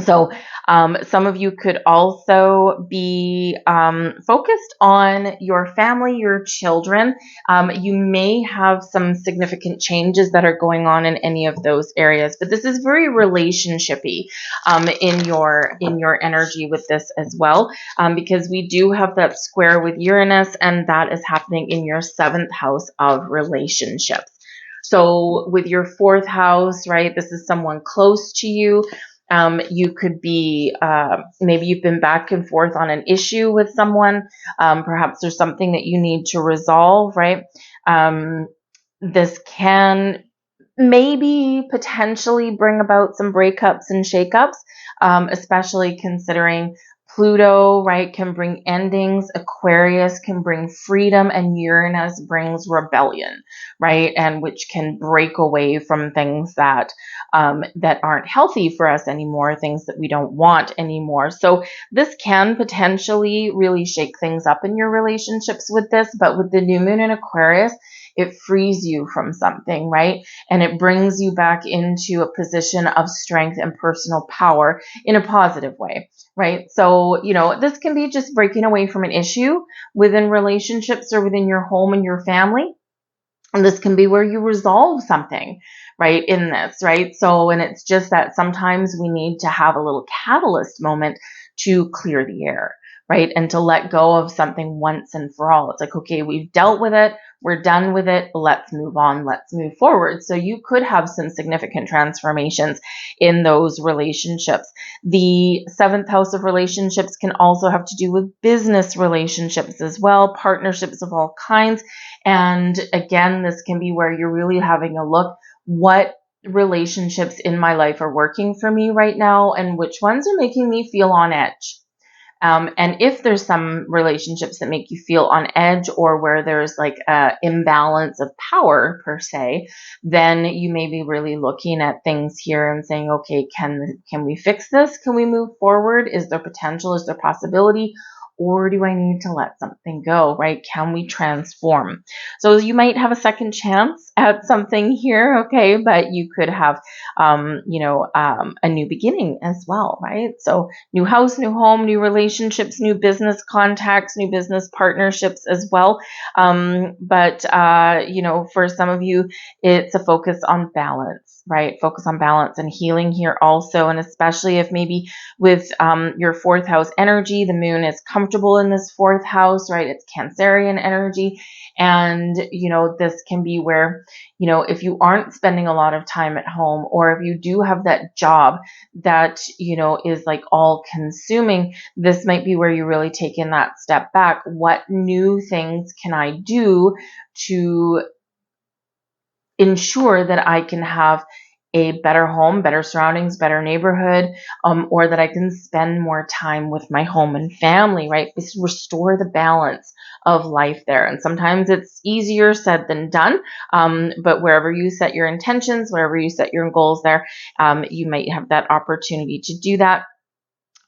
So some of you could also be focused on your family, your children. You may have some significant changes that are going on in any of those areas, but this is very relationshipy in your energy with this as well, because we do have that square with Uranus, and that is happening in your seventh house of relationships. So with your fourth house, right, this is someone close to you. You could be, maybe you've been back and forth on an issue with someone. Perhaps there's something that you need to resolve, right? This can maybe potentially bring about some breakups and shakeups, especially considering Pluto, right, can bring endings, Aquarius can bring freedom, and Uranus brings rebellion, right, and which can break away from things that that aren't healthy for us anymore, things that we don't want anymore. So this can potentially really shake things up in your relationships with this, but with the new moon in Aquarius, it frees you from something, right? And it brings you back into a position of strength and personal power in a positive way, right? So, this can be just breaking away from an issue within relationships or within your home and your family. And this can be where you resolve something, right, in this, right? So, and it's just that sometimes we need to have a little catalyst moment to clear the air, right? And to let go of something once and for all. It's like, okay, we've dealt with it. We're done with it. Let's move on. Let's move forward. So you could have some significant transformations in those relationships. The seventh house of relationships can also have to do with business relationships as well, partnerships of all kinds. And again, this can be where you're really having a look, what relationships in my life are working for me right now and which ones are making me feel on edge. And if there's some relationships that make you feel on edge or where there's like a imbalance of power per se, then you may be really looking at things here and saying, okay, can we fix this? Can we move forward? Is there potential? Is there possibility? Or do I need to let something go, right? Can we transform? So you might have a second chance at something here, okay, but you could have, a new beginning as well, right? So new house, new home, new relationships, new business contacts, new business partnerships as well. But for some of you, it's a focus on balance, right? Focus on balance and healing here also. And especially if maybe with your fourth house energy, the moon is comfortable in this fourth house, right? It's Cancerian energy. And, this can be where, if you aren't spending a lot of time at home, or if you do have that job that, is like all consuming, this might be where you really take in that step back. What new things can I do to ensure that I can have a better home, better surroundings, better neighborhood, or that I can spend more time with my home and family, right? Just restore the balance of life there. And sometimes it's easier said than done, but wherever you set your intentions, wherever you set your goals there, you might have that opportunity to do that.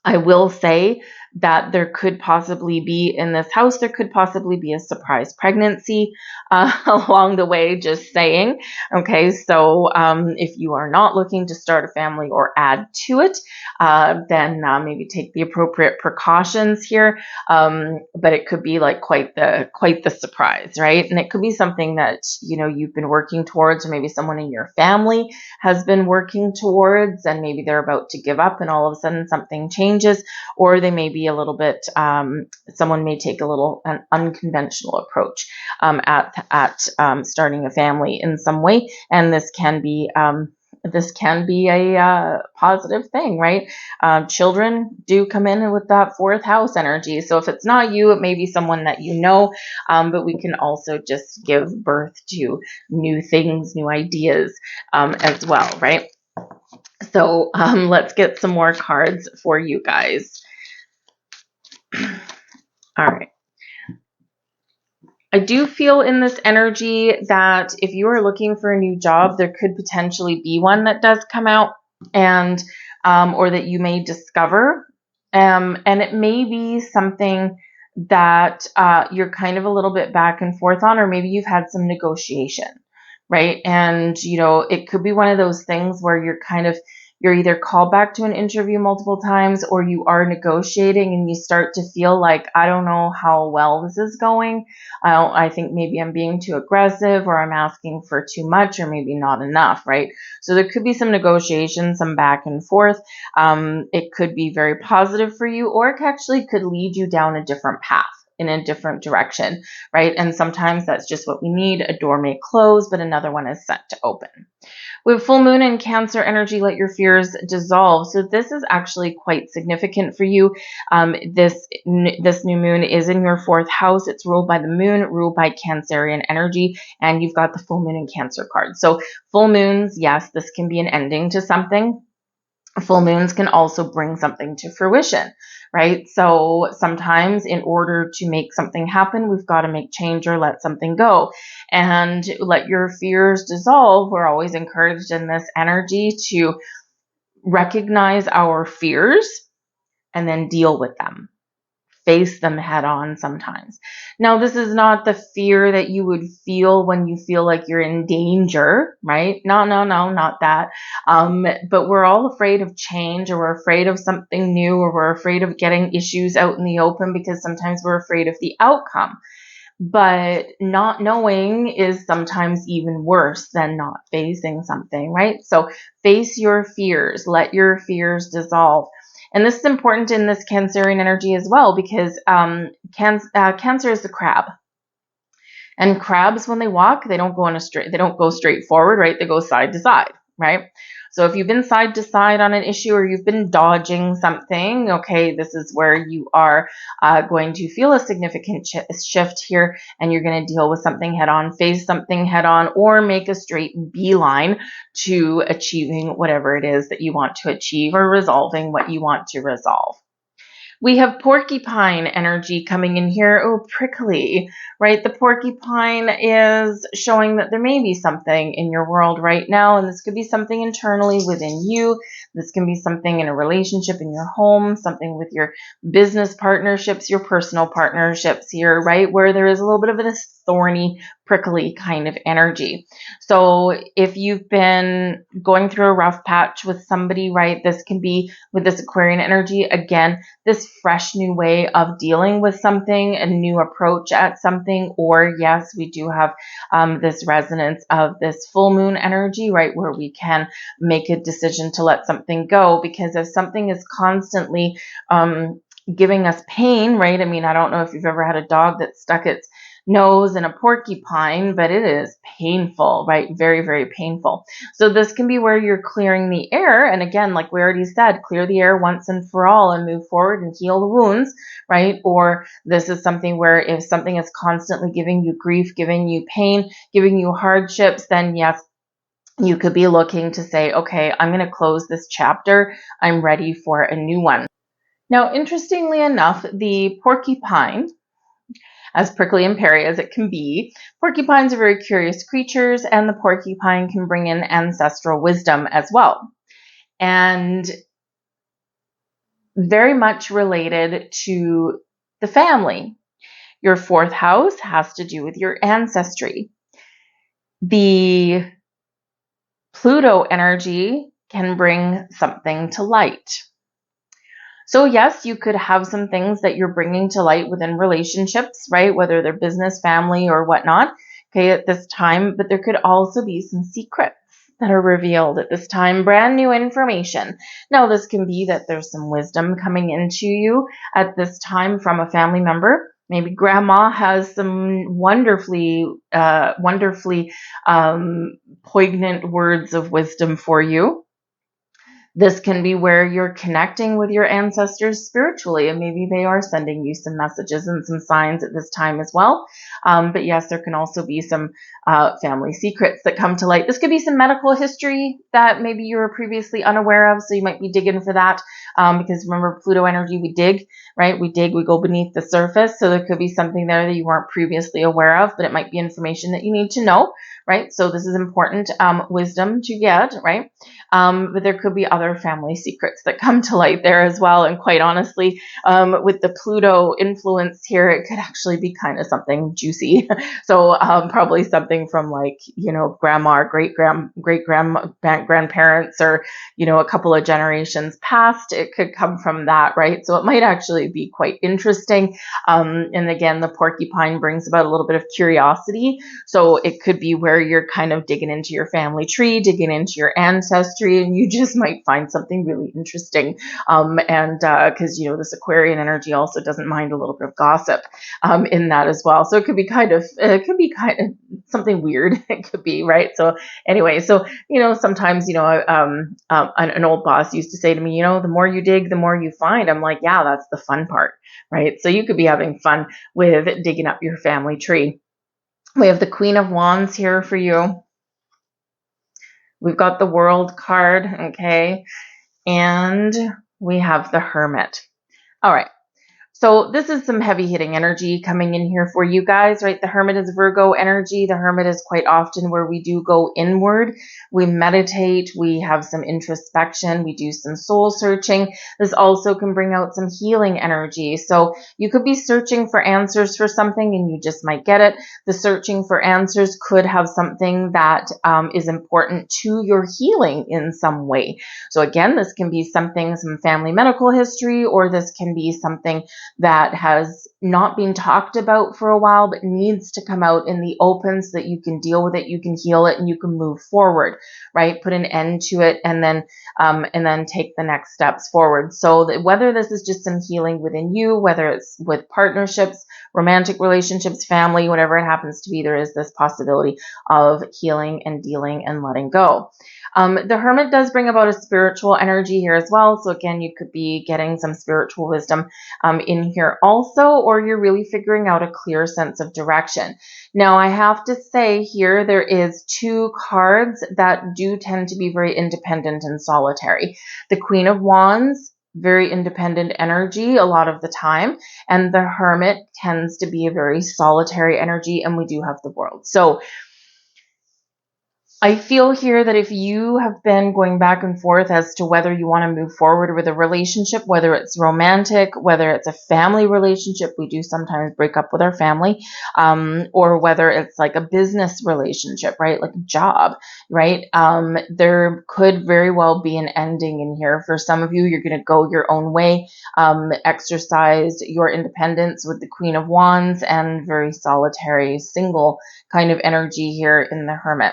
I will say that there could possibly be in this house, there could possibly be a surprise pregnancy along the way, just saying. Okay, so if you are not looking to start a family or add to it, then maybe take the appropriate precautions here. But it could be like quite the surprise, right? And it could be something that you've been working towards, or maybe someone in your family has been working towards, and maybe they're about to give up, and all of a sudden something changes, or they may be a little bit, someone may take an unconventional approach at starting a family in some way, and this can be a positive thing, right? Children do come in with that fourth house energy. So if it's not you, it may be someone that but we can also just give birth to new things, new ideas as well, right? So let's get some more cards for you guys. All right. I do feel in this energy that if you are looking for a new job, there could potentially be one that does come out, and or that you may discover, and it may be something that you're kind of a little bit back and forth on, or maybe you've had some negotiation, right? And it could be one of those things where you're either called back to an interview multiple times, or you are negotiating and you start to feel like, I don't know how well this is going. I think maybe I'm being too aggressive, or I'm asking for too much, or maybe not enough, right? So there could be some negotiation, some back and forth. It could be very positive for you, or it actually could lead you down a different path, in a different direction, right? And sometimes that's just what we need. A door may close, but another one is set to open. With full moon and Cancer energy, let your fears dissolve. So this is actually quite significant for you. This new moon is in your fourth house. It's ruled by the moon, ruled by Cancerian energy, and you've got the full moon and Cancer card. So full moons, yes, this can be an ending to something. Full moons can also bring something to fruition, right? So sometimes in order to make something happen, we've got to make change or let something go. And let your fears dissolve. We're always encouraged in this energy to recognize our fears and then deal with them. Face them head on sometimes. Now, this is not the fear that you would feel when you feel like you're in danger, right? No, not that. But we're all afraid of change, or we're afraid of something new, or we're afraid of getting issues out in the open because sometimes we're afraid of the outcome. But not knowing is sometimes even worse than not facing something, right? So face your fears, let your fears dissolve. And this is important in this Cancerian energy as well, because Cancer is the crab. And crabs, when they walk, they don't go straight forward, right? They go side to side, right? So if you've been side to side on an issue, or you've been dodging something, okay, this is where you are going to feel a significant shift here, and you're going to deal with something head on, face something head on, or make a straight beeline to achieving whatever it is that you want to achieve, or resolving what you want to resolve. We have porcupine energy coming in here. Oh, prickly, right? The porcupine is showing that there may be something in your world right now, and this could be something internally within you. This can be something in a relationship in your home, something with your business partnerships, your personal partnerships here, right? Where there is a little bit of this thorny, prickly kind of energy. So if you've been going through a rough patch with somebody, right, this can be with this Aquarian energy, again, this fresh new way of dealing with something, a new approach at something. Or yes, we do have this resonance of this full moon energy, right, where we can make a decision to let something go. Because if something is constantly giving us pain, right, I mean, I don't know if you've ever had a dog that stuck its nose in a porcupine, but it is painful, right? Very, very painful. So this can be where you're clearing the air. And again, like we already said, clear the air once and for all and move forward and heal the wounds, right? Or this is something where if something is constantly giving you grief, giving you pain, giving you hardships, then yes, you could be looking to say, okay, I'm going to close this chapter. I'm ready for a new one. Now, interestingly enough, the porcupine, as prickly and perry as it can be, porcupines are very curious creatures, and the porcupine can bring in ancestral wisdom as well. And very much related to the family. Your fourth house has to do with your ancestry. The Pluto energy can bring something to light. So yes, you could have some things that you're bringing to light within relationships, right? Whether they're business, family, or whatnot, okay, at this time. But there could also be some secrets that are revealed at this time, brand new information. Now, this can be that there's some wisdom coming into you at this time from a family member. Maybe grandma has some wonderfully poignant words of wisdom for you. This can be where you're connecting with your ancestors spiritually, and maybe they are sending you some messages and some signs at this time as well. But yes, there can also be some family secrets that come to light. This could be some medical history that maybe you were previously unaware of, so you might be digging for that. Because remember, Pluto energy, we dig, right? We dig, we go beneath the surface. So there could be something there that you weren't previously aware of, but it might be information that you need to know, right? So this is important wisdom to get, right? But there could be other family secrets that come to light there as well. And quite honestly, with the Pluto influence here, it could actually be kind of something juicy. So probably something from like, grandma or grandparents, or, a couple of generations past. It could come from that, right? So it might actually be quite interesting. And again, the porcupine brings about a little bit of curiosity. So it could be where you're kind of digging into your family tree, digging into your ancestry, and you just might find something really interesting. And because, this Aquarian energy also doesn't mind a little bit of gossip in that as well. So it could be kind of something weird. It could be, right? So anyway, sometimes, an old boss used to say to me, the more you dig, the more you find. I'm like, yeah, that's the fun part, right? So you could be having fun with digging up your family tree. We have the Queen of Wands here for you. We've got the World card, okay? And we have the Hermit. All right. So this is some heavy hitting energy coming in here for you guys, right? The Hermit is Virgo energy. The Hermit is quite often where we do go inward. We meditate. We have some introspection. We do some soul searching. This also can bring out some healing energy. So you could be searching for answers for something and you just might get it. The searching for answers could have something that is important to your healing in some way. So again, this can be something, some family medical history, or this can be something that has not being talked about for a while, but needs to come out in the open so that you can deal with it, you can heal it, and you can move forward, right? Put an end to it, and then take the next steps forward. So that whether this is just some healing within you, whether it's with partnerships, romantic relationships, family, whatever it happens to be, there is this possibility of healing and dealing and letting go. The Hermit does bring about a spiritual energy here as well. So again, you could be getting some spiritual wisdom in here also, or you're really figuring out a clear sense of direction. Now, I have to say here, there is two cards that do tend to be very independent and solitary. The Queen of Wands, very independent energy a lot of the time, and the Hermit tends to be a very solitary energy, and we do have the World. So I feel here that if you have been going back and forth as to whether you want to move forward with a relationship, whether it's romantic, whether it's a family relationship, we do sometimes break up with our family, or whether it's like a business relationship, right? Like a job, right? There could very well be an ending in here. For some of you, you're going to go your own way, exercise your independence with the Queen of Wands and very solitary, single kind of energy here in the Hermit.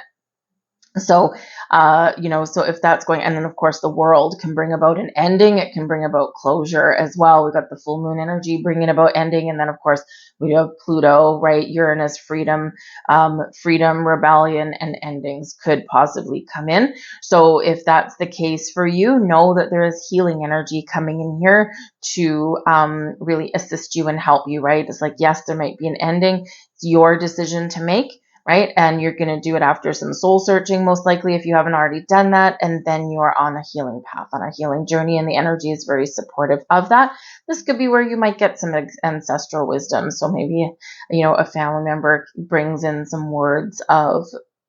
So, so if that's going, and then of course the World can bring about an ending. It can bring about closure as well. We've got the full moon energy bringing about ending. And then of course we have Pluto, right? Uranus, freedom, rebellion, and endings could possibly come in. So if that's the case for you, know that there is healing energy coming in here to really assist you and help you, right? It's like, yes, there might be an ending. It's your decision to make. Right? And you're going to do it after some soul searching, most likely, if you haven't already done that. And then you are on a healing path, on a healing journey. And the energy is very supportive of that. This could be where you might get some ancestral wisdom. So maybe, a family member brings in some words of,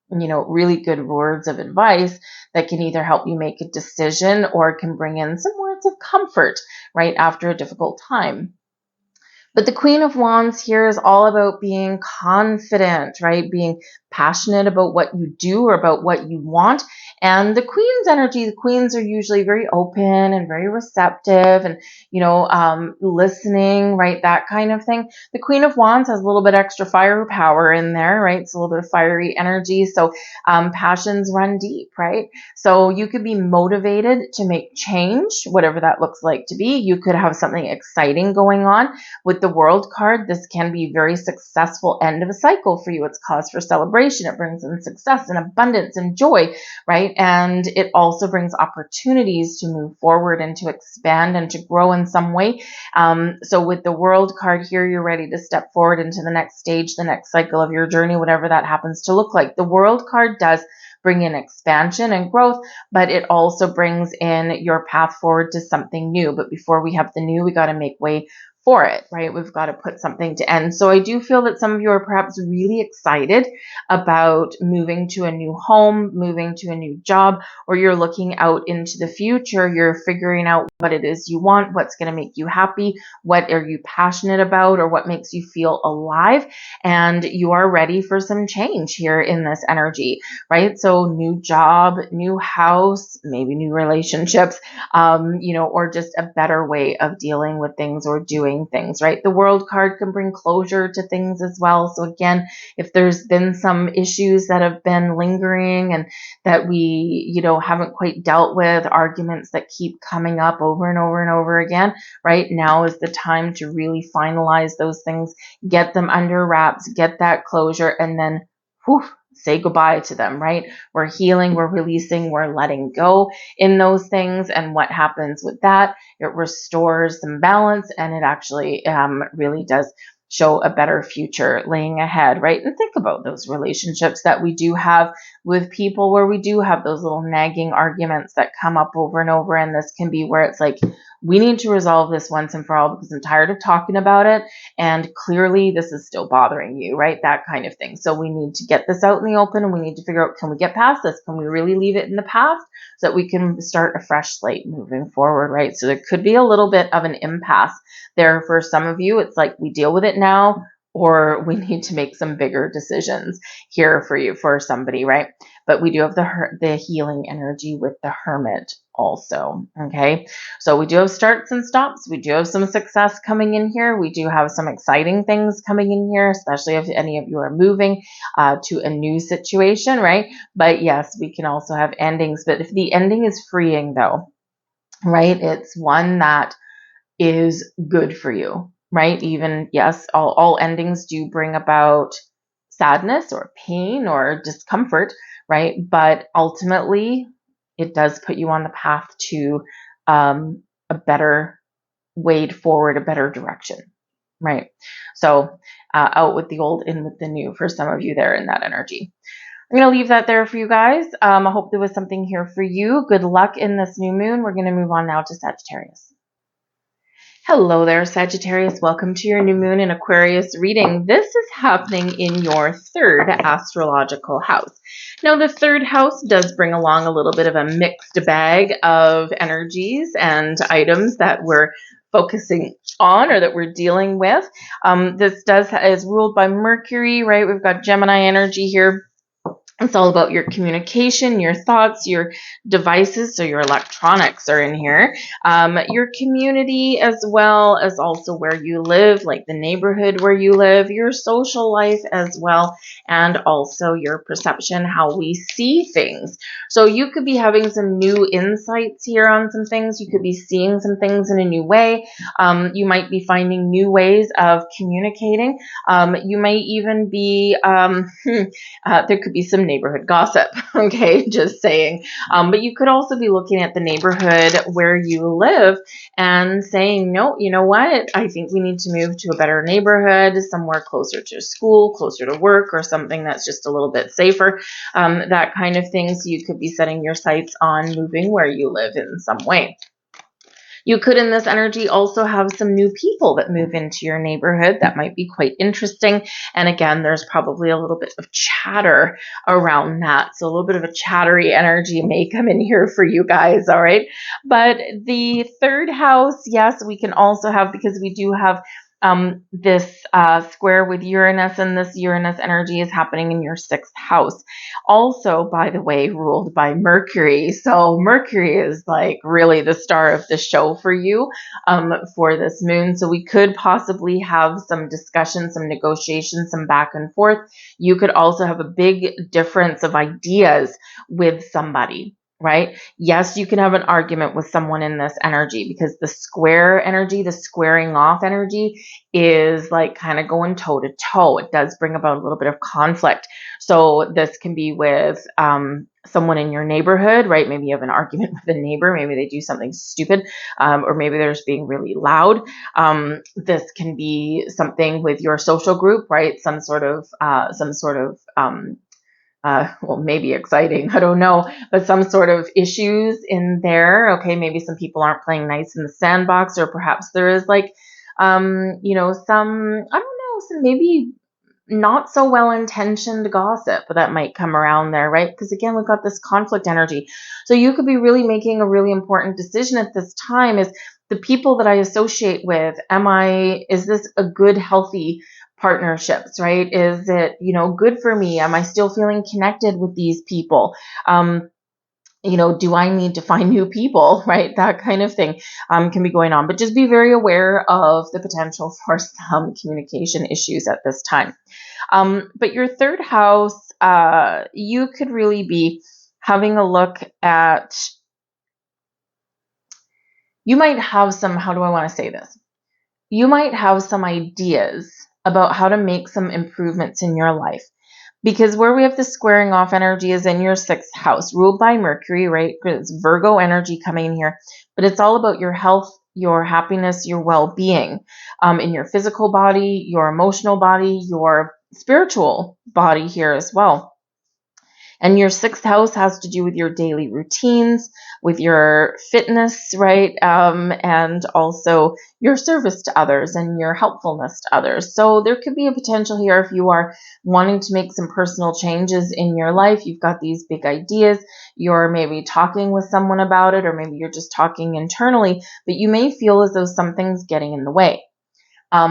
really good words of advice that can either help you make a decision or can bring in some words of comfort, right? After a difficult time. But the Queen of Wands here is all about being confident, right? Being passionate about what you do or about what you want. And the Queen's energy, the Queens are usually very open and very receptive and, listening, right? That kind of thing. The Queen of Wands has a little bit extra firepower in there, right? It's a little bit of fiery energy. So passions run deep, right? So you could be motivated to make change, whatever that looks like to be. You could have something exciting going on. With the World card, this can be a very successful end of a cycle for you. It's cause for celebration. It brings in success and abundance and joy, right? And it also brings opportunities to move forward and to expand and to grow in some way. So with the World card here, you're ready to step forward into the next stage, the next cycle of your journey, whatever that happens to look like. The World card does bring in expansion and growth, but it also brings in your path forward to something new. But before we have the new, we got to make way for it, right? We've got to put something to end. So I do feel that some of you are perhaps really excited about moving to a new home, moving to a new job, or you're looking out into the future. You're figuring out what it is you want, what's going to make you happy, what are you passionate about, or what makes you feel alive. And you are ready for some change here in this energy, right? So new job, new house, maybe new relationships, or just a better way of dealing with things or doing things, right? The World card can bring closure to things as well. So again, if there's been some issues that have been lingering and that we, haven't quite dealt with, arguments that keep coming up over and over and over again, right? Now is the time to really finalize those things, get them under wraps, get that closure, and then say goodbye to them, right? We're healing, we're releasing, we're letting go in those things. And what happens with that? It restores some balance, and it actually really does show a better future laying ahead, right? And think about those relationships that we do have with people where we do have those little nagging arguments that come up over and over. And this can be where it's like, we need to resolve this once and for all because I'm tired of talking about it. And clearly this is still bothering you, right? That kind of thing. So we need to get this out in the open and we need to figure out, can we get past this? Can we really leave it in the past so that we can start a fresh slate moving forward, right? So there could be a little bit of an impasse there for some of you. It's like we deal with it now, or we need to make some bigger decisions here for you, for somebody, right? But we do have the healing energy with the Hermit also, okay? So we do have starts and stops. We do have some success coming in here. We do have some exciting things coming in here, especially if any of you are moving to a new situation, right? But yes, we can also have endings. But if the ending is freeing though, right? It's one that is good for you, right? Even, yes, all endings do bring about sadness or pain or discomfort, right? But ultimately, it does put you on the path to a better way forward, a better direction, right? So out with the old, in with the new for some of you there in that energy. I'm going to leave that there for you guys. I hope there was something here for you. Good luck in this new moon. We're going to move on now to Sagittarius. Hello there, Sagittarius. Welcome to your new moon in Aquarius reading. This is happening in your third astrological house. Now, the third house does bring along a little bit of a mixed bag of energies and items that we're focusing on or that we're dealing with. This is ruled by Mercury, right? We've got Gemini energy here. It's all about your communication, your thoughts, your devices, so your electronics are in here. Your community, as well as also where you live, like the neighborhood where you live, your social life as well, and also your perception, how we see things. So you could be having some new insights here on some things. You could be seeing some things in a new way. You might be finding new ways of communicating. You may even be, there could be some neighborhood gossip, okay, just saying. But you could also be looking at the neighborhood where you live and saying, no, you know what? I think we need to move to a better neighborhood, somewhere closer to school, closer to work, or something that's just a little bit safer, that kind of thing. So you could be setting your sights on moving where you live in some way. You could, in this energy, also have some new people that move into your neighborhood. That might be quite interesting. And again, there's probably a little bit of chatter around that. So a little bit of a chattery energy may come in here for you guys, all right? But the third house, yes, we can also have, because we do have this square with Uranus, and this Uranus energy is happening in your sixth house. Also, by the way, ruled by Mercury. So Mercury is like really the star of the show for you for this moon. So we could possibly have some discussion, some negotiation, some back and forth. You could also have a big difference of ideas with somebody. Right? Yes, you can have an argument with someone in this energy, because the square energy, the squaring off energy, is like kind of going toe to toe. It does bring about a little bit of conflict. So this can be with someone in your neighborhood, right? Maybe you have an argument with a neighbor. Maybe they do something stupid, or maybe they're just being really loud. This can be something with your social group, right? Some sort of well, maybe exciting, I don't know, but some sort of issues in there. Okay, maybe some people aren't playing nice in the sandbox, or perhaps there is like, some, I don't know, some maybe not so well-intentioned gossip that might come around there, right? Because again, we've got this conflict energy. So you could be really making a really important decision at this time. Is the people that I associate with, is this a good, healthy partnerships, right? Is it, good for me? Am I still feeling connected with these people? Do I need to find new people, right? That kind of thing can be going on. But just be very aware of the potential for some communication issues at this time. But your third house, you could really be having a look at, you might have some, how do I want to say this? You might have some ideas about how to make some improvements in your life. Because where we have the squaring off energy is in your sixth house, ruled by Mercury, right? It's Virgo energy coming in here. But it's all about your health, your happiness, your well-being, in your physical body, your emotional body, your spiritual body here as well. And your sixth house has to do with your daily routines, with your fitness, right? And also your service to others and your helpfulness to others. So there could be a potential here if you are wanting to make some personal changes in your life. You've got these big ideas. You're maybe talking with someone about it, or maybe you're just talking internally, but you may feel as though something's getting in the way.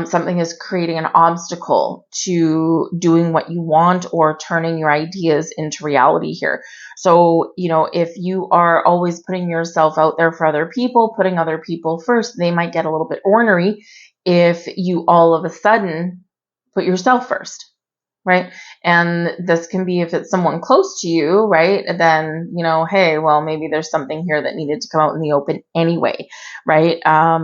something is creating an obstacle to doing what you want or turning your ideas into reality here. So, if you are always putting yourself out there for other people, putting other people first, they might get a little bit ornery if you all of a sudden put yourself first. Right. And this can be if it's someone close to you, right? Then, hey, well, maybe there's something here that needed to come out in the open anyway, right?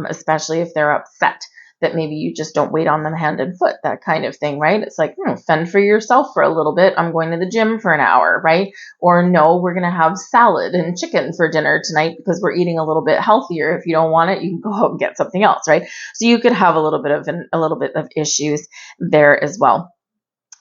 Especially if they're upset that maybe you just don't wait on them hand and foot, that kind of thing, right? It's like, fend for yourself for a little bit. I'm going to the gym for an hour, right? Or no, we're going to have salad and chicken for dinner tonight because we're eating a little bit healthier. If you don't want it, you can go out and get something else, right? So you could have a little bit of issues there as well.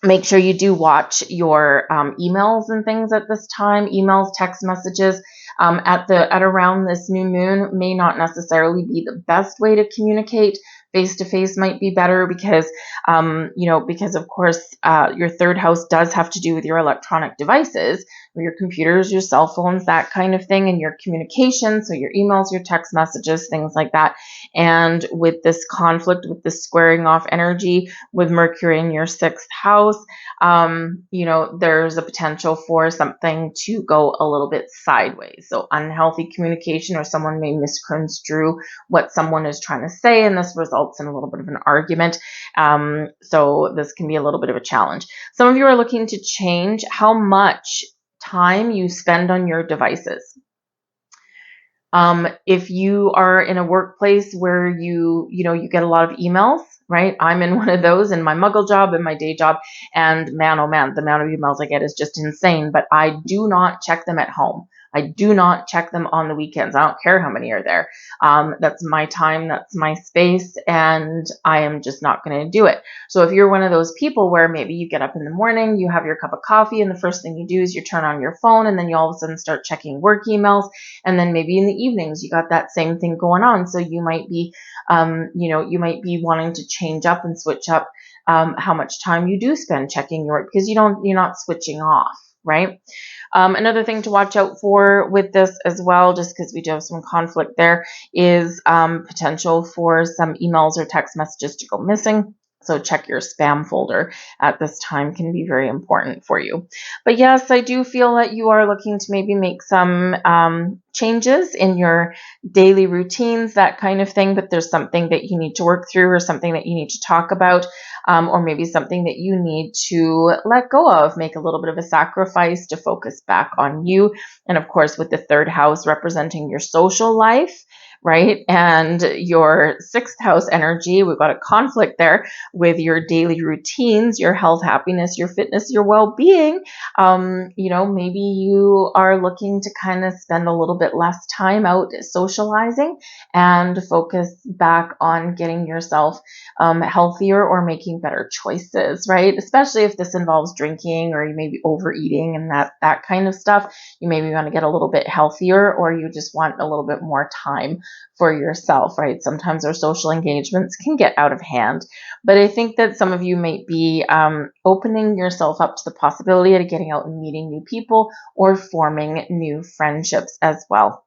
Make sure you do watch your emails and things at this time. Emails, text messages at around this new moon may not necessarily be the best way to communicate. Face-to-face might be better because of course, your third house does have to do with your electronic devices, or your computers, your cell phones, that kind of thing, and your communication. So your emails, your text messages, things like that. And with this conflict, with this squaring off energy with Mercury in your sixth house, there's a potential for something to go a little bit sideways. So unhealthy communication, or someone may misconstrue what someone is trying to say, and this results in a little bit of an argument. So this can be a little bit of a challenge. Some of you are looking to change how much time you spend on your devices. If you are in a workplace where you get a lot of emails, right? I'm in one of those in my muggle job, in my day job, and man, oh man, the amount of emails I get is just insane, but I do not check them at home. I do not check them on the weekends. I don't care how many are there. That's my time. That's my space. And I am just not going to do it. So if you're one of those people where maybe you get up in the morning, you have your cup of coffee, and the first thing you do is you turn on your phone, and then you all of a sudden start checking work emails. And then maybe in the evenings, you got that same thing going on. So you might be, wanting to change up and switch up how much time you do spend checking your work, because you're not switching off, right? Another thing to watch out for with this as well, just because we do have some conflict there, is potential for some emails or text messages to go missing. So check your spam folder at this time, can be very important for you. But yes, I do feel that you are looking to maybe make some changes in your daily routines, that kind of thing. But there's something that you need to work through, or something that you need to talk about, or maybe something that you need to let go of, make a little bit of a sacrifice to focus back on you. And of course, with the third house representing your social life, right? And your sixth house energy, we've got a conflict there with your daily routines, your health, happiness, your fitness, your well-being. Maybe you are looking to kind of spend a little bit less time out socializing and focus back on getting yourself healthier or making better choices, right? Especially if this involves drinking, or you may be overeating and that kind of stuff. You maybe want to get a little bit healthier, or you just want a little bit more time for yourself, right? Sometimes our social engagements can get out of hand, but I think that some of you might be opening yourself up to the possibility of getting out and meeting new people or forming new friendships as well.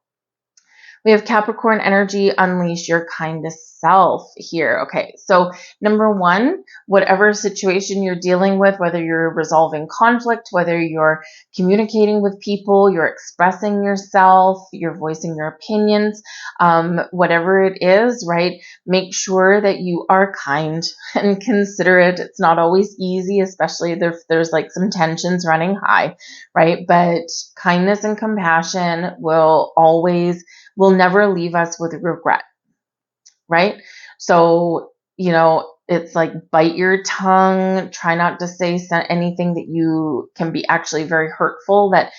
We have Capricorn energy, unleash your kindest self here. Okay, so number one, whatever situation you're dealing with, whether you're resolving conflict, whether you're communicating with people, you're expressing yourself, you're voicing your opinions, whatever it is, right? Make sure that you are kind and considerate. It's not always easy, especially if there's like some tensions running high, right? But kindness and compassion will never leave us with regret, right? So, it's like bite your tongue, try not to say anything that you can be actually very hurtful, that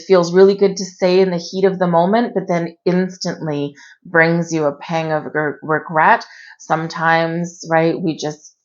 feels really good to say in the heat of the moment, but then instantly brings you a pang of regret. Sometimes, right, we just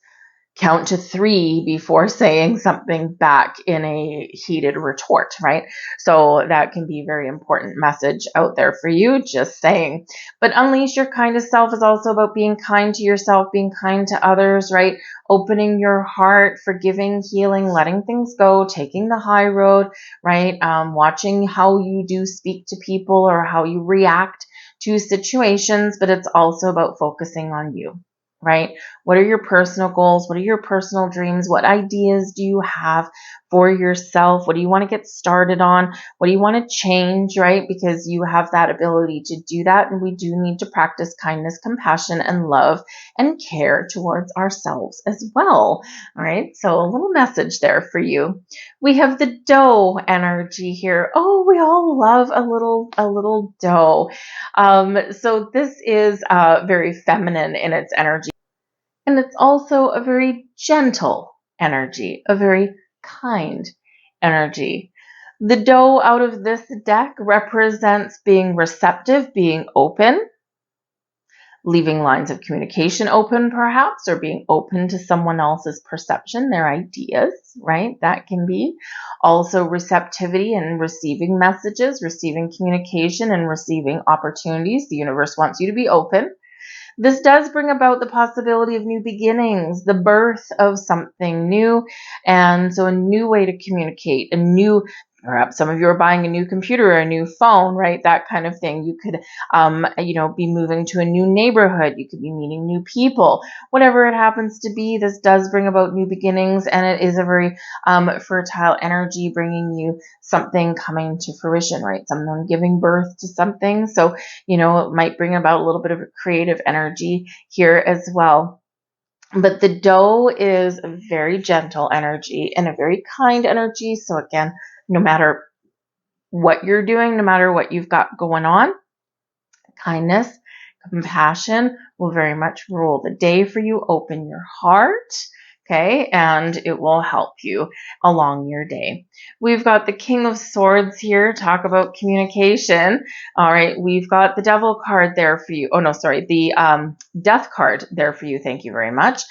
count to 3 before saying something back in a heated retort, right? So that can be a very important message out there for you, just saying. But unleash your kindest self is also about being kind to yourself, being kind to others, right? Opening your heart, forgiving, healing, letting things go, taking the high road, right? Watching how you do speak to people or how you react to situations, but it's also about focusing on you. right? What are your personal goals? What are your personal dreams? What ideas do you have for yourself? What do you want to get started on? What do you want to change, right? Because you have that ability to do that. And we do need to practice kindness, compassion, and love and care towards ourselves as well. All right. So a little message there for you. We have the doe energy here. Oh, we all love a little doe. So this is very feminine in its energy. And it's also a very gentle energy, a very kind energy. The doe out of this deck represents being receptive, being open, leaving lines of communication open perhaps, or being open to someone else's perception, their ideas, right? That can be also receptivity and receiving messages, receiving communication, and receiving opportunities. The universe wants you to be open. This does bring about the possibility of new beginnings, the birth of something new, and so a new way to communicate, perhaps some of you are buying a new computer or a new phone, right? That kind of thing. You could, be moving to a new neighborhood. You could be meeting new people. Whatever it happens to be, this does bring about new beginnings, and it is a very fertile energy, bringing you something coming to fruition, right? Someone giving birth to something. So, it might bring about a little bit of a creative energy here as well. But the doe is a very gentle energy and a very kind energy. So again, no matter what you're doing, no matter what you've got going on, kindness, compassion will very much rule the day for you. Open your heart, okay, and it will help you along your day. We've got the King of Swords here, talk about communication. All right, we've got the Devil card there for you. Oh, no, sorry, the Death card there for you. Thank you very much.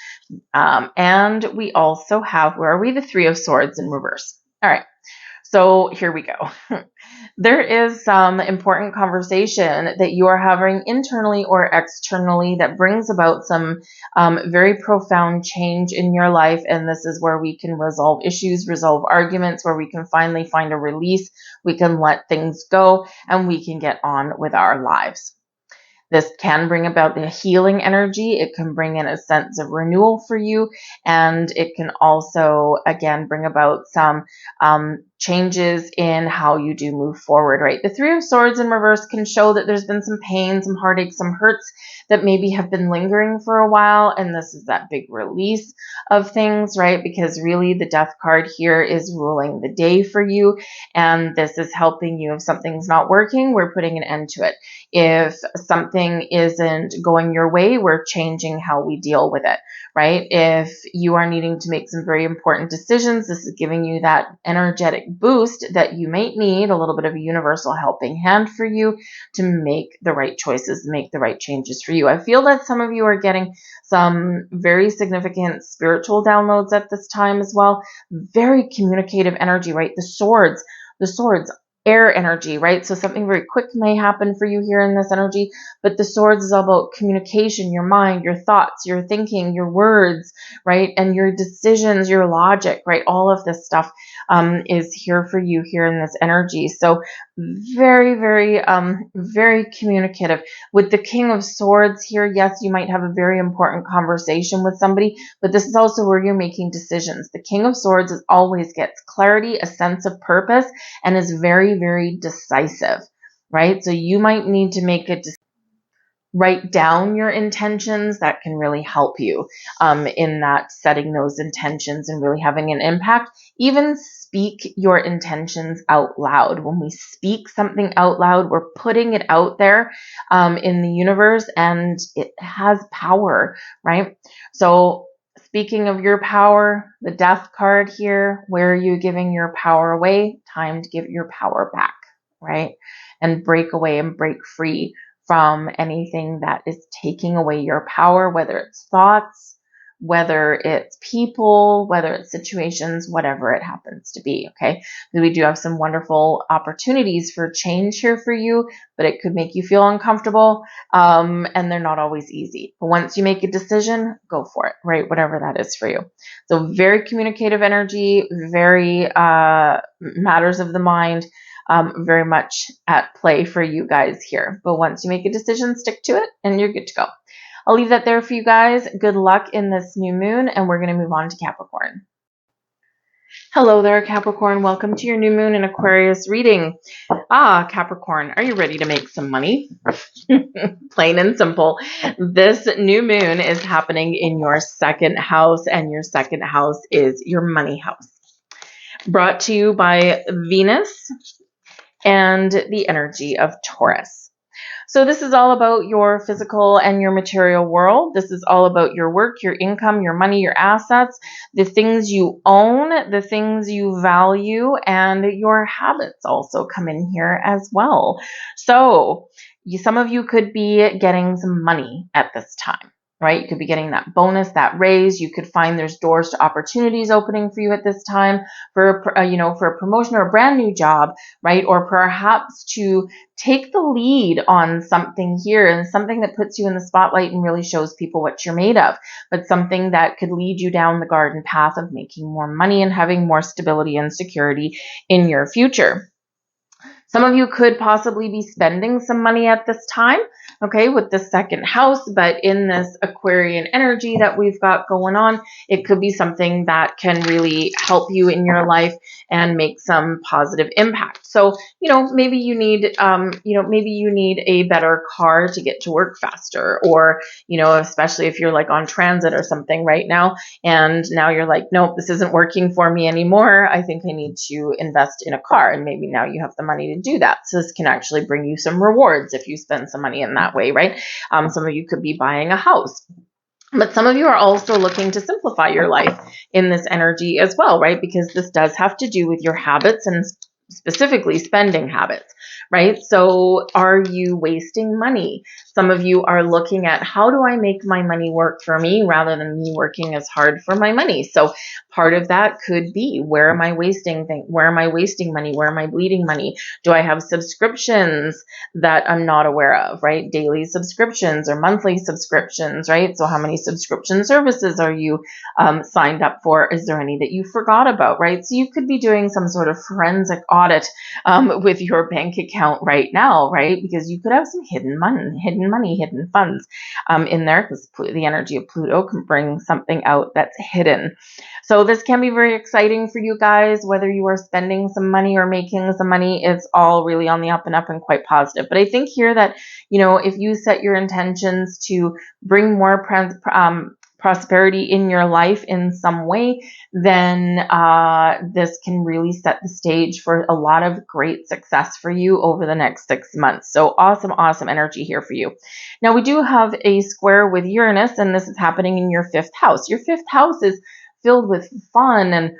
And we also have, where are we? The Three of Swords in reverse. All right. So here we go. There is some important conversation that you are having internally or externally that brings about some very profound change in your life. And this is where we can resolve issues, resolve arguments, where we can finally find a release. We can let things go and we can get on with our lives. This can bring about the healing energy. It can bring in a sense of renewal for you. And it can also, again, bring about some changes in how you do move forward, right? The Three of Swords in reverse can show that there's been some pain, some heartache, some hurts that maybe have been lingering for a while. And this is that big release of things, right? Because really the Death card here is ruling the day for you. And this is helping you. If something's not working, we're putting an end to it. If something isn't going your way, we're changing how we deal with it, right? If you are needing to make some very important decisions, this is giving you that energetic boost that you might need, a little bit of a universal helping hand for you to make the right choices, make the right changes for you. I feel that some of you are getting some very significant spiritual downloads at this time as well. Very communicative energy, right? The swords, air energy, right? So something very quick may happen for you here in this energy, but the swords is all about communication, your mind, your thoughts, your thinking, your words, right? And your decisions, your logic, right? All of this stuff is here for you here in this energy. So very, very, very communicative. With the King of Swords here, yes, you might have a very important conversation with somebody, but this is also where you're making decisions. The King of Swords always gets clarity, a sense of purpose, and is very, very decisive, right? So you might need to make a decision. Write down your intentions. That can really help you in that setting those intentions and really having an impact. Even speak your intentions out loud. When we speak something out loud, we're putting it out there in the universe, and it has power, right? So speaking of your power, the Death card here, where are you giving your power away? Time to give your power back, right? And break away and break free from anything that is taking away your power, whether it's thoughts, whether it's people, whether it's situations, whatever it happens to be, okay? We do have some wonderful opportunities for change here for you, but it could make you feel uncomfortable, and they're not always easy. But once you make a decision, go for it, right? Whatever that is for you. So very communicative energy, very matters of the mind, very much at play for you guys here. But once you make a decision, stick to it and you're good to go. I'll leave that there for you guys. Good luck in this new moon, and we're going to move on to Capricorn. Hello there, Capricorn. Welcome to your new moon in Aquarius reading. Capricorn, are you ready to make some money? Plain and simple. This new moon is happening in your second house, and your second house is your money house. Brought to you by Venus and the energy of Taurus. So this is all about your physical and your material world. This is all about your work, your income, your money, your assets, the things you own, the things you value, and your habits also come in here as well. So some of you could be getting some money at this time, right? You could be getting that bonus, that raise. You could find there's doors to opportunities opening for you at this time for a promotion or a brand new job, right? Or perhaps to take the lead on something here, and something that puts you in the spotlight and really shows people what you're made of, but something that could lead you down the garden path of making more money and having more stability and security in your future. Some of you could possibly be spending some money at this time, okay, with the second house, but in this Aquarian energy that we've got going on, it could be something that can really help you in your life and make some positive impact. So, maybe you need, maybe you need a better car to get to work faster, or, especially if you're like on transit or something right now, and now you're like, nope, this isn't working for me anymore. I think I need to invest in a car, and maybe now you have the money to do that. So this can actually bring you some rewards if you spend some money in that way, right? Some of you could be buying a house. But some of you are also looking to simplify your life in this energy as well, right? Because this does have to do with your habits, and specifically spending habits, right? So are you wasting money? Some of you are looking at, how do I make my money work for me rather than me working as hard for my money? So part of that could be, where am I wasting things? Where am I wasting money? Where am I bleeding money? Do I have subscriptions that I'm not aware of, right? Daily subscriptions or monthly subscriptions, right? So how many subscription services are you signed up for? Is there any that you forgot about, right? So you could be doing some sort of forensic audit with your bank account right now, right? Because you could have some hidden funds in there, because the energy of Pluto can bring something out that's hidden. So this can be very exciting for you guys, whether you are spending some money or making some money. It's all really on the up and up and quite positive. But I think here that, if you set your intentions to bring more prosperity in your life in some way, then this can really set the stage for a lot of great success for you over the next 6 months. So awesome energy here for you. Now we do have a square with Uranus, and this is happening in your 5th house. Your 5th house is filled with fun and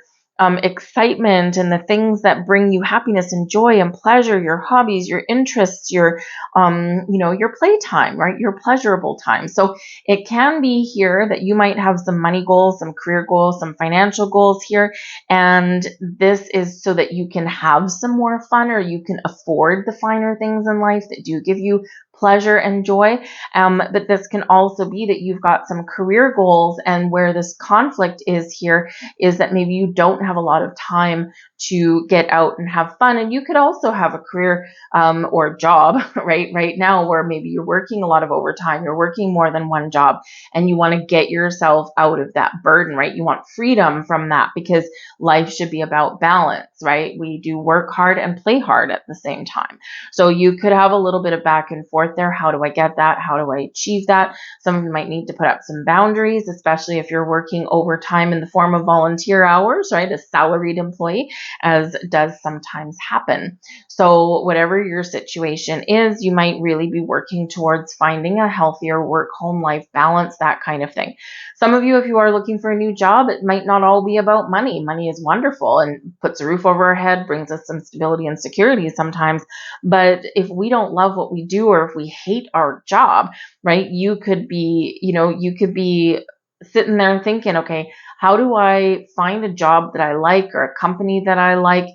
excitement, and the things that bring you happiness and joy and pleasure, your hobbies, your interests, your playtime, right? Your pleasurable time. So it can be here that you might have some money goals, some career goals, some financial goals here. And this is so that you can have some more fun, or you can afford the finer things in life that do give you pleasure and joy. But this can also be that you've got some career goals, and where this conflict is here is that maybe you don't have a lot of time to get out and have fun. And you could also have a career or job right now where maybe you're working a lot of overtime, you're working more than one job, and you want to get yourself out of that burden, right? You want freedom from that, because life should be about balance, right? We do work hard and play hard at the same time. So you could have a little bit of back and forth there. How do I get that? How do I achieve that? Some of you might need to put up some boundaries, especially if you're working overtime in the form of volunteer hours, right? A salaried employee, as does sometimes happen. So whatever your situation is, you might really be working towards finding a healthier work-home life balance, that kind of thing. Some of you, if you are looking for a new job, it might not all be about money. Money is wonderful and puts a roof over our head, brings us some stability and security sometimes. But if we don't love what we do, or if we hate our job, right, you could be sitting there thinking, okay, how do I find a job that I like, or a company that I like,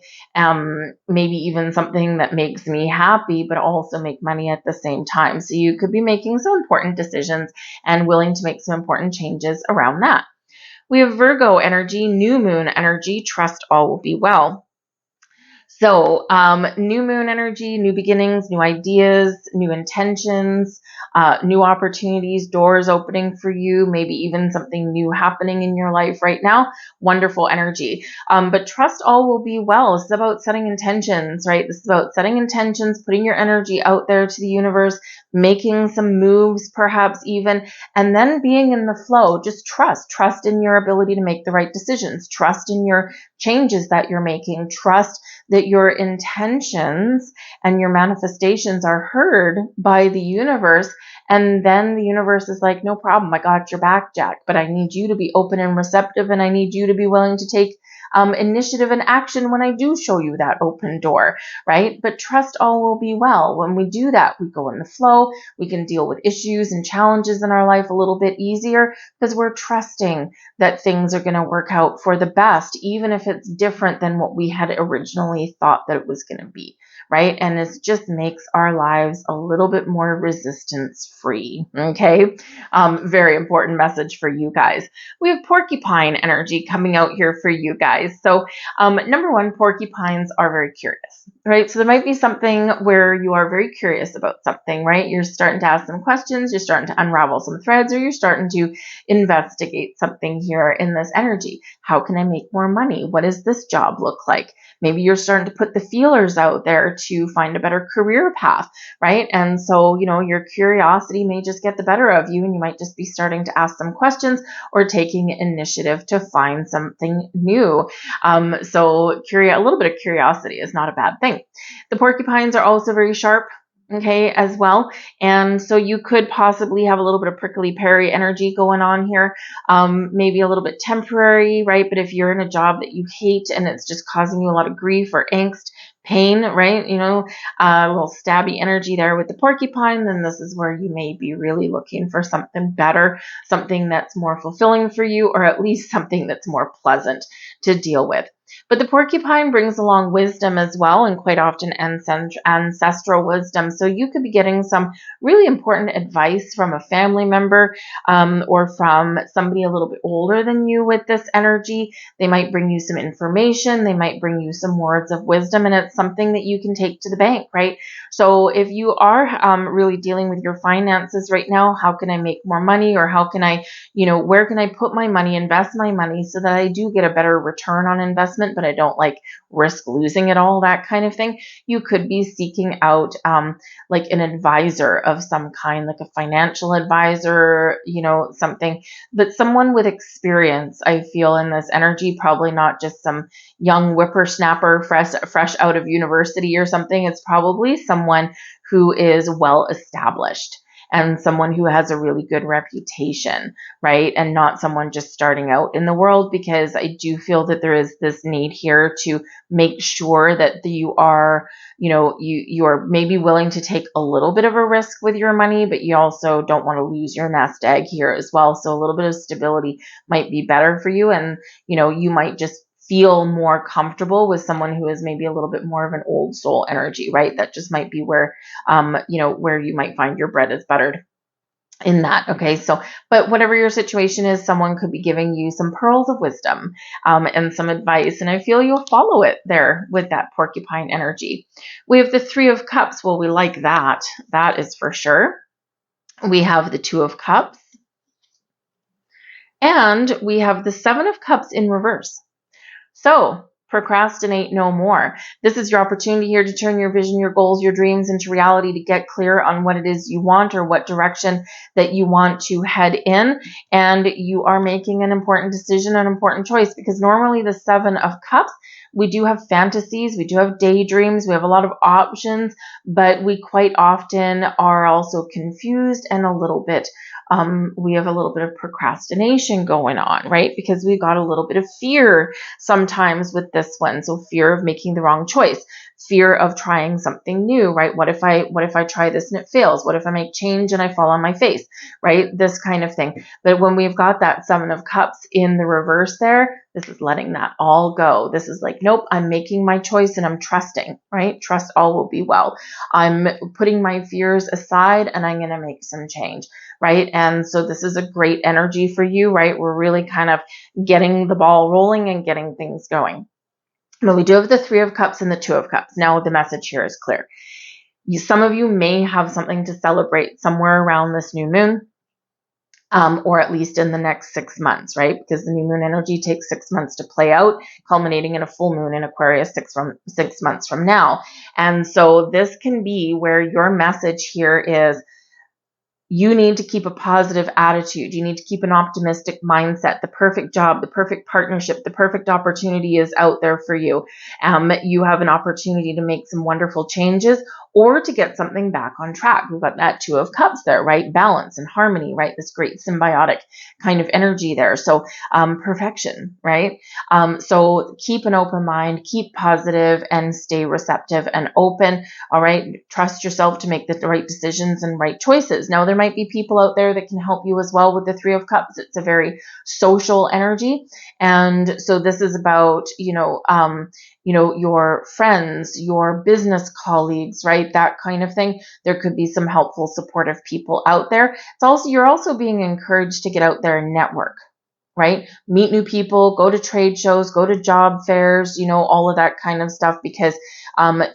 maybe even something that makes me happy, but also make money at the same time. So you could be making some important decisions and willing to make some important changes around that. We have Virgo energy, new moon energy, trust all will be well. So, new moon energy, new beginnings, new ideas, new intentions, new opportunities, doors opening for you, maybe even something new happening in your life right now. Wonderful energy. But trust all will be well. This is about setting intentions, right? This is about setting intentions, putting your energy out there to the universe, making some moves, perhaps even, and then being in the flow. Just trust in your ability to make the right decisions, trust in your changes that you're making, trust that your intentions and your manifestations are heard by the universe. And then the universe is like, no problem, I got your back, Jack, but I need you to be open and receptive, and I need you to be willing to take initiative and action when I do show you that open door, right? But trust all will be well. When we do that, we go in the flow, we can deal with issues and challenges in our life a little bit easier because we're trusting that things are going to work out for the best, even if it's different than what we had originally thought that it was going to be, right? And it just makes our lives a little bit more resistance free, okay? Very important message for you guys. We have porcupine energy coming out here for you guys. So number one, porcupines are very curious, right? So there might be something where you are very curious about something, right? You're starting to ask some questions, you're starting to unravel some threads, or you're starting to investigate something here in this energy. How can I make more money? What does this job look like? Maybe you're starting to put the feelers out there to find a better career path, right? And so, your curiosity may just get the better of you, and you might just be starting to ask some questions or taking initiative to find something new. So a little bit of curiosity is not a bad thing. The porcupines are also very sharp, okay, as well. And so you could possibly have a little bit of prickly pear energy going on here, maybe a little bit temporary, right? But if you're in a job that you hate and it's just causing you a lot of grief or angst, pain, right? A little stabby energy there with the porcupine, then this is where you may be really looking for something better, something that's more fulfilling for you, or at least something that's more pleasant to deal with. But the porcupine brings along wisdom as well, and quite often ancestral wisdom. So you could be getting some really important advice from a family member or from somebody a little bit older than you with this energy. They might bring you some information. They might bring you some words of wisdom, and it's something that you can take to the bank, right? So if you are really dealing with your finances right now, how can I make more money, or how can I, where can I put my money, invest my money so that I do get a better return on investment, but I don't risk losing it all, that kind of thing. You could be seeking out like an advisor of some kind, like a financial advisor, something, but someone with experience, I feel, in this energy, probably not just some young whippersnapper fresh out of university or something. It's probably someone who is well established and someone who has a really good reputation, right? And not someone just starting out in the world, because I do feel that there is this need here to make sure that you are, you are maybe willing to take a little bit of a risk with your money, but you also don't want to lose your nest egg here as well. So a little bit of stability might be better for you. And, you might just feel more comfortable with someone who is maybe a little bit more of an old soul energy, right? That just might be where, where you might find your bread is buttered in that. Okay. So, but whatever your situation is, someone could be giving you some pearls of wisdom, and some advice. And I feel you'll follow it there with that porcupine energy. We have the Three of Cups. Well, we like that. That is for sure. We have the Two of Cups, and we have the Seven of Cups in reverse. So procrastinate no more. This is your opportunity here to turn your vision, your goals, your dreams into reality, to get clear on what it is you want or what direction that you want to head in. And you are making an important decision, an important choice, because normally the Seven of Cups, we do have fantasies, we do have daydreams, we have a lot of options, but we quite often are also confused and a little bit we have a little bit of procrastination going on, right? Because we've got a little bit of fear sometimes with this one. So fear of making the wrong choice, fear of trying something new, right? What if I try this and it fails? What if I make change and I fall on my face, right? This kind of thing. But when we've got that Seven of Cups in the reverse there, this is letting that all go. This is like, nope, I'm making my choice and I'm trusting, right? Trust all will be well. I'm putting my fears aside and I'm going to make some change, right? And so this is a great energy for you, right? We're really kind of getting the ball rolling and getting things going. But we do have the Three of Cups and the Two of Cups. Now the message here is clear. Some of you may have something to celebrate somewhere around this new moon. Or at least in the next 6 months, right? Because the new moon energy takes 6 months to play out, culminating in a full moon in Aquarius 6 months from now. And so this can be where your message here is, you need to keep a positive attitude. You need to keep an optimistic mindset. The perfect job, the perfect partnership, the perfect opportunity is out there for you. You have an opportunity to make some wonderful changes or to get something back on track. We've got that Two of Cups there, right? Balance and harmony, right? This great symbiotic kind of energy there. So perfection, right? So keep an open mind, keep positive, and stay receptive and open. All right. Trust yourself to make the right decisions and right choices. Now, there might be people out there that can help you as well with the Three of Cups. It's a very social energy. And so this is about, your friends, your business colleagues, right? That kind of thing. There could be some helpful, supportive people out there. You're also being encouraged to get out there and network, right? Meet new people, go to trade shows, go to job fairs, all of that kind of stuff, because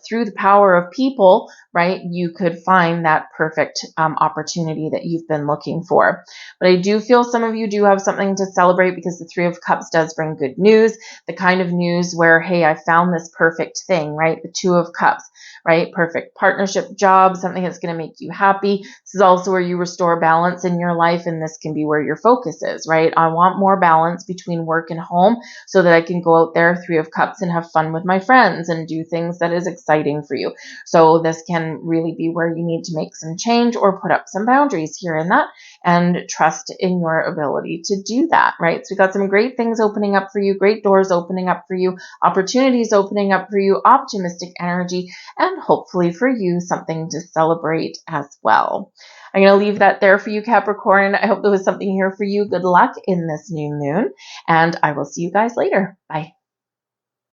through the power of people, right, you could find that perfect opportunity that you've been looking for. But I do feel some of you do have something to celebrate, because the Three of Cups does bring good news, the kind of news where, hey, I found this perfect thing, right? The Two of Cups, right? Perfect partnership, job, something that's going to make you happy. This is also where you restore balance in your life, and this can be where your focus is, right? I want more balance between work and home so that I can go out there, Three of Cups, and have fun with my friends and do things that is exciting for you. So this can really be where you need to make some change or put up some boundaries here and that, and trust in your ability to do that, right? So we got some great things opening up for you, great doors opening up for you, opportunities opening up for you, optimistic energy, and hopefully for you something to celebrate as well. I'm going to leave that there for you, Capricorn. I hope there was something here for you. Good luck in this new moon, and I will see you guys later. Bye.